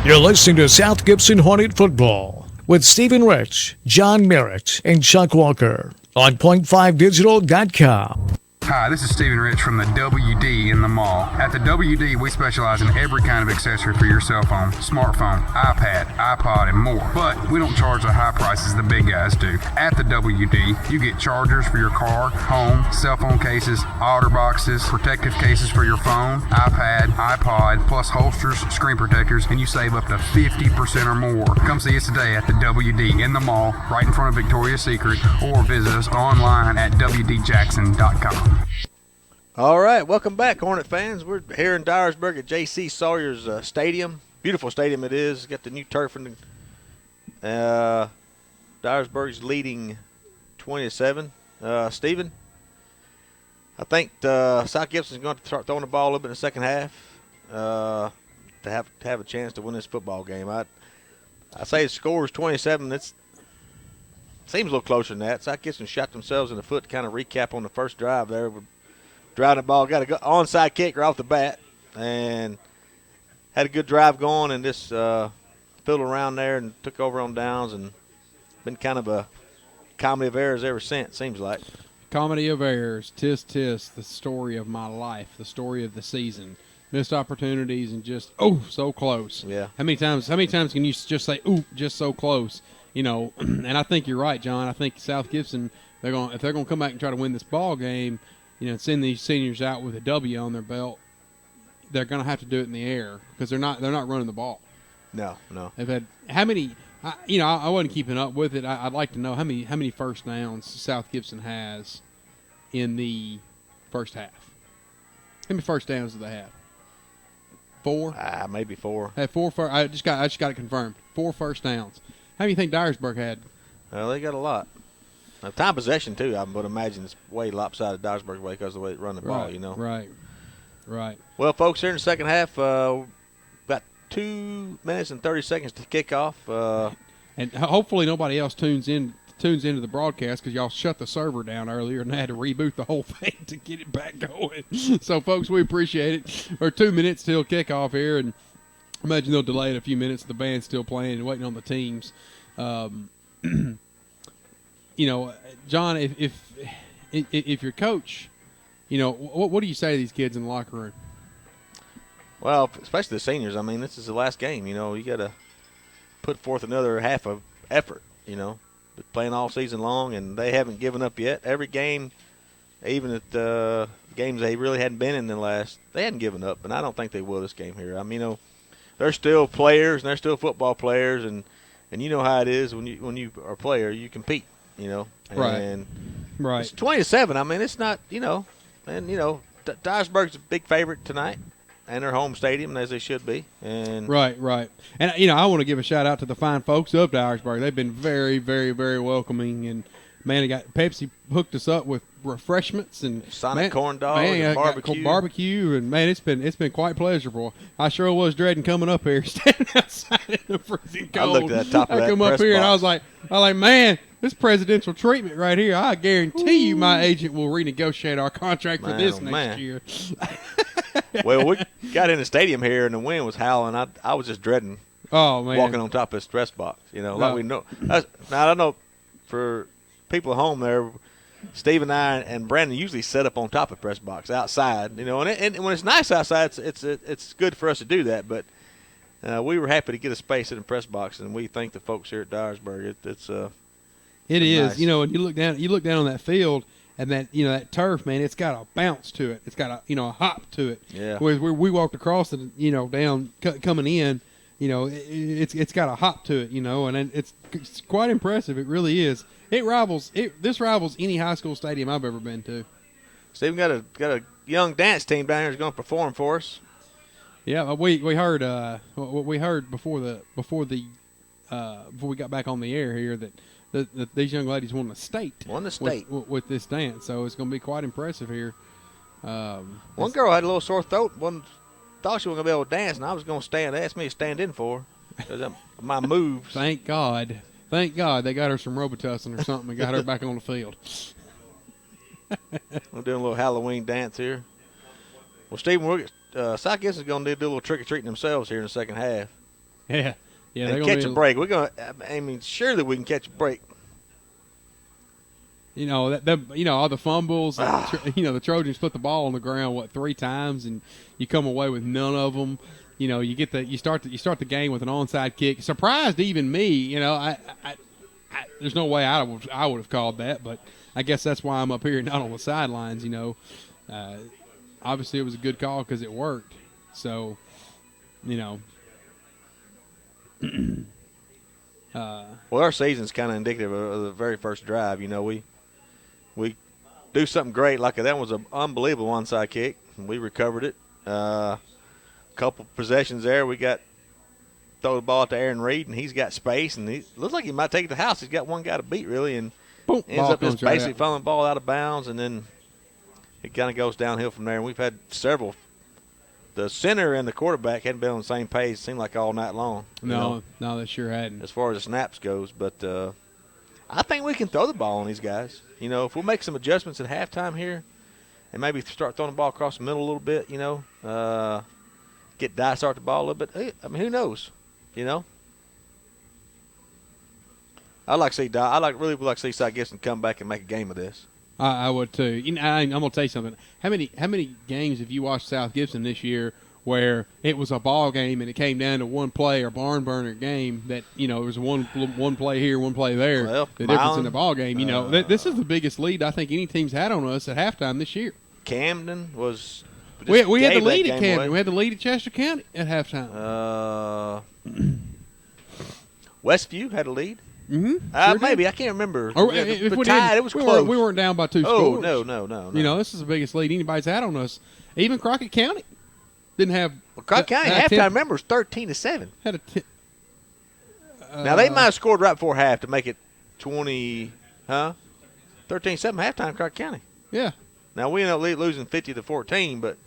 You're listening to South Gibson Hornet Football with Stephen Rich, John Merritt, and Chuck Walker on point5digital.com. Hi, this is Stephen Rich from the WD in the mall. At the WD, we specialize in every kind of accessory for your cell phone, smartphone, iPad, iPod, and more. But we don't charge the high prices the big guys do. At the WD, you get chargers for your car, home, cell phone cases, outer boxes, protective cases for your phone, iPad, iPod, plus holsters, screen protectors, and you save up to 50% or more. Come see us today at the WD in the mall, right in front of Victoria's Secret, or visit us online at WDJackson.com. All right, welcome back, Hornet fans. We're here in Dyersburg at J.C. Sawyer's stadium. Beautiful stadium it is. It's got the new turf and Dyersburg's leading 20-7. Stephen, I think South Gibson's going to start throwing the ball a little bit in the second half to have a chance to win this football game. I say the score is 27. It seems a little closer than that. South Gibson shot themselves in the foot to kind of recap on the first drive there. Driving the ball, got a onside kick right off the bat, and had a good drive going, and just fiddled around there and took over on downs, and been kind of a comedy of errors ever since, seems like. Comedy of errors, tis, the story of my life, the story of the season. Missed opportunities and just, so close. Yeah. How many times can you just say, just so close? You know, and I think you're right, John. I think South Gibson, if they're going to come back and try to win this ball game, you know, send these seniors out with a W on their belt, they're going to have to do it in the air because they're not running the ball. No. They've had how many? I wasn't keeping up with it. I'd like to know how many first downs South Gibson has in the first half. How many first downs do they have? 4? Maybe 4. Had 4. I just got it confirmed. 4 first downs. How do you think Dyersburg had? Well, they got a lot. Now, time possession, too, I would imagine it's way lopsided Dyersburg way because of the way they run the ball, you know. Right. Well, folks, here in the second half, about 2 minutes and 30 seconds to kick off. And hopefully nobody else tunes into the broadcast because y'all shut the server down earlier and they had to reboot the whole thing to get it back going. So, folks, we appreciate it. We're 2 minutes till kickoff here, and I imagine they'll delay it a few minutes. The band's still playing and waiting on the teams. You know, John, if your coach, you know, what do you say to these kids in the locker room? Well, especially the seniors. I mean, this is the last game. You know, you got to put forth another half of effort. You know, been playing all season long, and they haven't given up yet. Every game, even at the games they really hadn't been in they hadn't given up, and I don't think they will this game here. I mean, you know, they're still players and they're still football players, and you know how it is when you are a player, you compete. You know, and right. It's 20-7. I mean, it's not, you know, and you know, Dyersburg's a big favorite tonight, and their home stadium as they should be. And right, and you know, I want to give a shout out to the fine folks of Dyersburg. They've been very, very, very welcoming, and man, they got Pepsi hooked us up with refreshments and Sonic corn dogs and barbecue, and man, it's been quite pleasurable. I sure was dreading coming up here, standing outside in the freezing cold. I looked at the top of that come up here box. and I was like, man, this presidential treatment right here. I guarantee you, my agent will renegotiate our contract for this next year. Well, we got in the stadium here and the wind was howling. I was just dreading. Walking on top of this press box. You know, like we know. Now I don't know for people at home there. Steve and I and Brandon usually set up on top of press box outside, you know, and when it's nice outside, it's good for us to do that. But we were happy to get a space in the press box, and we thank the folks here at Dyersburg. It is, nice. you know, and you look down on that field, and that, you know, that turf, man, it's got a bounce to it. It's got a, you know, a hop to it. Yeah. Where we walked across it, you know, down coming in, you know, it's got a hop to it, you know, and it's quite impressive. It really is. This rivals any high school stadium I've ever been to. Stephen got a young dance team down here who's going to perform for us. Yeah, we heard before we got back on the air here that these young ladies won the state. With this dance, so it's going to be quite impressive here. One girl had a little sore throat. One thought she wasn't going to be able to dance, and I was going to stand. They asked me to stand in for her. My moves. Thank God they got her some Robitussin or something and got her back on the field. We're doing a little Halloween dance here. Well, Stephen, South Gibson's going to do a little trick-or-treating themselves here in the second half. Yeah. Yeah, and catch a break. We're going to – I mean, surely we can catch a break. You know, all the fumbles, the Trojans put the ball on the ground, 3 times, and you come away with none of them. You know, you start the game with an onside kick. Surprised even me. You know, I there's no way I would have called that, but I guess that's why I'm up here, not on the sidelines. You know, obviously it was a good call because it worked. So, you know. Well, our season's kind of indicative of the very first drive. You know, we do something great like that was an unbelievable onside kick. We recovered it. Couple possessions there, we throw the ball to Aaron Reed, and he's got space, and he looks like he might take it to the house. He's got one guy to beat really, and boom, ends up just basically throwing the ball out of bounds, and then it kind of goes downhill from there. And we've had several. The center and the quarterback hadn't been on the same page. It seemed like all night long. No, they sure hadn't. As far as the snaps goes, but I think we can throw the ball on these guys. You know, if we'll make some adjustments at halftime here, and maybe start throwing the ball across the middle a little bit, you know, get Dyersburg the ball a little bit. I mean, who knows? You know, I really would like to see Cy Gibson come back and make a game of this. I would too. You know, I'm gonna tell you something. How many games have you watched South Gibson this year where it was a ball game and it came down to one play or barn burner game that, you know, there was one play here, one play there. Well, the difference in the ball game. You know, this is the biggest lead I think any team's had on us at halftime this year. Camden was. We had the lead at Camden. We had the lead at Chester County at halftime. Westview had a lead. Mm-hmm. Maybe I can't remember. If we tied, it was close. We weren't down by 2 scores. No. You know, this is the biggest lead anybody's had on us. Even Crockett County didn't have. Well, Crockett County halftime remember was 13-7. Had now they might have scored right before half to make it 20. 13-7 halftime. Crockett County. Yeah. Now we ended up losing 50-14, but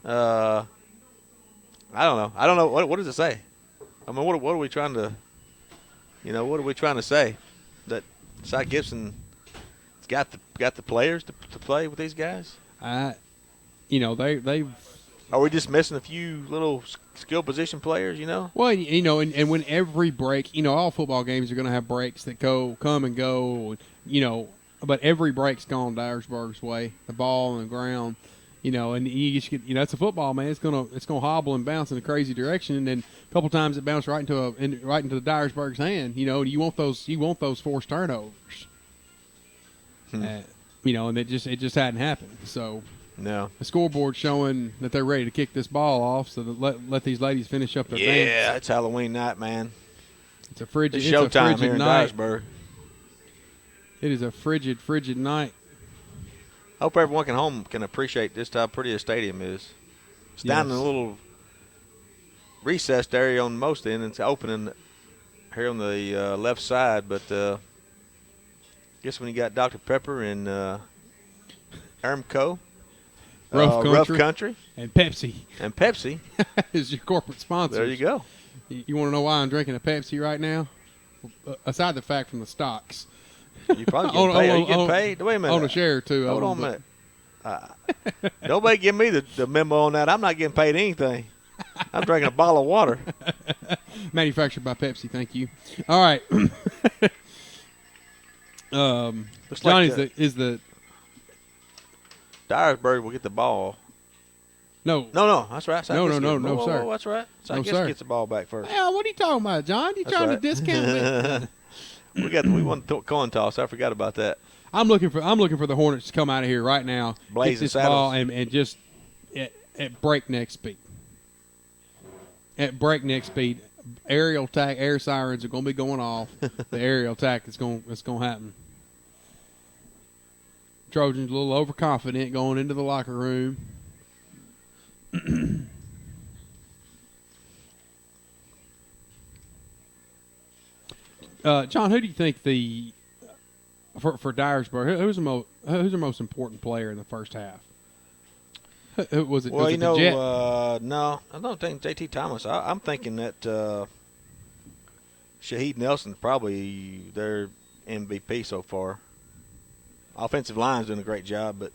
I don't know. What does it say? I mean, what are we trying to? You know, what are we trying to say? That Cy Gibson's got the players to play with these guys? You know, they. Are we just missing a few little skill position players? You know. Well, you know, and when every break, you know, all football games are going to have breaks that come and go. You know, but every break's gone Dyersburg's way. The ball on the ground. You know, and you just get, you know, it's a football, man. It's gonna hobble and bounce in a crazy direction, and then a couple times it bounced right into the Dyersburg's hand. You know, you want those forced turnovers. You know, and it just hadn't happened. So no, the scoreboard's showing that they're ready to kick this ball off, so that let these ladies finish up their dance. Yeah, it's Halloween night, man. It's showtime here in Dyersburg. It is a frigid night. I hope everyone home can appreciate just how pretty the stadium is. It's down in a little recessed area on most end. It's opening here on the left side, but I guess when you got Dr. Pepper and Armco, Rough Country, and Pepsi. is your corporate sponsor. There you go. You want to know why I'm drinking a Pepsi right now? Aside the fact from the stocks. You probably getting paid. Are you getting paid? Wait a minute. On a share, too. Hold on a minute. Nobody give me the memo on that. I'm not getting paid anything. I'm drinking a bottle of water. Manufactured by Pepsi, thank you. All right. Johnny is the Dyersburg will get the ball. No, that's right. No, sir. That's right. So I guess gets the ball back first. Hey, what are you talking about, John? You trying to discount me? we won the coin toss. I forgot about that. I'm looking for the Hornets to come out of here right now, blaze this saddles. ball and just at breakneck speed. At breakneck speed, aerial attack, air sirens are going to be going off. The aerial attack is going to happen. Trojans a little overconfident going into the locker room. John, who do you think for Dyersburg, who's the most important player in the first half? Who was it? Well, was it the Jet? No, I don't think JT Thomas. I'm thinking that Shaheed Nelson's probably their MVP so far. Offensive line's doing a great job, but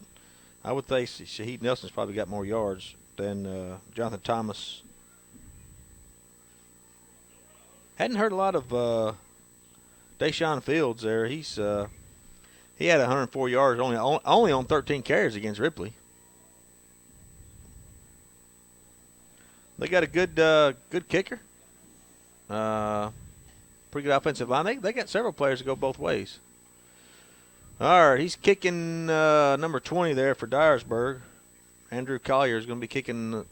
I would think Shaheed Nelson's probably got more yards than Jonathan Thomas. Hadn't heard a lot of Deshaun Fields there. He had 104 yards only on 13 carries against Ripley. They got a good kicker. Pretty good offensive line. They got several players to go both ways. All right, he's kicking number 20 there for Dyersburg. Andrew Collier is going to be kicking a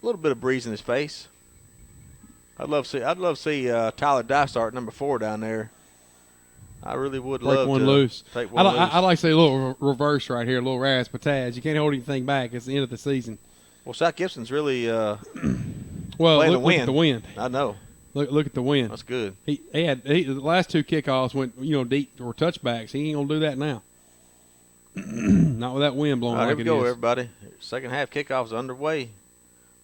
little bit of breeze in his face. I'd love to see Tyler Dysart, number 4, down there. I really would love to take one loose. I like to say a little reverse right here, a little razzmatazz. You can't hold anything back. It's the end of the season. Well, South Gibson's really look at the wind. I know. Look at the wind. That's good. He the last 2 kickoffs went deep or touchbacks. He ain't gonna do that now. Not with that wind blowing like it is. Here we go, everybody. Second half kickoff's underway.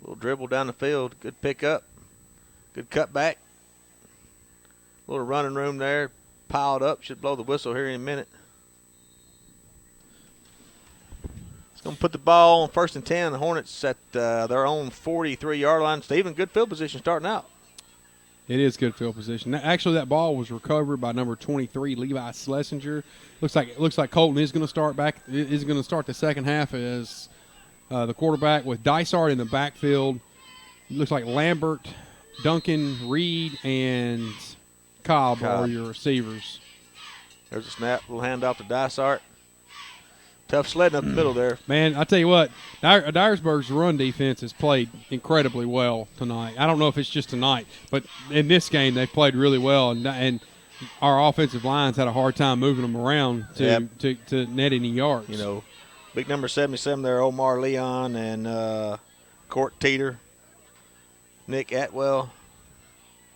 Little dribble down the field. Good pickup. Good cutback. Little running room there. Piled up. Should blow the whistle here in a minute. It's going to put the ball on 1st and 10. The Hornets at their own 43-yard line. Stephen, good field position starting out. It is good field position. Actually, that ball was recovered by number 23, Levi Schlesinger. Looks like Colton is going to start the second half as the quarterback with Dysart in the backfield. It looks like Lambert, Duncan, Reed, and Cobb are your receivers. There's a snap. Little handoff to Dysart. Tough sledding up the middle there. Man, I tell you what, Dyersburg's run defense has played incredibly well tonight. I don't know if it's just tonight, but in this game they've played really well, and our offensive lines had a hard time moving them around to net any yards. Big number 77 there, Omar Leon and Court Teeter, Nick Atwell.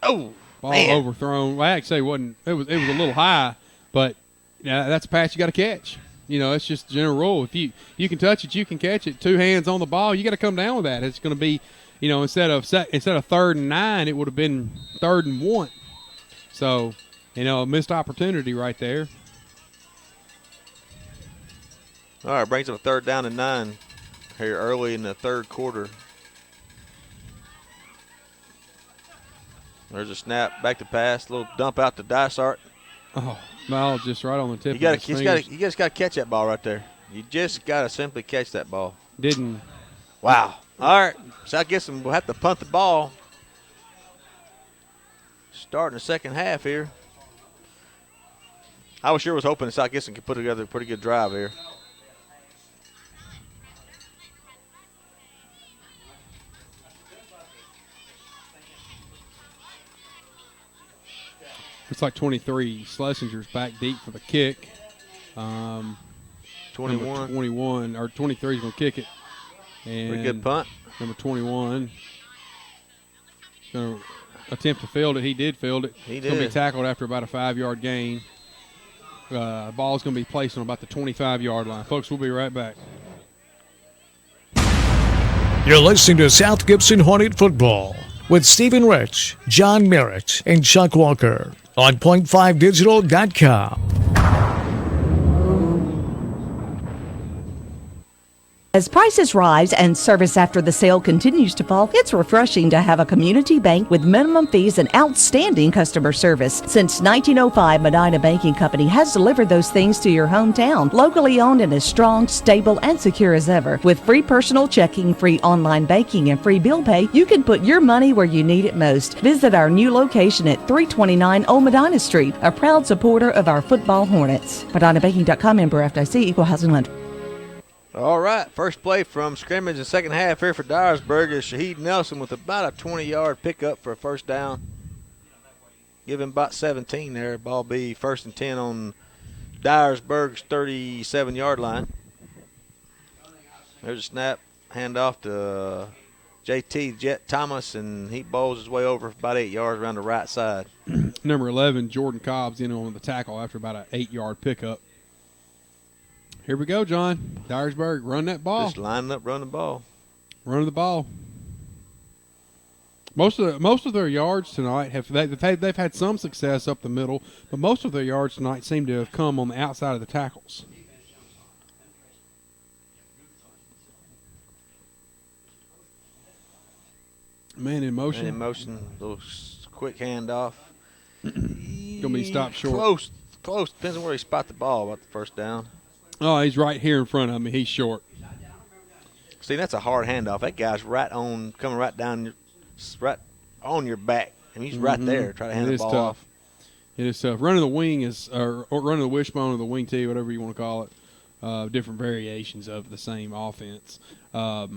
Oh, ball overthrown. Well, actually, it was a little high, but that's a pass you got to catch. It's just a general rule. If you can touch it, you can catch it. 2 hands on the ball, you got to come down with that. It's going to be, instead of 3rd and 9, it would have been 3rd and 1. So, a missed opportunity right there. All right, brings up a 3rd down and 9 here early in the 3rd quarter. There's a snap, back to pass, little dump out to Dysart. Oh, ball just right on the tip you of his fingers. You just got to catch that ball right there. You just got to simply catch that ball. Didn't. Wow. All right. South Gibson will have to punt the ball. Starting the second half here. I was hoping that South Gibson could put together a pretty good drive here. It's like 23. Schlesinger's back deep for the kick. 21 or 23 is going to kick it. And pretty good punt. Number 21 going to attempt to field it. He did field it. He did. It's going to be tackled after about a 5-yard gain. Ball is going to be placed on about the 25-yard line. Folks, we'll be right back. You're listening to South Gibson Hornet Football with Stephen Rich, John Merritt, and Chuck Walker on point5digital.com. As prices rise and service after the sale continues to fall, it's refreshing to have a community bank with minimum fees and outstanding customer service. Since 1905, Medina Banking Company has delivered those things to your hometown. Locally owned and as strong, stable, and secure as ever. With free personal checking, free online banking, and free bill pay, you can put your money where you need it most. Visit our new location at 329 Old Medina Street, a proud supporter of our football Hornets. MedinaBanking.com, member FDIC, equal housing lender. All right, first play from scrimmage in second half here for Dyersburg is Shaheed Nelson with about a 20-yard pickup for a first down. Give him about 17 there. Ball be 1st and 10 on Dyersburg's 37-yard line. There's a snap, handoff to JT Jet Thomas, and he bowls his way over about 8 yards around the right side. Number 11, Jordan Cobb's in on the tackle after about an 8-yard pickup. Here we go, John. Dyersburg, run that ball. Just lining up, running the ball. Running the ball. Most of their yards tonight they've had some success up the middle, but most of their yards tonight seem to have come on the outside of the tackles. Man in motion. Man in motion. Little Quick handoff. Gonna be stopped short. Close. Depends on where he spot the ball about the first down. Oh, he's right here in front of me. He's short. See, that's a hard handoff. That guy's coming right down, right on your back. And he's right there. Try to hand the ball off. It is tough. Running the wing or running the wishbone or the wing tee, whatever you want to call it. Different variations of the same offense. There's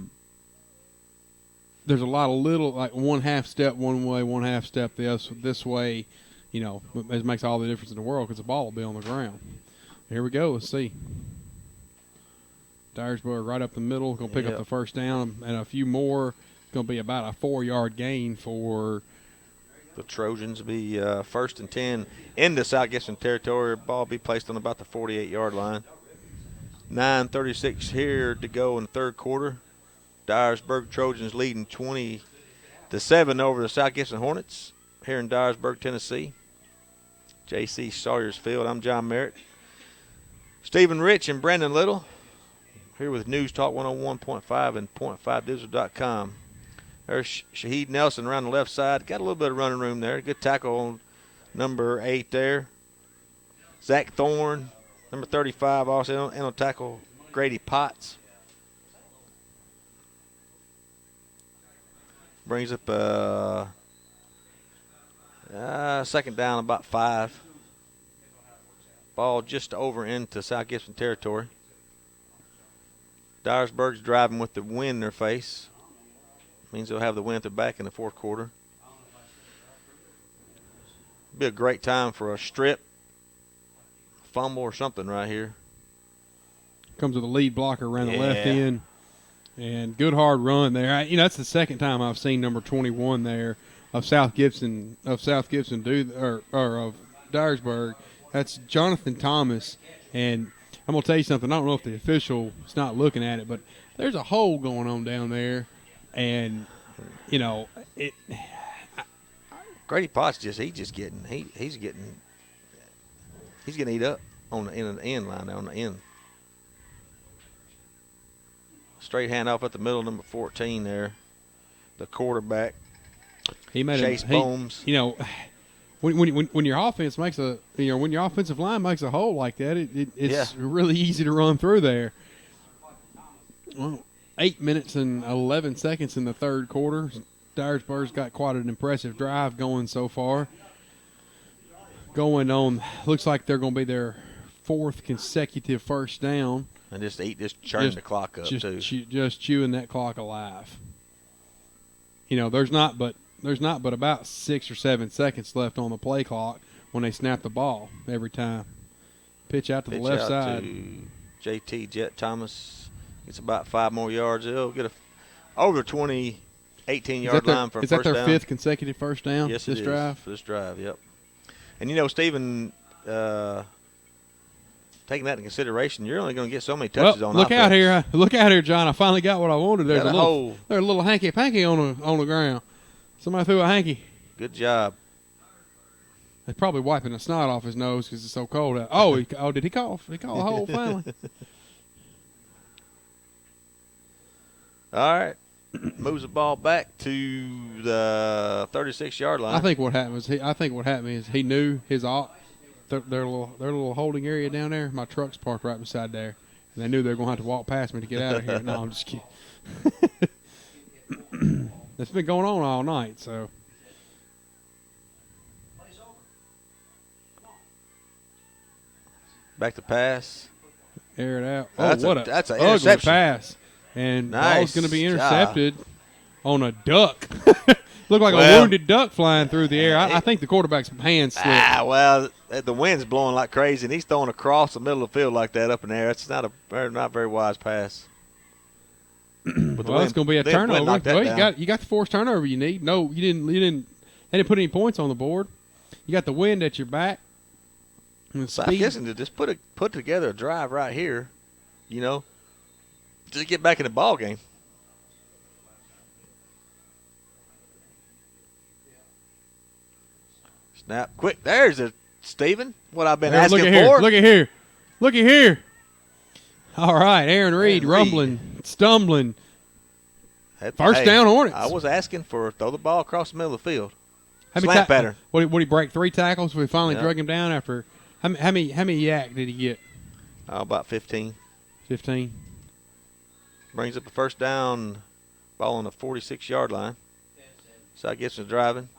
a lot of little, like one half step one way, one half step this way. You know, it makes all the difference in the world because the ball will be on the ground. Here we go. Let's see. Dyersburg right up the middle, going to pick up the first down and a few more. It's going to be about a 4-yard gain for the Trojans. Be 1st and 10 into South Gibson territory. Ball be placed on about the 48-yard line. 9:36 here to go in the third quarter. Dyersburg Trojans leading 20-7 over the South Gibson Hornets here in Dyersburg, Tennessee. J.C. Sawyer's Field. I'm John Merritt. Stephen Rich and Brandon Little here with News Talk 101.5 and .5digital.com. There's Shaheed Nelson around the left side. Got a little bit of running room there. Good tackle on number 8 there. Zach Thorne, number 35, also in on tackle Grady Potts. Brings up second down, about 5. Ball just over into South Gibson territory. Dyersburg's driving with the wind in their face. Means they'll have the wind at their back in the fourth quarter. Be a great time for a strip, fumble, or something right here. Comes with a lead blocker around the left end. And good hard run there. That's the second time I've seen number 21 there of South Gibson of Dyersburg. That's Jonathan Thomas. And I'm going to tell you something. I don't know if the official is not looking at it, but there's a hole going on down there. And, Grady Potts he's getting eat up on the end line there on the end. Straight handoff at the middle, number 14 there. The quarterback. He made Chase Bohms. When your offense makes when your offensive line makes a hole like that, it's really easy to run through there. Well, 8 minutes and 11 seconds in the third quarter. Dyersburg's got quite an impressive drive going so far. Going on, looks like they're going to be their 4th consecutive first down. And just churning the clock up too. Just chewing that clock alive. There's not but about 6 or 7 seconds left on the play clock when they snap the ball every time. Pitch out to the left side. To JT Jet Thomas. It's about 5 more yards. They'll get over 18-yard line for a first down. Is that their 5th consecutive first down? Yes, this drive? For this drive, yep. And Stephen, taking that into consideration, you're only going to get so many touches on look offense. Look out here, John. I finally got what I wanted. There's a little hanky-panky on the ground. Somebody threw a hanky. Good job. They're probably wiping the snot off his nose because it's so cold out. Oh, did he cough? He called a hole finally. All right. Moves the ball back to the 36-yard line. I think what happened is he knew his their little holding area down there. My truck's parked right beside there, and they knew they were going to have to walk past me to get out of here. No, I'm just kidding. It's been going on all night, so. Back to pass. Air it out. That's an ugly interception. pass. And nice ball's going to be intercepted on a duck. Looked like a wounded duck flying through the air. I think the quarterback's hand slipped. The wind's blowing like crazy, and he's throwing across the middle of the field like that up in the air. It's not very wise pass. It's going to be a turnover. Well, you got the forced turnover you need. No, you didn't. They didn't put any points on the board. You got the wind at your back. So I'm guessing to just put together a drive right here, just get back in the ball game. Snap. Quick. There's Stephen. What I've been asking for. Look at here. All right. Aaron Reed rumbling, stumbling. First down Hornets. I was asking for throw the ball across the middle of the field. Slant pattern. What did he break 3 tackles? We finally drug him down after how many yak did he get? About 15. 15. Brings up a first down, ball on the 46-yard line. South Gibson's driving.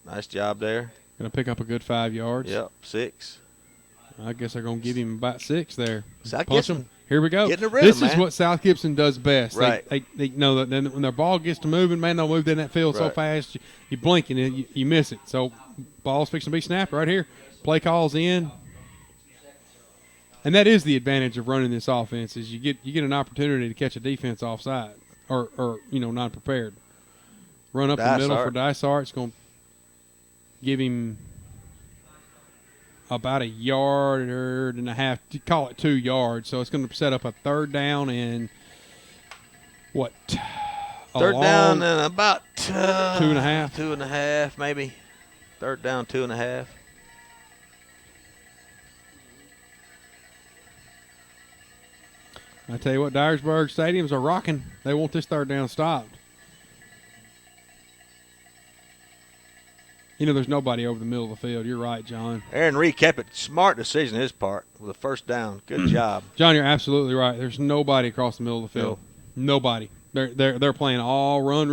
Nice job there. Going to pick up a good 5 yards. Yep, 6. I guess they're going to give him about 6 there. South Punch Gibson. him. Here we go. Getting a rhythm, this is man. what South Gibson does best. Right. They know that then when their ball gets to moving, man, they'll move in that field so Right. fast you blink and you miss it. So ball's fixing to be snapped right here. Play calls in. And that is the advantage of running this offense is you get an opportunity to catch a defense offside or not prepared. Run up the middle for Dysart. It's going to give him about 1.5 yards, call it 2 yards. So it's going to set up a third down and what? Third down and about 2.5. 2.5 maybe. Third down, 2.5. I tell you what, Dyersburg stadiums are rocking. They want this third down stopped. There's nobody over the middle of the field. You're right, John. Aaron Reed kept it. Smart decision his part with a first down. Good job. John, you're absolutely right. There's nobody across the middle of the field. No. Nobody. They're playing all run.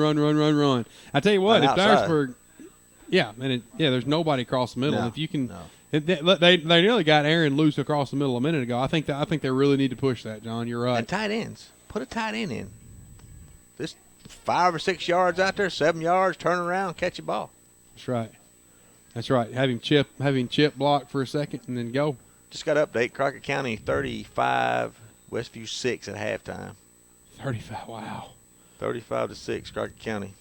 I tell you what, if Dyersburg, there's nobody across the middle. No, if you can, they nearly got Aaron loose across the middle a minute ago. I think they really need to push that, John. You're right. And tight ends. Put a tight end in. This 5 or 6 yards out there, 7 yards, turn around, catch a ball. That's right. Have him chip block for a second and then go. Just got to update. Crockett County 35, Westview 6 at halftime. 35. Wow. 35-6, Crockett County.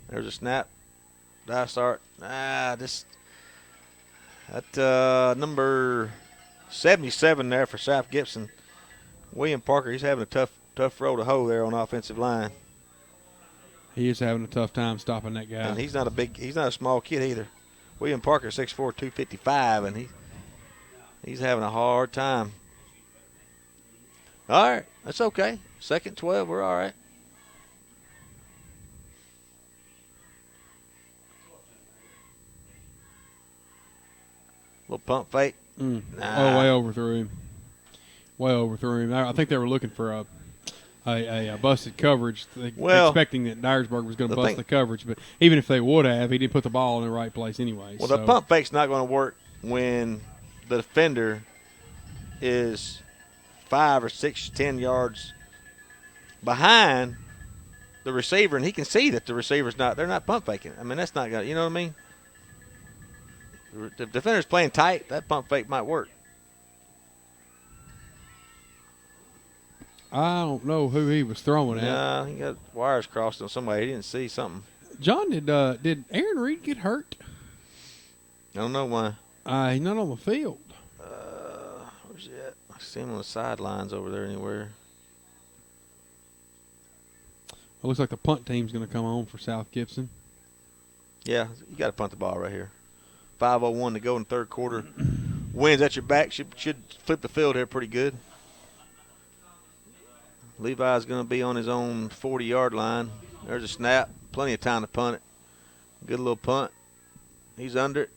There's a snap. Dysart. Number 77 there for South Gibson. William Parker. He's having a tough row to hoe there on the offensive line. He is having a tough time stopping that guy. And he's not a small kid either. William Parker, 6'4", 255, and he's having a hard time. All right, that's okay. 2nd 12, we're all right. Little pump fake. Way overthrew him. I think they were looking for a busted coverage, expecting that Dyersburg was going to bust the coverage. But even if they would have, he didn't put the ball in the right place anyway. Well, the pump fake's not going to work when the defender is 5 or 6, 10 yards behind the receiver, and he can see that the receiver's they're not pump faking. I mean, that's not going to, you know what I mean? The defender's playing tight, that pump fake might work. I don't know who he was throwing at. Yeah, he got wires crossed on somebody. He didn't see something. John, did Aaron Reed get hurt? I don't know why. He's not on the field. Where's he at? I see him on the sidelines over there anywhere. It looks like the punt team's going to come on for South Gibson. Yeah, you got to punt the ball right here. 5:01 to go in the third quarter. Winds at your back should flip the field here pretty good. Levi's going to be on his own 40-yard line. There's a snap. Plenty of time to punt it. Good little punt. He's under it.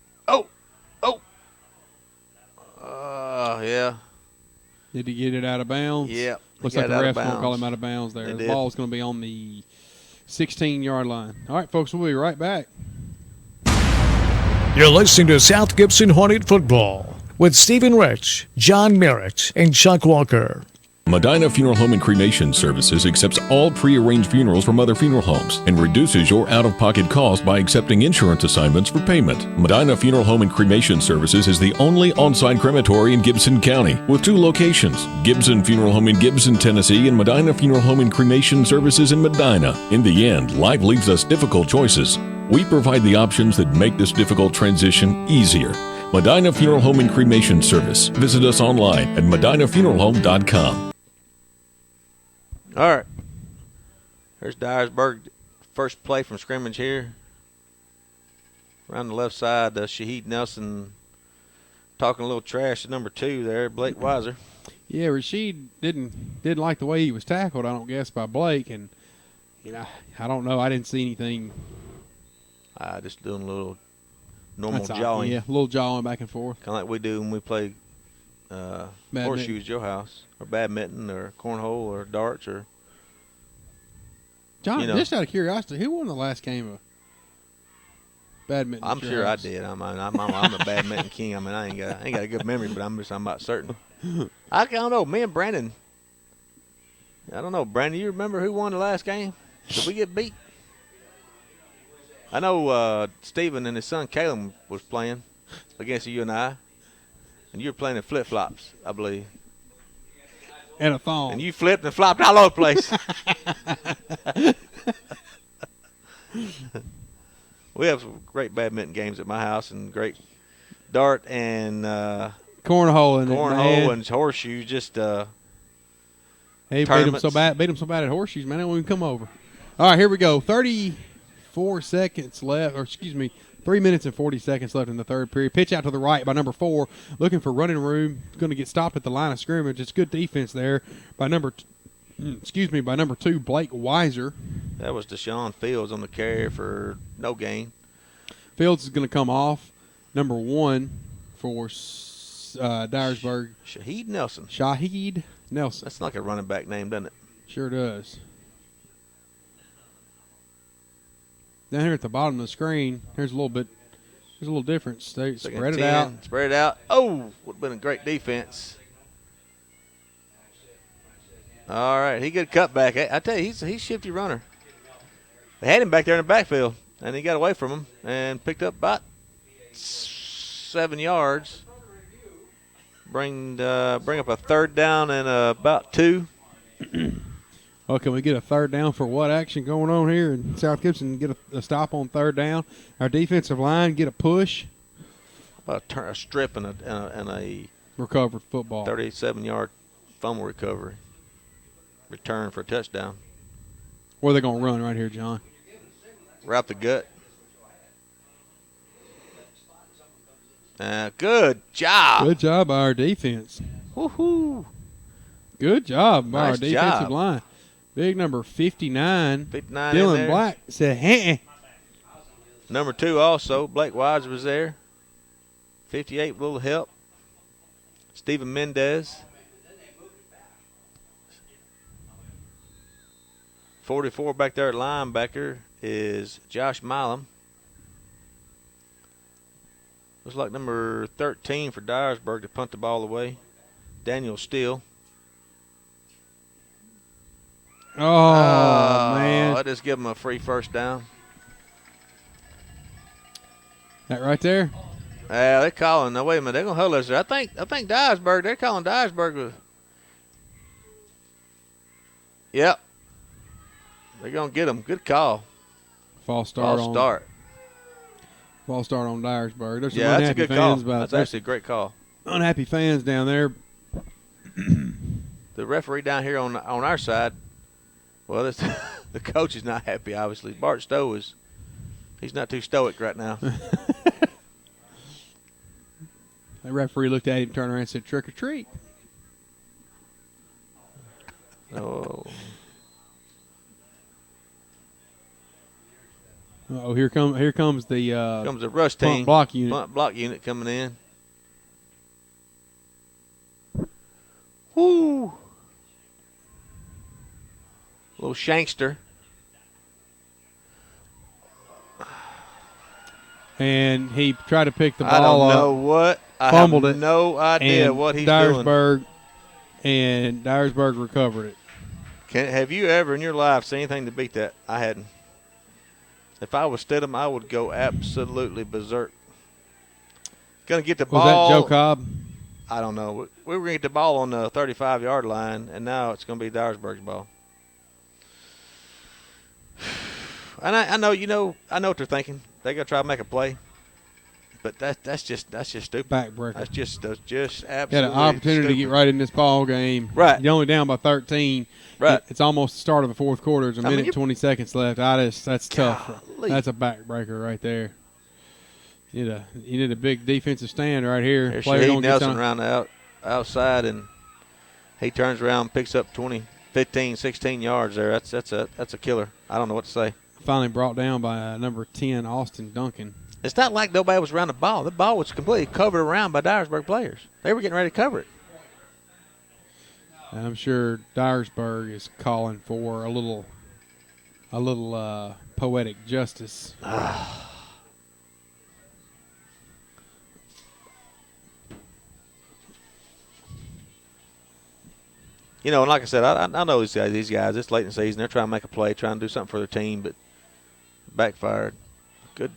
Yeah. Did he get it out of bounds? Yeah. Looks like the ref's going to call him out of bounds there. The ball's going to be on the 16-yard line. All right, folks, we'll be right back. You're listening to South Gibson Hornet Football with Stephen Rich, John Merritt, and Chuck Walker. Medina Funeral Home and Cremation Services accepts all pre-arranged funerals from other funeral homes and reduces your out-of-pocket cost by accepting insurance assignments for payment. Medina Funeral Home and Cremation Services is the only on-site crematory in Gibson County with 2 locations, Gibson Funeral Home in Gibson, Tennessee, and Medina Funeral Home and Cremation Services in Medina. In the end, life leaves us difficult choices. We provide the options that make this difficult transition easier. Medina Funeral Home and Cremation Service. Visit us online at medinafuneralhome.com. All right. There's Dyersburg. First play from scrimmage here. Around the left side, Shaheed Nelson talking a little trash to number 2 there, Blake Weiser. Yeah, Rasheed didn't like the way he was tackled, I don't guess, by Blake, and I don't know. I didn't see anything. Just doing a little normal jawing. Yeah, a little jawing back and forth. Kind of like we do when we play horseshoes at your house, or badminton, or cornhole, or darts, or. John, just out of curiosity, who won the last game of badminton? I'm sure I did. I'm a badminton king. I ain't got a good memory, but I'm about certain. I don't know. Me and Brandon. I don't know, Brandon. You remember who won the last game? Did we get beat? I know Steven and his son Caleb was playing against you and I, and you were playing in flip flops, I believe. And a thong. And you flipped and flopped all over the place. We have some great badminton games at my house, and great dart and cornhole and horseshoes. Just hey, beat them so bad at horseshoes, man. They won't even come over. All right, here we go. 34 seconds left, or excuse me, 3 minutes and 40 seconds left in the third period. Pitch out to the right by number 4, looking for running room. Going to get stopped at the line of scrimmage. It's good defense there by number 2, Blake Weiser. That was Deshaun Fields on the carry for no gain. Fields is going to come off. Number 1 for Dyersburg. Shaheed Nelson. That's like a running back name, doesn't it? Sure does. Down here at the bottom of the screen, there's a little difference. They spread it out. Spread it out. Oh, would have been a great defense. All right, he good cutback. I tell you, he's a shifty runner. They had him back there in the backfield, and he got away from him and picked up about 7 yards. Bring up a third down and about 2. Well, can we get a third down for what action going on here in South Gibson? Get a stop on third down. Our defensive line get a push. About a strip and a recovered football. 37-yard fumble recovery. Return for a touchdown. Where are they going to run right here, John? Right the gut. Good job. Good job by our defense. Woohoo. Good job by Nice our defensive job. line. Big number 59. 59 Dylan Black said, hey. Number 2 also, Blake Wise was there. 58 with a little help. Stephen Mendez. 44 back there at linebacker is Josh Milam. Looks like number 13 for Dyersburg to punt the ball away. Daniel Steele. Oh, man. I just give him a free first down. That right there? Yeah, they're calling. Now, wait a minute. They're going to hold us there. I think Dyersburg, they're calling Dyersburg. Yep. They're going to get him. Good call. False start on Dyersburg. There's some that's a unhappy good fans call. That's actually a great call. Unhappy fans down there. The referee down here on our side, well, the coach is not happy, obviously. Bart Stowe he's not too stoic right now. The referee looked at him, turned around and said, trick or treat. Oh. Oh, here comes the comes the rush team. Block unit. Punt block unit coming in. Woo! Little shankster. And he tried to pick the ball I don't up. know what. Fumbled have it. No idea what he's doing. Dyersburg recovered it. Have you ever in your life seen anything to beat that? I hadn't. If I was Stidham, I would go absolutely berserk. Going to get the ball. Was that Joe Cobb? I don't know. We were going to get the ball on the 35-yard line, and now it's going to be Dyersburg's ball. And I know, I know what they're thinking. They're going to try to make a play. But that's just stupid. Backbreaker. That's just absolutely Had an opportunity to get right in this ball game. Right. You're only down by 13. Right. It's almost the start of the fourth quarter. There's a minute and 20 seconds left. That's tough. Golly. That's a backbreaker right there. You need a big defensive stand right here. There's Shaheed Nelson around the outside, and he turns around and picks up 20 15, 16 yards there. That's a killer. I don't know what to say. Finally brought down by number 10, Austin Duncan. It's not like nobody was around the ball. The ball was completely covered around by Dyersburg players. They were getting ready to cover it. And I'm sure Dyersburg is calling for a little poetic justice. You know, and like I said, I know these guys. It's late in the season. They're trying to make a play, trying to do something for their team, but backfired.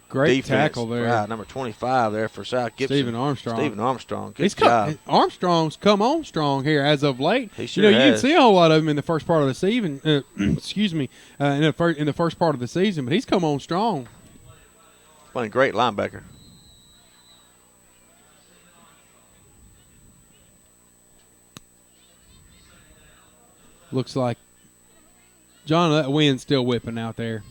Great defense. Tackle there. Right, number 25 there for South Gibson. Stephen Armstrong. Good job. Armstrong's come on strong here as of late. He sure you has. didn't see a whole lot of him in the first part of the season. Excuse me, in the first part of the season, but he's come on strong. Playing great linebacker. Looks like John, that wind's still whipping out there.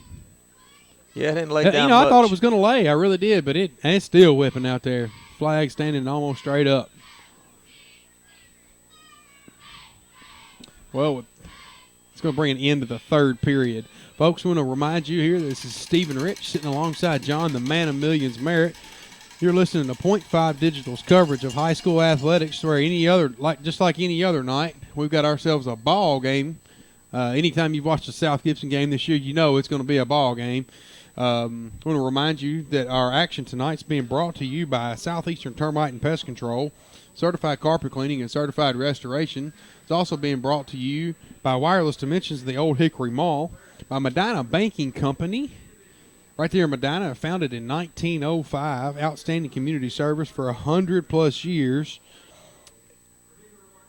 Yeah, it didn't lay down I much. thought it was going to lay. I really did, but it's still whipping out there. Flag standing almost straight up. Well, it's going to bring an end to the third period. Folks, I want to remind you here, this is Stephen Rich sitting alongside John, the man of millions Merritt. You're listening to Point 5 Digital's coverage of high school athletics, where just like any other night, we've got ourselves a ball game. Anytime you've watched a South Gibson game this year, you know it's going to be a ball game. I want to remind you that our action tonight is being brought to you by Southeastern Termite and Pest Control, Certified Carpet Cleaning, and Certified Restoration. It's also being brought to you by Wireless Dimensions of the Old Hickory Mall, by Medina Banking Company, right there in Medina, founded in 1905, outstanding community service for 100-plus years.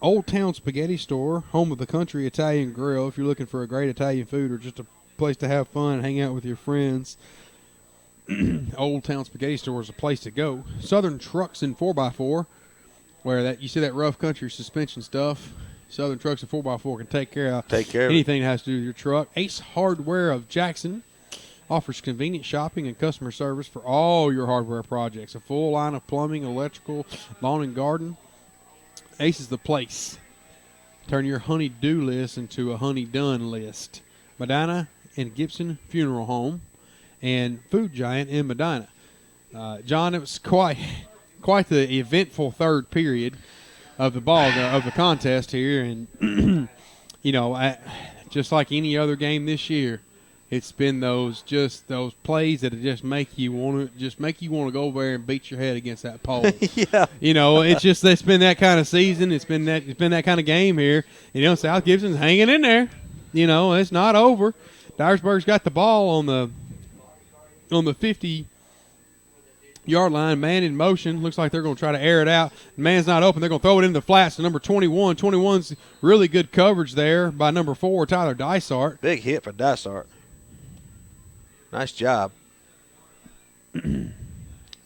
Old Town Spaghetti Store, home of the Country Italian Grill, if you're looking for a great Italian food or just a place to have fun, hang out with your friends. Old Town Spaghetti Store is a place to go. Southern Trucks and 4x4, where you see that rough country suspension stuff. Southern Trucks and 4x4 can take care of anything that has to do with your truck. Ace Hardware of Jackson offers convenient shopping and customer service for all your hardware projects. A full line of plumbing, electrical, lawn and garden. Ace is the place. Turn your honey-do list into a honey-done list. Medina and Gibson Funeral Home and Food Giant in Medina. John, it was quite the eventful third period of the contest here, and just like any other game this year, it's been those plays that just make you want to go over there and beat your head against that pole. Yeah. It's been that kind of season. It's been that kind of game here. South Gibson's hanging in there. It's not over. Dyersburg's got the ball on the 50-yard line, man in motion. Looks like they're going to try to air it out. The man's not open. They're going to throw it into the flats to number 21. 21's really good coverage there by number 4, Tyler Dysart. Big hit for Dysart. Nice job.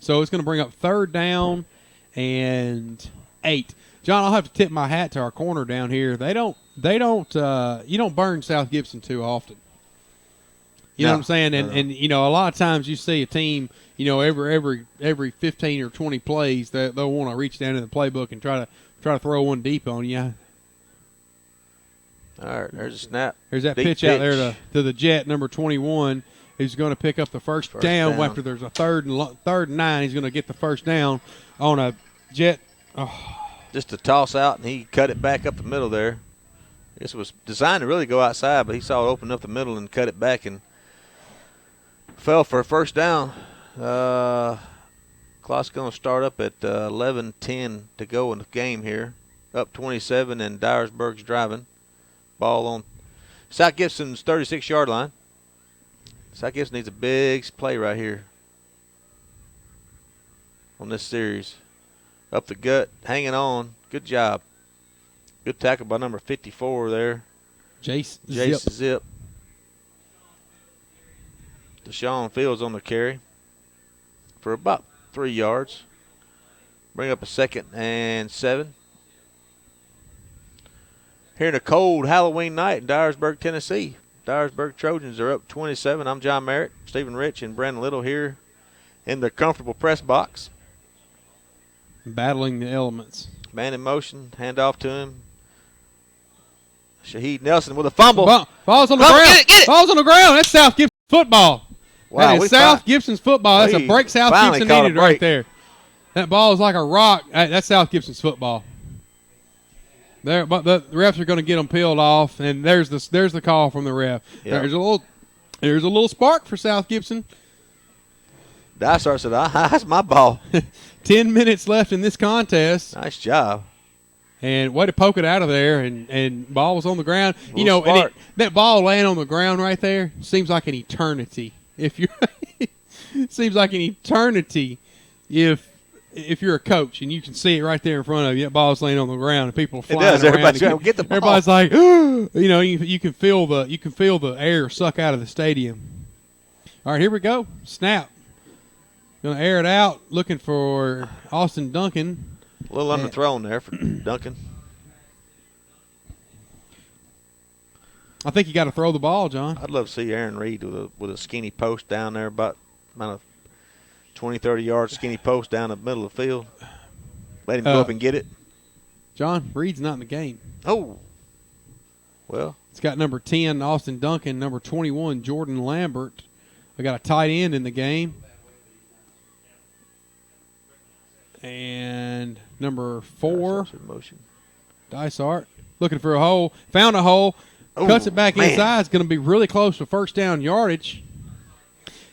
So it's going to bring up third down and 8. John, I'll have to tip my hat to our corner down here. You don't burn South Gibson too often. You know what I'm saying? And a lot of times you see a team, every 15 or 20 plays, they'll want to reach down in the playbook and try to throw one deep on you. All right, there's a snap. There's that pitch out there to the Jet, number 21, who's going to pick up the first down after there's a third and 9. He's going to get the first down on a Jet. Oh. Just a toss out, and he cut it back up the middle there. This was designed to really go outside, but he saw it open up the middle and cut it back and fell for a first down. Clock's going to start up at 11:10 to go in the game here. Up 27, and Dyersburg's driving. Ball on South Gibson's 36-yard line. South Gibson needs a big play right here on this series. Up the gut, hanging on. Good job. Good tackle by number 54 there. Jace Zip. Deshaun Fields on the carry for about 3 yards. Bring up a 2nd and 7. Here in a cold Halloween night in Dyersburg, Tennessee. Dyersburg Trojans are up 27. I'm John Merritt, Stephen Rich, and Brandon Little here in the comfortable press box. Battling the elements. Man in motion, hand off to him. Shaheed Nelson with a fumble. Ball's on the Fumble, ground. get it. Ball's on the ground. That's South Gibson football. Wow, that is South Gibson's football. That's a break South finally Gibson caught a needed break. right there. That ball is like a rock. That's South Gibson's football. There, but the refs are going to get them peeled off, and there's the call from the ref. Yep. There's a little spark for South Gibson. Dysart said, that's my ball. 10 minutes left in this contest. Nice job. And way to poke it out of there, and ball was on the ground. You know, smart. that ball laying on the ground right there seems like an eternity. If you seems like an eternity if you're a coach and you can see it right there in front of you. That ball's laying on the ground and people are flying around. Everybody's trying to get the ball. Everybody's like, you know, you can feel the air suck out of the stadium. All right, here we go. Snap. Gonna air it out, looking for Austin Duncan. A little underthrown there for Duncan. I think you got to throw the ball, John. I'd love to see Aaron Reed with a skinny post down there, about 20, 30 yards skinny post down the middle of the field. Let him go up and get it. John, Reed's not in the game. Oh. Well. It's got number 10, Austin Duncan, number 21, Jordan Lambert. I got a tight end in the game. And number 4, Dysart, looking for a hole. Found a hole. Cuts it back inside. It's going to be really close to first down yardage.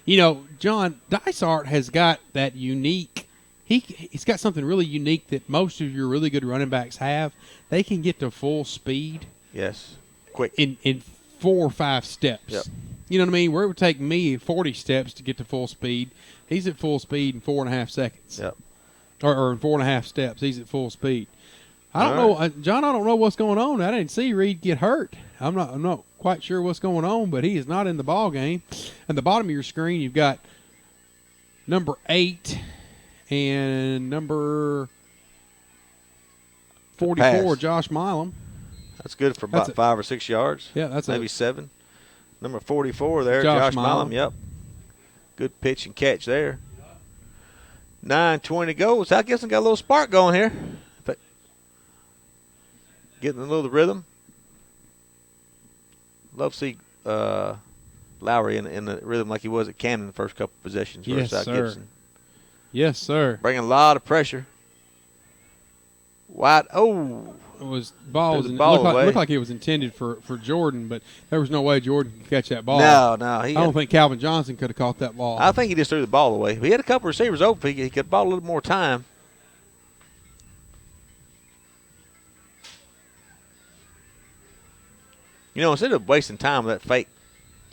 You know, John, Dysart has got that unique. He's got something really unique that most of your really good running backs have. They can get to full speed. Yes, quick. In 4 or 5 steps. Yep. You know what I mean? Where it would take me 40 steps to get to full speed, he's at full speed in 4.5 seconds. Yep. Or in 4.5 steps, he's at full speed. I don't know, John. I don't know what's going on. I didn't see Reed get hurt. I'm not quite sure what's going on, but he is not in the ball game. At the bottom of your screen, you've got number 8 and number 44, Josh Milam. That's good for about 5 or 6 yards. Yeah, that's maybe 7. Number 44 there, Josh Milam. Yep. Good pitch and catch there. 9:20 to go. South Gibson got a little spark going here. But getting a little rhythm. Love to see Lowry in the rhythm like he was at Camden the first couple possessions for South Gibson. Yes, sir. Bringing a lot of pressure. Wide. Oh. Looked like it was intended for Jordan, but there was no way Jordan could catch that ball. No. I don't think Calvin Johnson could have caught that ball. I think he just threw the ball away. He had a couple receivers open. He could have bought a little more time. You know, instead of wasting time with that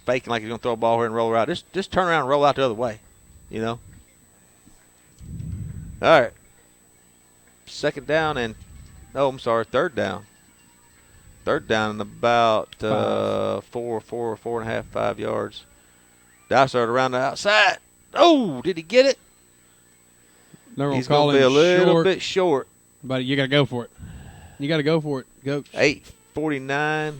faking like he's going to throw a ball here and roll her out, just turn around and roll out the other way, you know. All right. Second down and – third down. Third down and about 4.5, 5 yards. Dysart around the outside. Oh, did he get it? He's going to be a little bit short. But you got to go for it. You got to go for it. Go. 8:49.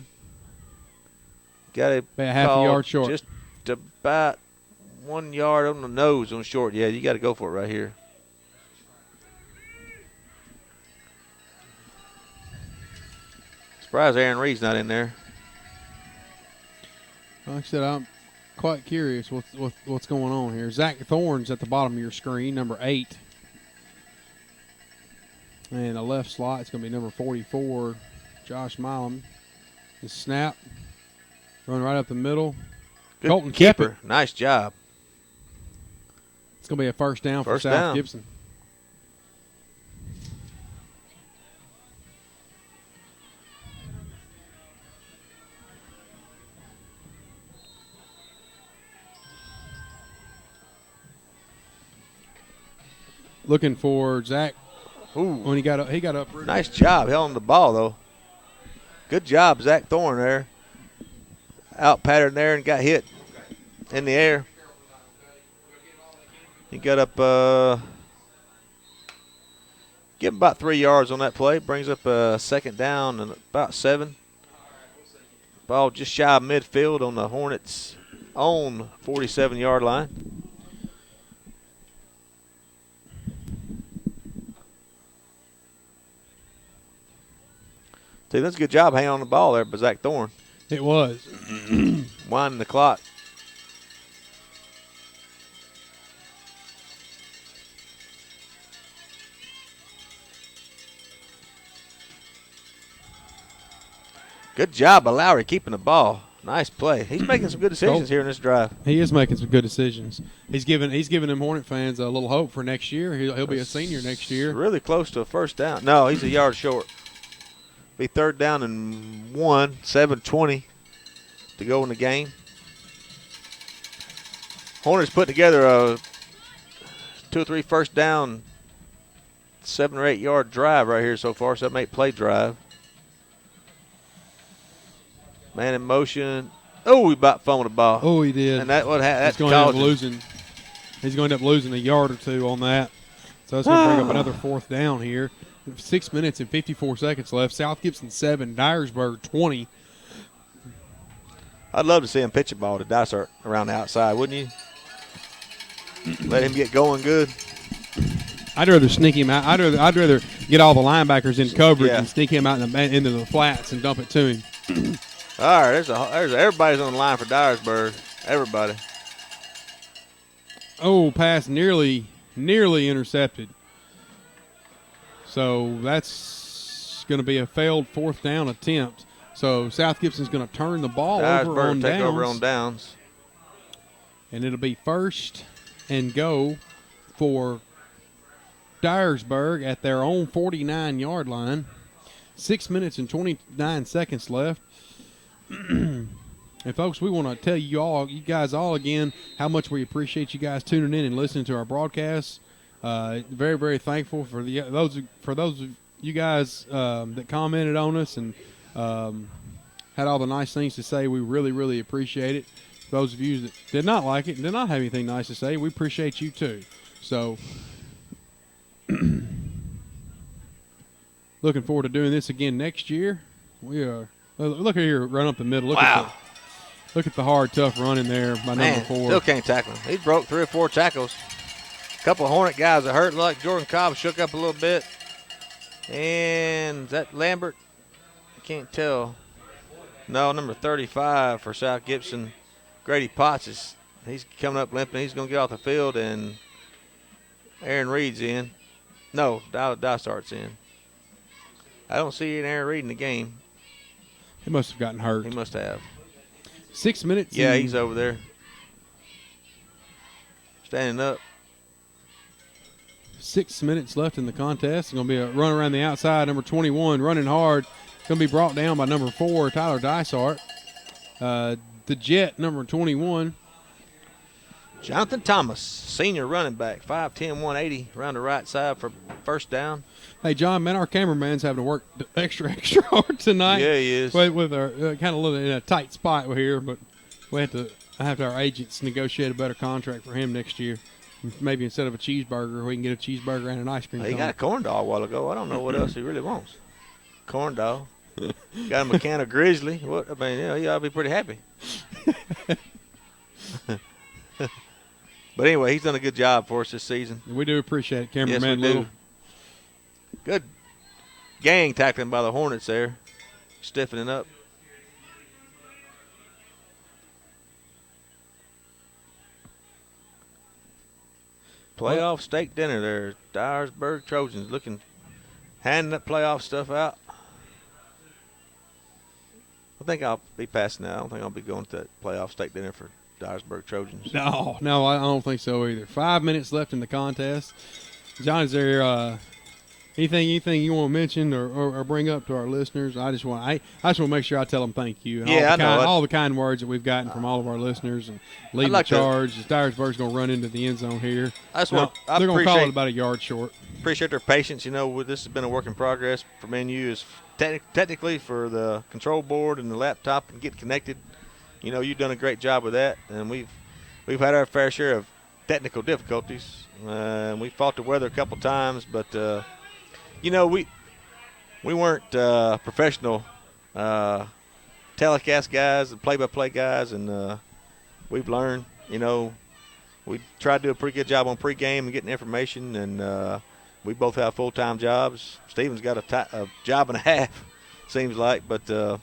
Got to be a half a yard short. Just about 1 yard on the nose on short. Yeah, you got to go for it right here. Surprised Aaron Reed's not in there. Like I said, I'm quite curious what's going on here. Zach Thorne's at the bottom of your screen, number 8. And the left slot is going to be number 44, Josh Milam. The snap, run right up the middle. Good Colton keeper. Nice job. It's going to be a first down for South Gibson. Looking for Zach. Ooh. When he got up. Nice job. Held on the ball, though. Good job, Zach Thorne there. Out pattern there and got hit in the air. He got up, give him about 3 yards on that play. Brings up a second down and about 7. Ball just shy of midfield on the Hornets' own 47-yard line. See, that's a good job hanging on the ball there by Zach Thorne. It was. Winding the clock. Good job by Lowry keeping the ball. Nice play. He's making some good decisions here in this drive. He is making some good decisions. He's giving them Hornet fans a little hope for next year. He'll be a senior next year. Really close to a first down. No, he's a yard short. Be third down and 1, 7:20 to go in the game. Hornets put together a 2 or 3 first down, 7 or 8 yard drive right here so far. 7 or 8 play drive. Man in motion. Oh, he about fumbled the ball. Oh, he did. And that what He's going to end up losing. He's going to end up losing a yard or 2 on that. So it's going to bring up another fourth down here. 6 minutes and 54 seconds left. South Gibson 7, Dyersburg 20. I'd love to see him pitch a ball to Dysart around the outside, wouldn't you? Let him get going good. I'd rather sneak him out. I'd rather get all the linebackers in coverage and sneak him out into the flats and dump it to him. All right, everybody's on the line for Dyersburg. Everybody. Oh, pass nearly intercepted. So that's going to be a failed fourth down attempt. So South Gibson's going to turn the ball over on downs. And it'll be first and go for Dyersburg at their own 49-yard line. 6 minutes and 29 seconds left. And folks, we want to tell you guys all again, how much we appreciate you guys tuning in and listening to our broadcasts. Very, very thankful for those of you guys that commented on us and had all the nice things to say. We really, really appreciate it. Those of you that did not like it and did not have anything nice to say, we appreciate you too. So, looking forward to doing this again next year. We are. Look here, run up the middle. Look at the hard, tough running there by number 4. Still can't tackle him. He broke 3 or 4 tackles. A couple of Hornet guys that hurt, like Jordan Cobb shook up a little bit. And is that Lambert? I can't tell. No, number 35 for South Gibson. Grady Potts he's coming up limping. He's going to get off the field, and Aaron Reed's in. No, Dysart's in. I don't see Aaron Reed in the game. He must have gotten hurt. He must have. 6 minutes. Yeah, he's over there. Standing up. 6 minutes left in the contest. It's going to be a run around the outside. Number 21 running hard. Going to be brought down by number 4, Tyler Dysart. The Jet, number 21. Jonathan Thomas, senior running back, 5'10", 180, around the right side for first down. Hey, John, man, our cameraman's having to work extra hard tonight. Yeah, he is. With our kind of in a tight spot here, but I have to our agents negotiate a better contract for him next year. Maybe instead of a cheeseburger, we can get a cheeseburger and an ice cream. He got a corn dog a while ago. I don't know what else he really wants. Corn dog. Got him a can of Grizzly. What? I mean, he ought to be pretty happy. But anyway, he's done a good job for us this season. We do appreciate it, cameraman yes, we Little. do. Good gang tackling by the Hornets there, stiffening up. Playoff steak dinner there. Dyersburg Trojans handing that playoff stuff out. I think I'll be passing that. I don't think I'll be going to that playoff steak dinner for Dyersburg Trojans. No, I don't think so either. 5 minutes left in the contest. John, is there anything you want to mention or bring up to our listeners? I just want to make sure I tell them thank you. And all the kind words that we've gotten from all of our listeners and leading the charge. Dyersburg's going to run into the end zone here. They're going to call it about a yard short. Appreciate their patience. This has been a work in progress for me and you. Is technically for the control board and the laptop and get connected. You've done a great job with that, and we've had our fair share of technical difficulties. We fought the weather a couple times, but we weren't professional telecast guys and play-by-play guys, and we've learned. We tried to do a pretty good job on pregame and getting information, and we both have full-time jobs. Steven's got a job and a half seems like. But I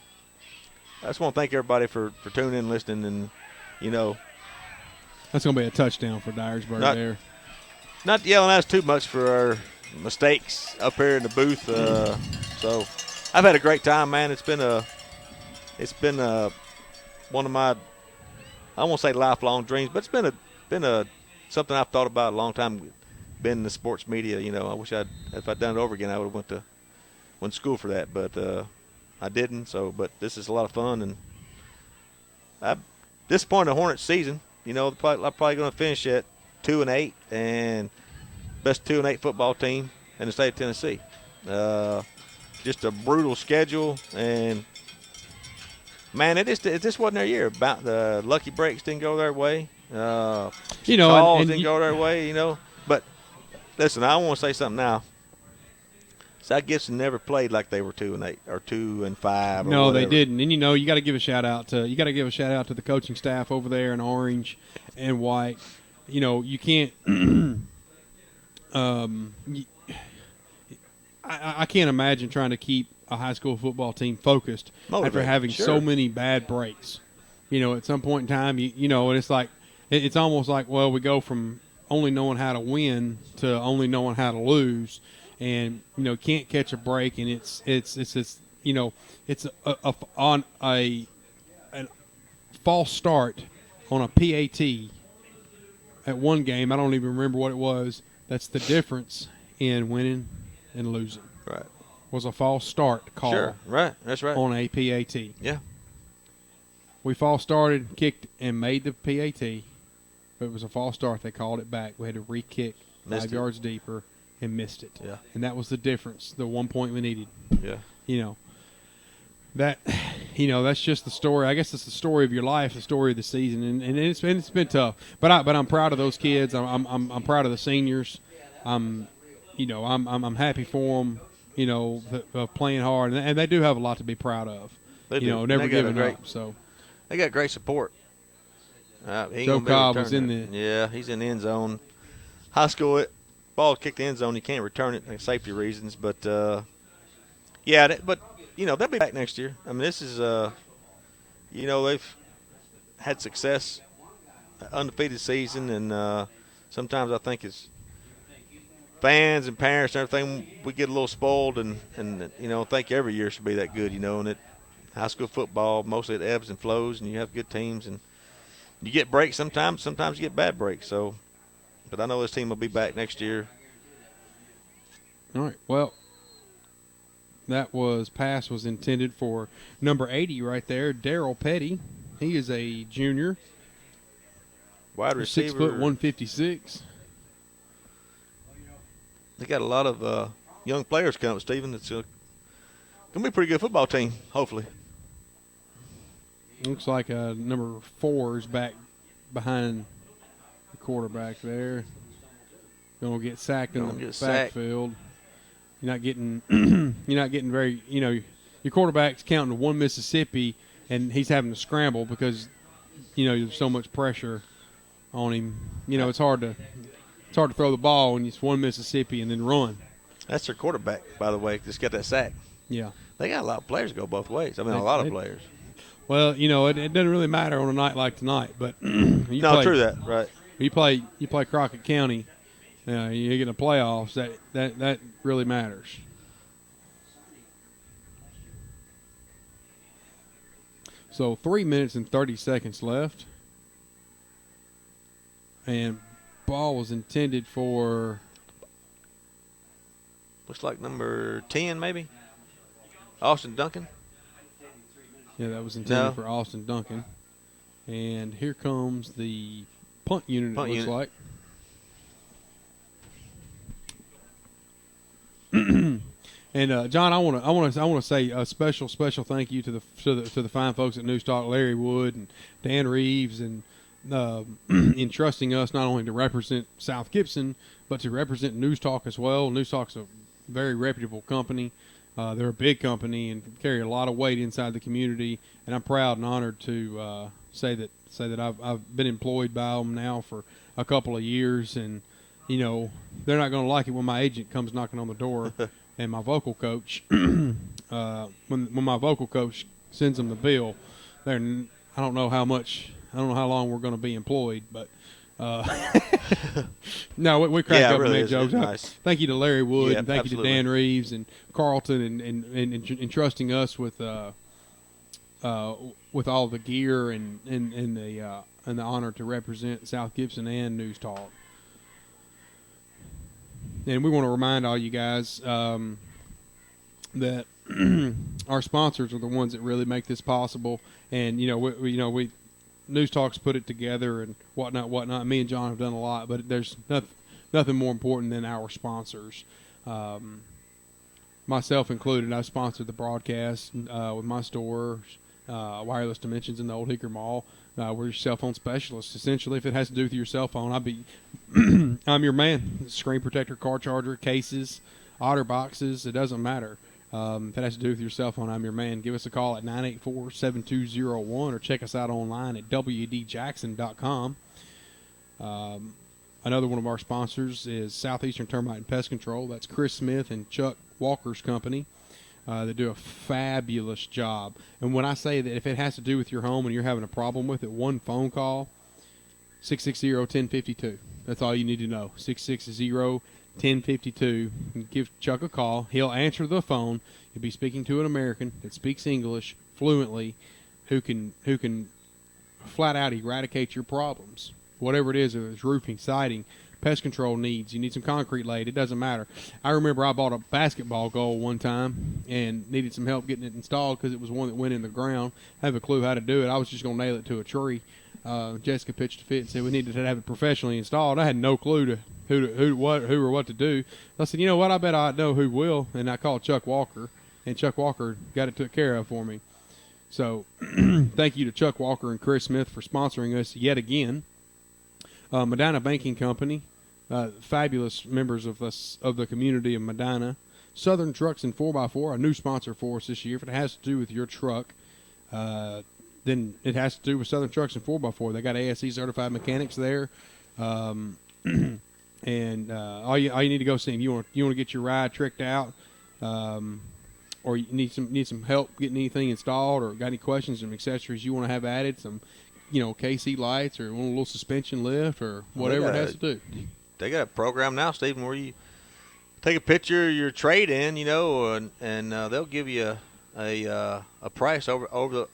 just want to thank everybody for tuning in, listening, and that's going to be a touchdown for Dyersburg there. Not yelling at us too much for our mistakes up here in the booth. So I've had a great time, man. It's been one of my, I won't say lifelong dreams, but it's been a something I've thought about a long time. Been in the sports media, I wish if I'd done it over again, I would have went to school for that, but I didn't. So, but this is a lot of fun, and I'm disappointed in the Hornets season. I'm probably going to finish at 2-8 and best 2-8 football team in the state of Tennessee. Just a brutal schedule, and man, it just wasn't their year. About the lucky breaks didn't go their way. Calls didn't go their way. But listen, I want to say something now. South Gibson never played like they were 2-8 or 2-5. No, or they didn't. And you got to give a shout out to the coaching staff over there in orange and white. You can't. I can't imagine trying to keep a high school football team focused after having so many bad breaks. At some point in time, and it's like it's almost like, well, we go from only knowing how to win to only knowing how to lose, and can't catch a break, and it's on a false start on a PAT at one game. I don't even remember what it was. That's the difference in winning and losing. Right. Was a false start call. Sure. Right. That's right. On a PAT. Yeah. We false started, kicked, and made the PAT, but it was a false start. They called it back. We had to re-kick 5 yards deeper and missed it. Yeah. And that was the difference, the 1 point we needed. Yeah. That's just the story. I guess it's the story of your life, the story of the season, and it's been tough. But I'm proud of those kids. I'm proud of the seniors. I'm happy for them. Playing hard, and they do have a lot to be proud of. They do. Never giving up. So they got great support. Joe Cobb was in the he's in the end zone. High school ball kicked the end zone. You can't return it for safety reasons, but they'll be back next year. I mean, this is they've had success, undefeated season, and sometimes I think it's fans and parents and everything, we get a little spoiled and think every year should be that good, and it high school football, mostly it ebbs and flows, and you have good teams, and you get breaks sometimes you get bad breaks. So, but I know this team will be back next year. All right. Well, that pass was intended for number 80 right there, Daryl Petty. He is a junior. Wide receiver. 6 foot 156. They got a lot of young players coming, Stephen. It's going to be a pretty good football team, hopefully. Looks like number 4 is back behind the quarterback there. Going to get sacked in the backfield. You're not getting very, your quarterback's counting to 1 Mississippi, and he's having to scramble because, there's so much pressure on him. It's hard to throw the ball when it's 1 Mississippi and then run. That's their quarterback, by the way, just got that sack. Yeah. They got a lot of players go both ways. I mean, a lot of players. Well, it doesn't really matter on a night like tonight, but true that, right. You play Crockett County, you get in the playoffs, that really matters. So 3 minutes and 30 seconds left. And ball was intended for, looks like number 10 maybe, Austin Duncan. Yeah, that was intended for Austin Duncan. And here comes the punt unit. Looks like. And John, I want to say a special thank you to the fine folks at News Talk, Larry Wood and Dan Reeves, and entrusting us not only to represent South Gibson but to represent News Talk as well. News Talk's a very reputable company. They're a big company and carry a lot of weight inside the community, and I'm proud and honored to say that I've been employed by them now for a couple of years, and they're not going to like it when my agent comes knocking on the door and my vocal coach. when my vocal coach sends them the bill, I don't know how long we're going to be employed, but no, we crack up and make jokes. Nice. Thank you to Larry Wood, and thank absolutely. you to Dan Reeves and Carlton, and trusting us with all the gear and the honor to represent South Gibson and News Talk. And we want to remind all you guys that our sponsors are the ones that really make this possible. And we News Talk's put it together and whatnot. Me and John have done a lot, but there's nothing more important than our sponsors. Myself included, I sponsored the broadcast with my stores, Wireless Dimensions in the Old Hickory Mall. We're your cell phone specialists. Essentially, if it has to do with your cell phone, I'm your man. Screen protector, car charger, cases, otter boxes, it doesn't matter. If it has to do with your cell phone, I'm your man. Give us a call at 984-7201 or check us out online at wdjackson.com. Another one of our sponsors is Southeastern Termite and Pest Control. That's Chris Smith and Chuck Walker's company. They do a fabulous job. And when I say that if it has to do with your home and you're having a problem with it, one phone call, 660-1052. That's all you need to know, 660-1052. Give Chuck a call. He'll answer the phone. You'll be speaking to an American that speaks English fluently who can flat out eradicate your problems. Whatever it is, whether it's roofing, siding, pest control needs, you need some concrete laid, it doesn't matter. I remember I bought a basketball goal one time and needed some help getting it installed because it was one that went in the ground. I have a clue how to do it. I was just going to nail it to a tree. Jessica pitched a fit and said we needed to have it professionally installed. I had no clue to who or what to do. I said, you know what, I bet I know who will, and I called Chuck Walker, and Chuck Walker got it took care of for me. So thank you to Chuck Walker and Chris Smith for sponsoring us yet again. Medina Banking Company, fabulous members of the community of Medina. Southern Trucks and 4x4, a new sponsor for us this year. If it has to do with your truck, then it has to do with Southern Trucks and 4x4. They got ASE certified mechanics there, and all you need to go see them. You want to get your ride tricked out, or you need some help getting anything installed, or got any questions and accessories you want to have added, some KC lights, or want a little suspension lift, or whatever it has to do. They got a program now, Stephen, where you take a picture of your trade in, and they'll give you a price over the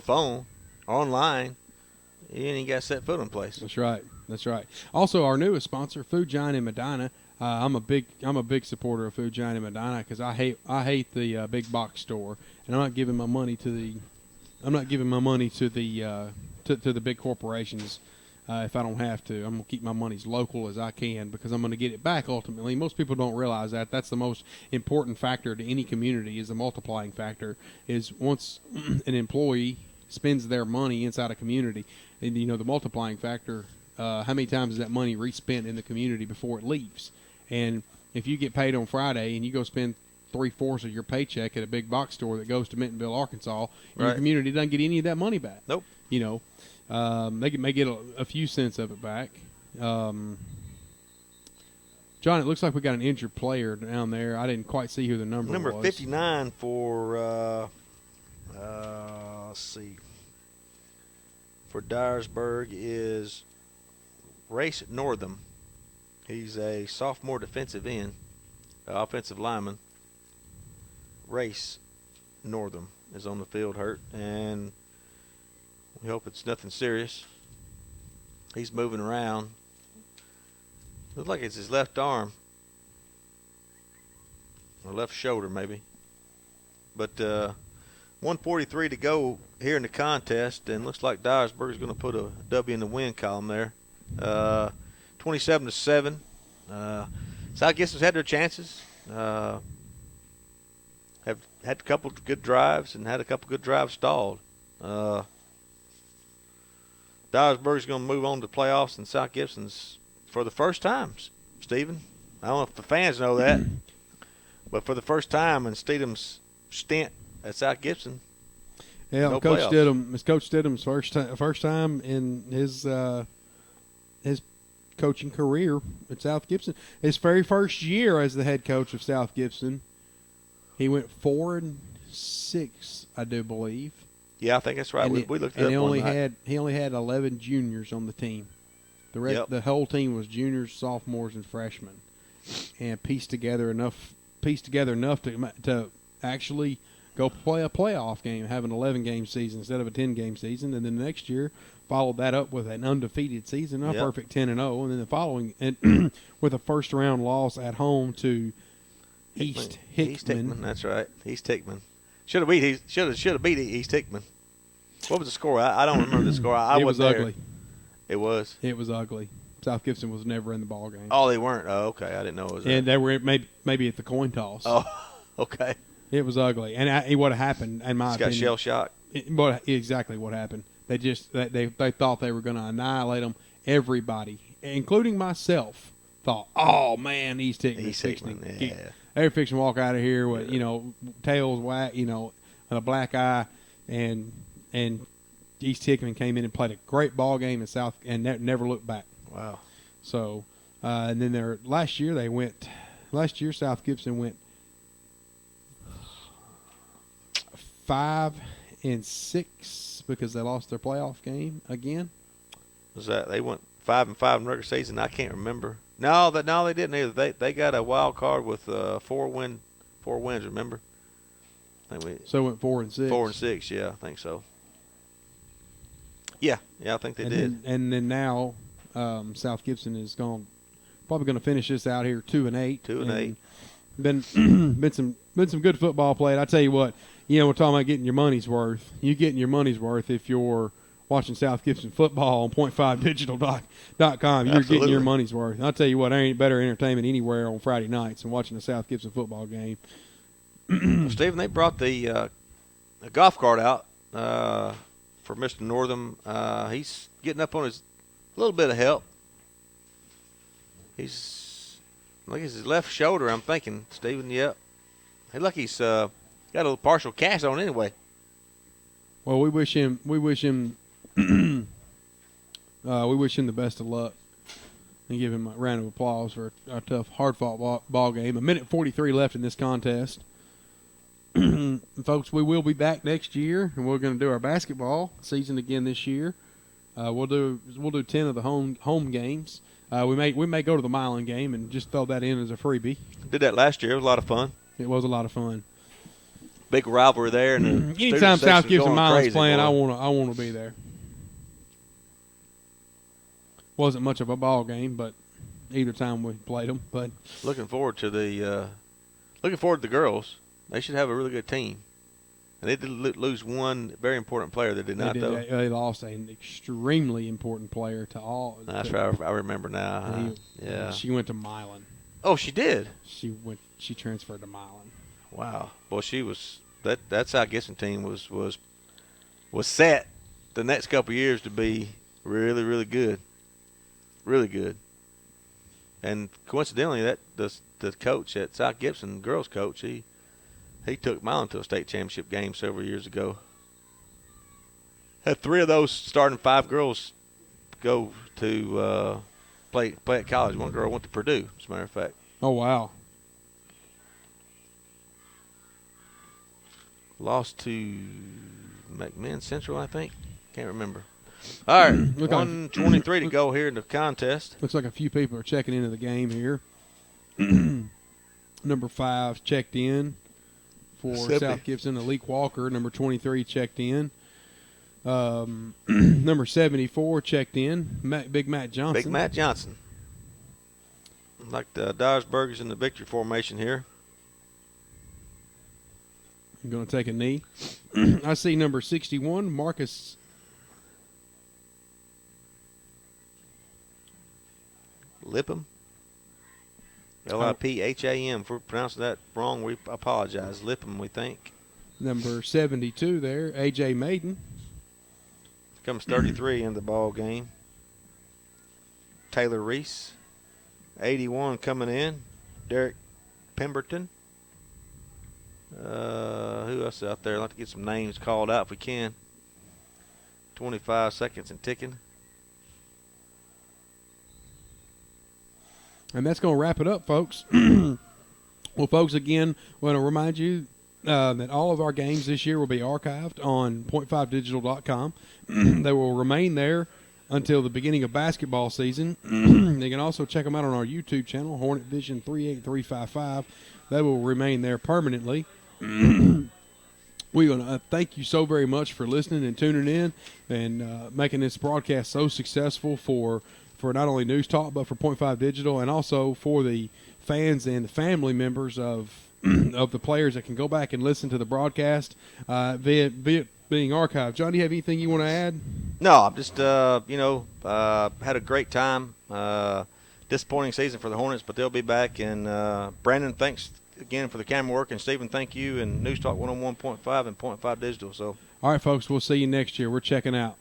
phone, online. You ain't got to set foot in place. That's right. Also, our newest sponsor, Food Giant in Medina. I'm a big supporter of Food Giant in Medina because I hate the big box store, and I'm not giving my money to the big corporations if I don't have to. I'm going to keep my money as local as I can because I'm going to get it back ultimately. Most people don't realize that. That's the most important factor to any community, is the multiplying factor, is once an employee spends their money inside a community, and the multiplying factor, how many times is that money respent in the community before it leaves? And if you get paid on Friday and you go spend 3/4 of your paycheck at a big box store that goes to Mintonville, Arkansas, your community doesn't get any of that money back. Nope. They may get a few cents of it back. John, it looks like we got an injured player down there. I didn't quite see who the number was. Number 59 for, let's see, for Dyersburg is Race Northam. He's a sophomore defensive end, offensive lineman. Race Northam is on the field hurt, and we hope it's nothing serious. He's moving around. Looks like it's his left arm or left shoulder maybe. But 1:43 to go here in the contest, and looks like Dyersburg is going to put a W in the win column there. 27-7. South Gibson's had their chances. Have had a couple of good drives and had a couple of good drives stalled. Dyersburg's going to move on to playoffs, and South Gibson's for the first time, Stephen. I don't know if the fans know that, but for the first time in Stidham's stint at South Gibson, yeah, Coach Stidham. It's Coach Stidham's first time in his coaching career at South Gibson. His very first year as the head coach of South Gibson. He went 4-6, I do believe. Yeah, I think that's right. We looked at it. And he only had 11 juniors on the team. The whole team was juniors, sophomores, and freshmen, and pieced together enough to actually go play a playoff game, have an 11-game season instead of a 10-game season, and then the next year followed that up with an undefeated season, a perfect 10-0, and then the following with a first-round loss at home to East Hickman. East Hickman, that's right. East Hickman should have beat East Hickman. What was the score? I don't remember the score. It was ugly. It was. It was ugly. South Gibson was never in the ball game. Oh, they weren't. Oh, okay. I didn't know it was. And they were maybe at the coin toss. Oh, okay. It was ugly, and what happened in my opinion? Got shell shock. Exactly what happened. They thought they were going to annihilate them. Everybody, including myself, thought, "Oh man, East Hickman, they're fixing to walk out of here with tails whack, a black eye," and East Hickman came in and played a great ball game in South and never looked back. Wow. So, and then last year South Gibson went 5-6 because they lost their playoff game again. Was that they went 5-5 in regular season? I can't remember. No, they didn't either. They got a wild card with 4 wins. Remember? So it went 4-6. 4-6. Yeah, I think so. Yeah, I think they did. And then now, South Gibson is probably going to finish this out here 2-8. 2-8. Been some good football played. I tell you what, we're talking about getting your money's worth. You getting your money's worth if you're watching South Gibson football on .5digital.com. You're getting your money's worth. I'll tell you what, there ain't better entertainment anywhere on Friday nights than watching a South Gibson football game. Well, Stephen, they brought the golf cart out for Mr. Northam. He's getting up on his little bit of help. His left shoulder, I'm thinking, Stephen. Yep. Hey, look, he's got a little partial cast on anyway. Well, we wish him the best of luck and give him a round of applause for a tough, hard-fought ball game. 1:43 left in this contest. Folks, we will be back next year, and we're going to do our basketball season again this year. We'll do 10 of the home games. We may go to the Milan game and just throw that in as a freebie. Did that last year. It was a lot of fun. It was a lot of fun. Big rivalry there, and anytime South Gibson Milan's playing, I want to be there. Wasn't much of a ball game, but either time we played them. But looking forward to the girls. They should have a really good team. And they did lose one very important player. They did not, though. They lost an extremely important player to all. That's right. I remember now. Yeah. She went to Milan. Oh, she did? She transferred to Milan. Wow. Well, she was – that's how Gibson team was set the next couple of years to be really, really good. Really good. And coincidentally, the coach at South Gibson, girls coach, he took Milan to a state championship game several years ago. Had 3 of those starting 5 girls go to play at college. One girl went to Purdue, as a matter of fact. Oh, wow. Lost to McMinn Central, I think. Can't remember. All right, 1:23 to go here in the contest. Looks like a few people are checking into the game here. Number 5 checked in for South Gibson. Aleek Walker, number 23, checked in. Number 74 checked in. Big Matt Johnson. Big Matt Johnson. Like the Dyersburg is in the victory formation here. I'm going to take a knee. I see number 61, Marcus Lipham. Lipham. If we're pronouncing that wrong, we apologize. Lipham, we think. Number 72 there, A.J. Maiden. Comes 33 in the ball game. Taylor Reese. 81 coming in. Derek Pemberton. Who else out there? I'd like to get some names called out if we can. 25 seconds and ticking. And that's going to wrap it up, folks. Well, folks, again, I want to remind you that all of our games this year will be archived on point5digital.com. They will remain there until the beginning of basketball season. You can also check them out on our YouTube channel, Hornet Vision 38355. They will remain there permanently. We want to thank you so very much for listening and tuning in and making this broadcast so successful for not only News Talk but for Point 5 Digital, and also for the fans and the family members of the players that can go back and listen to the broadcast via being archived. John, do you have anything you want to add? No, I'm just had a great time. Disappointing season for the Hornets, but they'll be back. And Brandon, thanks again for the camera work, and Stephen, thank you, and News Talk 101.5 and Point 5 Digital. So, all right, folks, we'll see you next year. We're checking out.